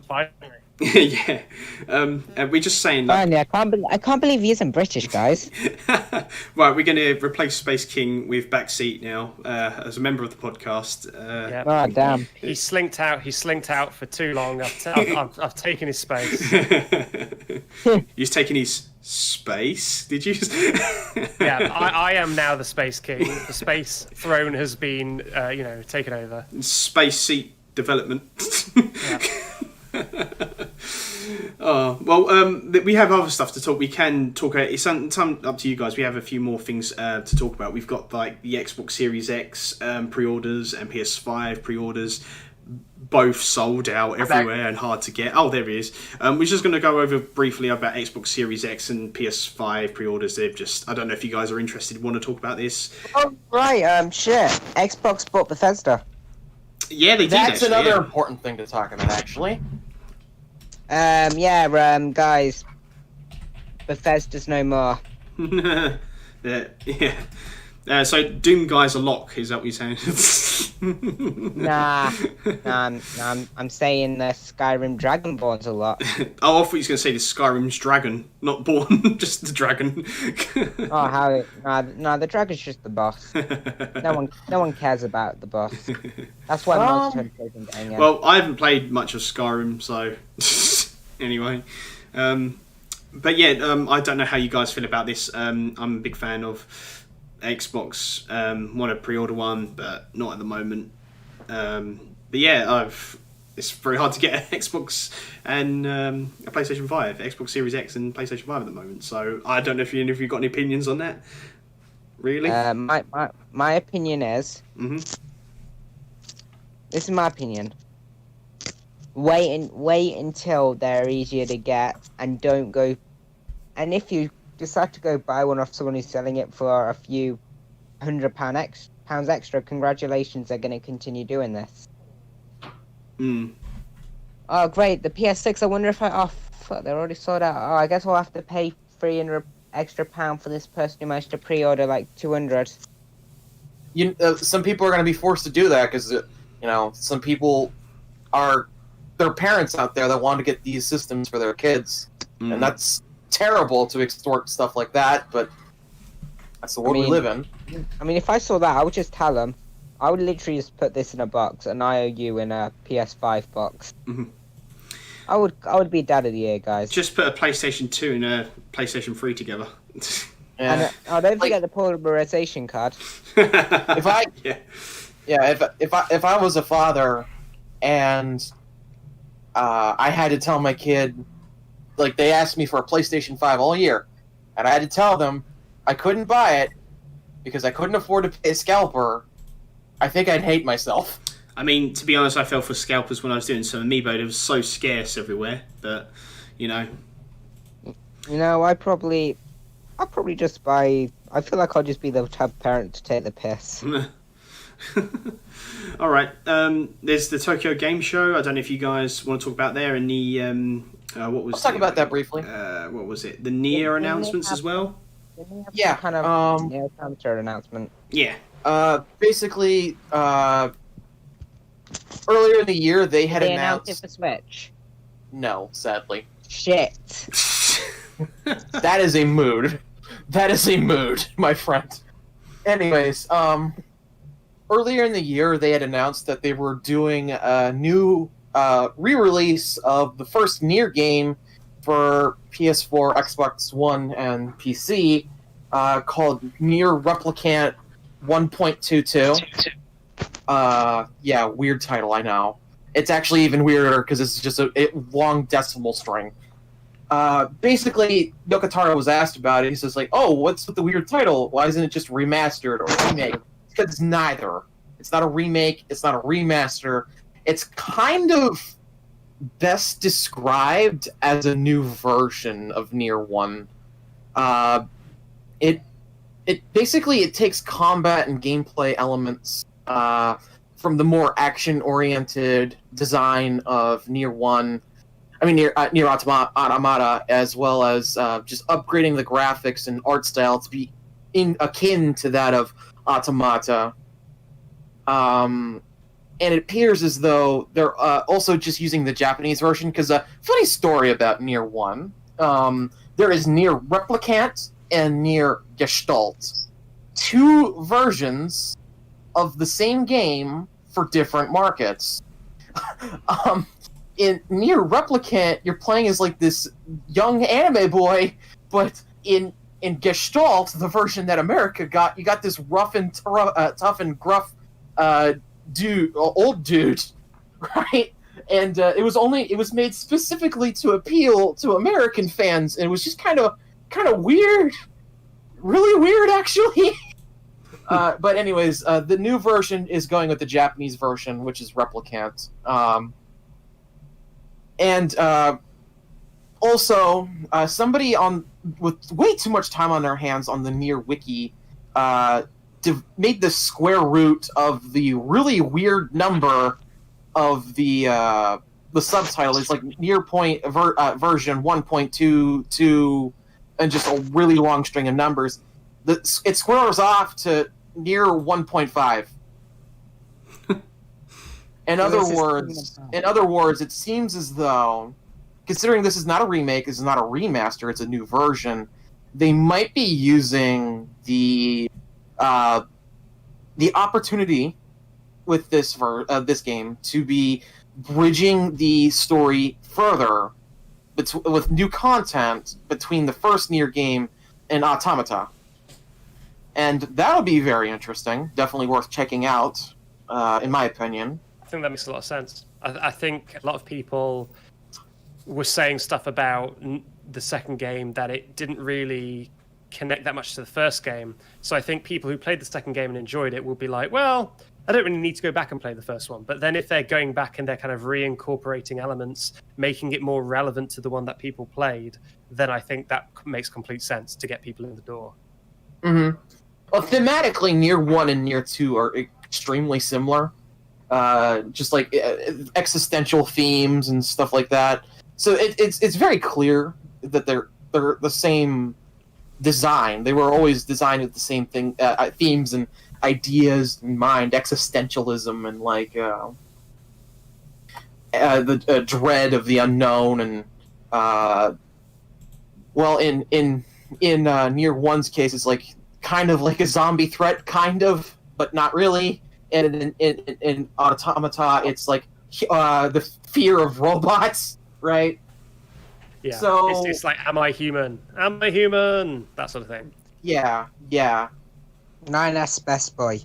[SPEAKER 4] Finally.
[SPEAKER 1] Yeah. We're just saying that.
[SPEAKER 2] Finally, I can't believe he isn't British, guys.
[SPEAKER 1] Right, we're going to replace Space King with Backseat now as a member of the podcast.
[SPEAKER 4] Yeah.
[SPEAKER 2] Oh, damn.
[SPEAKER 4] He slinked out for too long. I've taken his space.
[SPEAKER 1] He's taken his space. Did you?
[SPEAKER 4] Yeah, I am now the Space King. The space throne has been, taken over.
[SPEAKER 1] Space seat development.
[SPEAKER 4] Yeah.
[SPEAKER 1] We have other stuff to talk. We can talk. It's up to you guys. We have a few more things to talk about. We've got like the Xbox Series X pre-orders and PS5 pre-orders, both sold out everywhere and hard to get. Oh, there he is. We're just going to go over briefly about Xbox Series X and PS5 pre-orders. They've just. I don't know if you guys are interested. Want to talk about this?
[SPEAKER 2] Oh, right. Shit. Xbox bought Bethesda.
[SPEAKER 1] Yeah, they did.
[SPEAKER 3] That's
[SPEAKER 1] actually,
[SPEAKER 3] another
[SPEAKER 1] yeah.
[SPEAKER 3] important thing to talk about, actually.
[SPEAKER 2] Guys. Bethesda's no more.
[SPEAKER 1] Yeah. So Doom Guy's a lock, is that what you're saying?
[SPEAKER 2] Nah, I'm saying the Skyrim Dragonborn's a lot.
[SPEAKER 1] Oh, I thought you was going to say the Skyrim's dragon, not born, just the dragon.
[SPEAKER 2] Oh, how? No, the dragon's just the boss. No one cares about the boss. That's why Monster Hunter isn't getting it.
[SPEAKER 1] Well, I haven't played much of Skyrim, so anyway. But yeah, I don't know how you guys feel about this. I'm a big fan of Xbox. Want to pre-order one, but not at the moment. But yeah, it's very hard to get an Xbox and a PlayStation 5, Xbox Series X and PlayStation 5 at the moment. So I don't know if you've got any opinions on that. Really?
[SPEAKER 2] My opinion is.
[SPEAKER 1] Mm-hmm.
[SPEAKER 2] This is my opinion. Wait until they're easier to get, and don't go. And if you decide to go buy one off someone who's selling it for a few £100 extra, congratulations, they're going to continue doing this. Oh, great, the PS6, I wonder if fuck, they're already sold out. Oh, I guess I'll have to pay £300 extra for this person who managed to pre-order like 200.
[SPEAKER 3] Some people are going to be forced to do that because, some people are, there are parents out there that want to get these systems for their kids, and that's terrible to extort stuff like that, but that's the world we live in.
[SPEAKER 2] I mean, if I saw that, I would just tell them. I would literally just put this in a box, an IOU in a PS5 box.
[SPEAKER 1] Mm-hmm.
[SPEAKER 2] I would be dad of the year, guys.
[SPEAKER 1] Just put a PlayStation 2 and a PlayStation 3 together.
[SPEAKER 2] And don't forget the polarization card.
[SPEAKER 3] If I was a father and I had to tell my kid, like, they asked me for a PlayStation 5 all year, and I had to tell them I couldn't buy it because I couldn't afford to pay a scalper, I think I'd hate myself.
[SPEAKER 1] I mean, to be honest, I fell for scalpers when I was doing some Amiibo. It was so scarce everywhere, but,
[SPEAKER 2] I'd probably just buy... I feel like I'll just be the type of parent to take the piss.
[SPEAKER 1] All right. There's the Tokyo Game Show. I don't know if you guys want to talk about there, and the...
[SPEAKER 3] Let's talk about that briefly.
[SPEAKER 1] What was it? The Nier announcements as well?
[SPEAKER 2] Yeah, kind of Nier Automata announcement.
[SPEAKER 1] Yeah.
[SPEAKER 3] Basically, earlier in the year, they had
[SPEAKER 2] announced it
[SPEAKER 3] announced...
[SPEAKER 2] for Switch.
[SPEAKER 3] No, sadly.
[SPEAKER 2] shit.
[SPEAKER 3] That is a mood. That is a mood, my friend. Anyways, earlier in the year, they had announced that they were doing a new re-release of the first Nier game for PS4, Xbox One, and PC, called Nier Replicant 1.22. Yeah, weird title, I know. It's actually even weirder because it's just a long decimal string. Basically, Yokotaro was asked about it. He says, like, oh, what's with the weird title? Why isn't it just remastered or remake? Because it's neither. It's not a remake. It's not a remaster. It's kind of best described as a new version of Nier 1. It basically it takes combat and gameplay elements from the more action-oriented design of Nier 1. I mean, Nier Automata, as well as just upgrading the graphics and art style to be akin to that of Automata. And it appears as though they're also just using the Japanese version, because funny story about Nier 1. There is Nier Replicant and Nier Gestalt. Two versions of the same game for different markets. In Nier Replicant, you're playing as like this young anime boy, but in Gestalt, the version that America got, you got this rough and tough and gruff old dude, right? And it was made specifically to appeal to American fans, and it was just kind of weird, really weird, actually. But anyways, the new version is going with the Japanese version, which is Replicant. And also, somebody with way too much time on their hands on the Nier wiki made the square root of the really weird number of the subtitle. It's like Nier version 1.22 and just a really long string of numbers. It squares off to Nier 1.5. In other words, it seems as though, considering this is not a remake, this is not a remaster, it's a new version, they might be using the opportunity with this game to be bridging the story further with new content between the first Nier game and Automata. And that'll be very interesting, definitely worth checking out, in my opinion.
[SPEAKER 4] I think that makes a lot of sense. I think a lot of people were saying stuff about the second game that it didn't really connect that much to the first game. So I think people who played the second game and enjoyed it will be like, well, I don't really need to go back and play the first one. But then if they're going back and they're kind of reincorporating elements, making it more relevant to the one that people played, then I think that makes complete sense to get people in the door.
[SPEAKER 3] Mm-hmm. Well, thematically, Nier 1 and Nier 2 are extremely similar. Just like existential themes and stuff like that. So it's very clear that they're the same design. They were always designed with the same thing, themes and ideas in mind, existentialism and like the dread of the unknown, and well, in Nier 1's case, it's like kind of like a zombie threat, kind of, but not really. And in Automata, it's like the fear of robots, right?
[SPEAKER 4] Yeah.
[SPEAKER 3] So
[SPEAKER 4] it's like, am I human? Am I human? That sort of thing.
[SPEAKER 3] Yeah.
[SPEAKER 2] 9S best boy.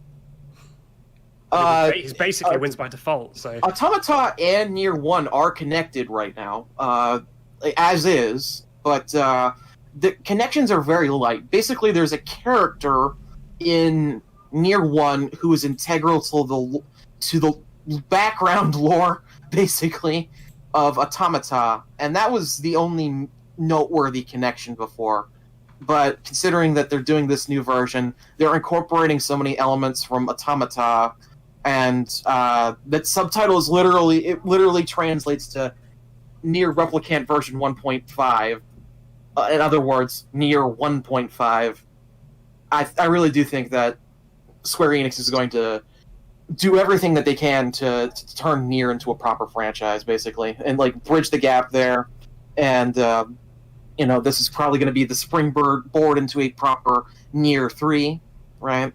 [SPEAKER 4] He basically wins by default. So
[SPEAKER 3] Automata and Nier 1 are connected right now, as is, but the connections are very light. Basically, there's a character in Nier 1 who is integral to the background lore, basically, of Automata, and that was the only noteworthy connection before. But considering that they're doing this new version, they're incorporating so many elements from Automata, and that subtitle is literally translates to Nier Replicant version 1.5. In other words, Nier 1.5. I really do think that Square Enix is going to do everything that they can to turn Nier into a proper franchise, basically, and like bridge the gap there. and this is probably going to be the springboard into a proper Nier 3, right?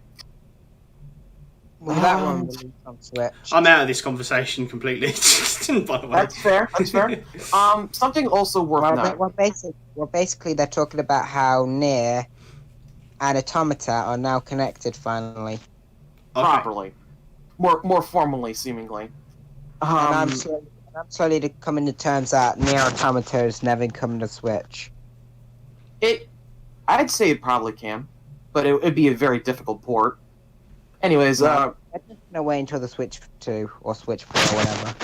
[SPEAKER 2] Will that one release on Switch?
[SPEAKER 1] I'm out of this conversation completely. By the way,
[SPEAKER 3] That's fair. Something also worth noting.
[SPEAKER 2] Well, basically, they're talking about how Nier and Automata are now connected finally.
[SPEAKER 3] Properly, more formally, seemingly.
[SPEAKER 2] And I'm slowly coming to terms that Nier Automata is never coming to Switch.
[SPEAKER 3] I'd say it probably can, but it'd be a very difficult port. Anyways,
[SPEAKER 2] I'm just gonna wait until the Switch 2 or Switch 4 or whatever.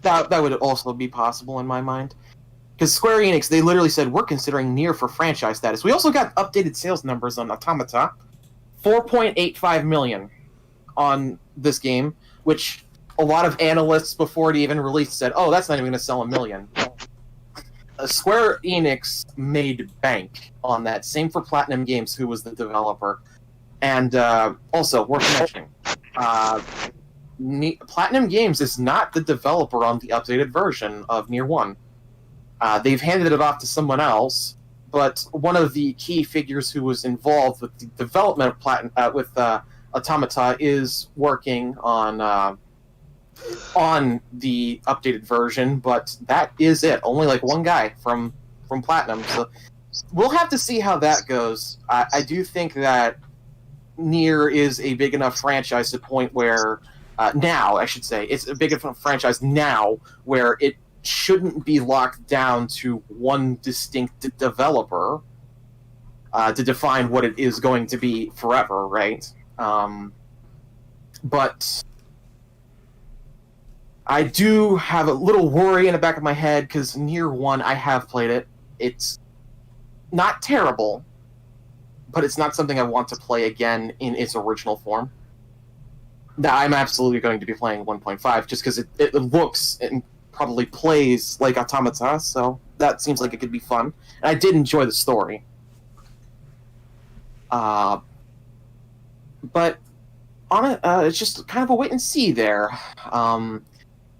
[SPEAKER 3] That would also be possible in my mind. Because Square Enix, they literally said, we're considering Nier for franchise status. We also got updated sales numbers on Automata. 4.85 million on this game, which a lot of analysts before it even released said, oh, that's not even going to sell 1 million. Square Enix made bank on that. Same for Platinum Games, who was the developer. And also, worth mentioning, Platinum Games is not the developer on the updated version of Nier 1. They've handed it off to someone else, but one of the key figures who was involved with the development of Automata is working on the updated version, but that is it. Only like one guy from Platinum. So we'll have to see how that goes. I do think that Nier is a big enough franchise to the point where now, I should say, it's a big enough franchise now where it shouldn't be locked down to one distinct developer to define what it is going to be forever, right? But I do have a little worry in the back of my head because Nier 1, I have played it. It's not terrible, but it's not something I want to play again in its original form. I'm absolutely going to be playing 1.5 just because it looks and probably plays like Automata, so that seems like it could be fun. And I did enjoy the story. But on it, it's just kind of a wait and see there.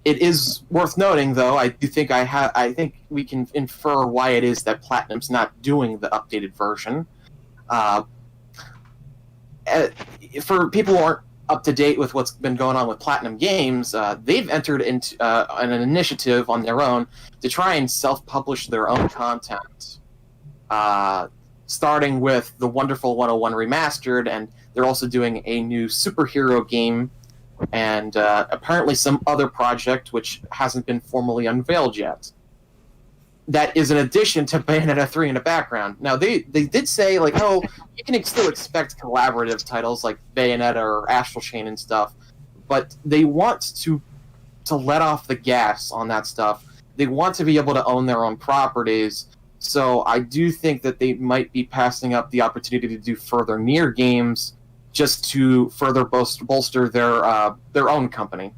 [SPEAKER 3] It is worth noting, though. I do think I think we can infer why it is that Platinum's not doing the updated version. For people who aren't up to date with what's been going on with Platinum Games, they've entered into an initiative on their own to try and self-publish their own content, starting with the wonderful 101 Remastered, and they're also doing a new superhero game, and apparently some other project which hasn't been formally unveiled yet. That is in addition to Bayonetta 3 in the background. Now, they did say, like, oh, you can still expect collaborative titles like Bayonetta or Astral Chain and stuff, but they want to let off the gas on that stuff. They want to be able to own their own properties, so I do think that they might be passing up the opportunity to do further Nier games just to further bolster their own company.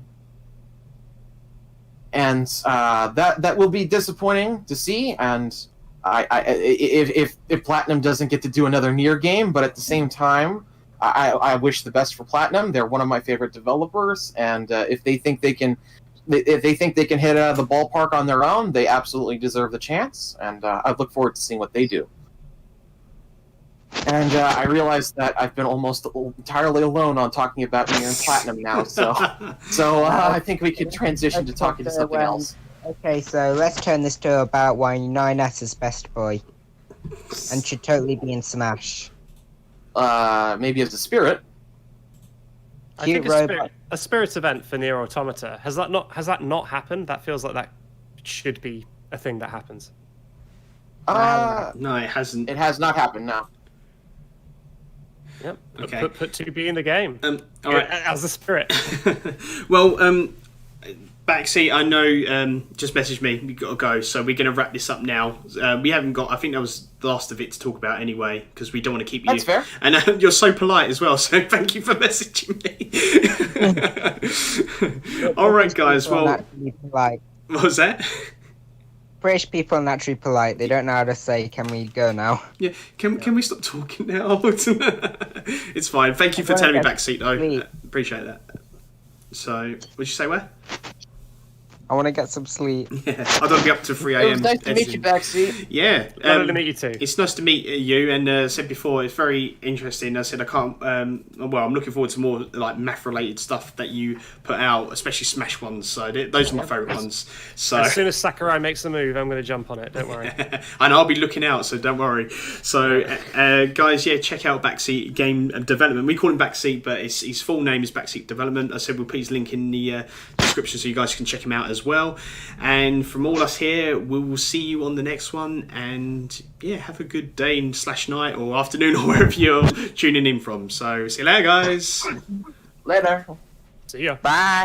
[SPEAKER 3] And that will be disappointing to see. And if Platinum doesn't get to do another Nier game, but at the same time, I wish the best for Platinum. They're one of my favorite developers, and if they think they can hit it out of the ballpark on their own, they absolutely deserve the chance. And I look forward to seeing what they do. And I realize that I've been almost entirely alone on talking about Nier and Platinum now, so I think we could transition to talking to something else.
[SPEAKER 2] Okay, so let's turn this to about why 9S is best boy, and should totally be in Smash.
[SPEAKER 3] Maybe as a spirit.
[SPEAKER 4] I think a spirit event for Nier Automata has that not happened? That feels like that should be a thing that happens.
[SPEAKER 1] No, it hasn't.
[SPEAKER 3] It has not happened. No.
[SPEAKER 4] Yep.
[SPEAKER 1] Okay.
[SPEAKER 4] Put 2B in the game.
[SPEAKER 1] All right.
[SPEAKER 4] As a spirit.
[SPEAKER 1] Well, Backseat, I know, just messaged me. We've got to go, so we're going to wrap this up now. We haven't got. I think that was the last of it to talk about anyway, because we don't want to keep you.
[SPEAKER 3] That's fair.
[SPEAKER 1] And you're so polite as well. So thank you for messaging me. All right, guys. Well, what was that?
[SPEAKER 2] British people are naturally polite. They don't know how to say, "Can we go now?"
[SPEAKER 1] Yeah, can we stop talking now? It's fine. Thank you for telling me, Backseat, though. Appreciate that. So, would you say where?
[SPEAKER 2] I want to get some sleep.
[SPEAKER 1] Yeah, I don't be up to 3
[SPEAKER 3] It
[SPEAKER 1] a.m.
[SPEAKER 3] was nice to meet you, Backseat.
[SPEAKER 1] Yeah,
[SPEAKER 4] Lovely to meet you too.
[SPEAKER 1] it's nice to meet you. And I said before, it's very interesting. I said I can't. Well, I'm looking forward to more like math-related stuff that you put out, especially Smash ones. So those are my favourite ones. So
[SPEAKER 4] As soon as Sakurai makes the move, I'm going to jump on it. Don't worry.
[SPEAKER 1] and I'll be looking out, so don't worry. So, guys, yeah, check out Backseat Game Development. We call him Backseat, but his full name is Backseat Development. I said we'll put his link in the description so you guys can check him out as well. And from all us here, we will see you on the next one. And yeah, have a good day / night or afternoon or wherever you're tuning in from. So, see you later, guys.
[SPEAKER 3] Later.
[SPEAKER 4] See ya.
[SPEAKER 2] Bye.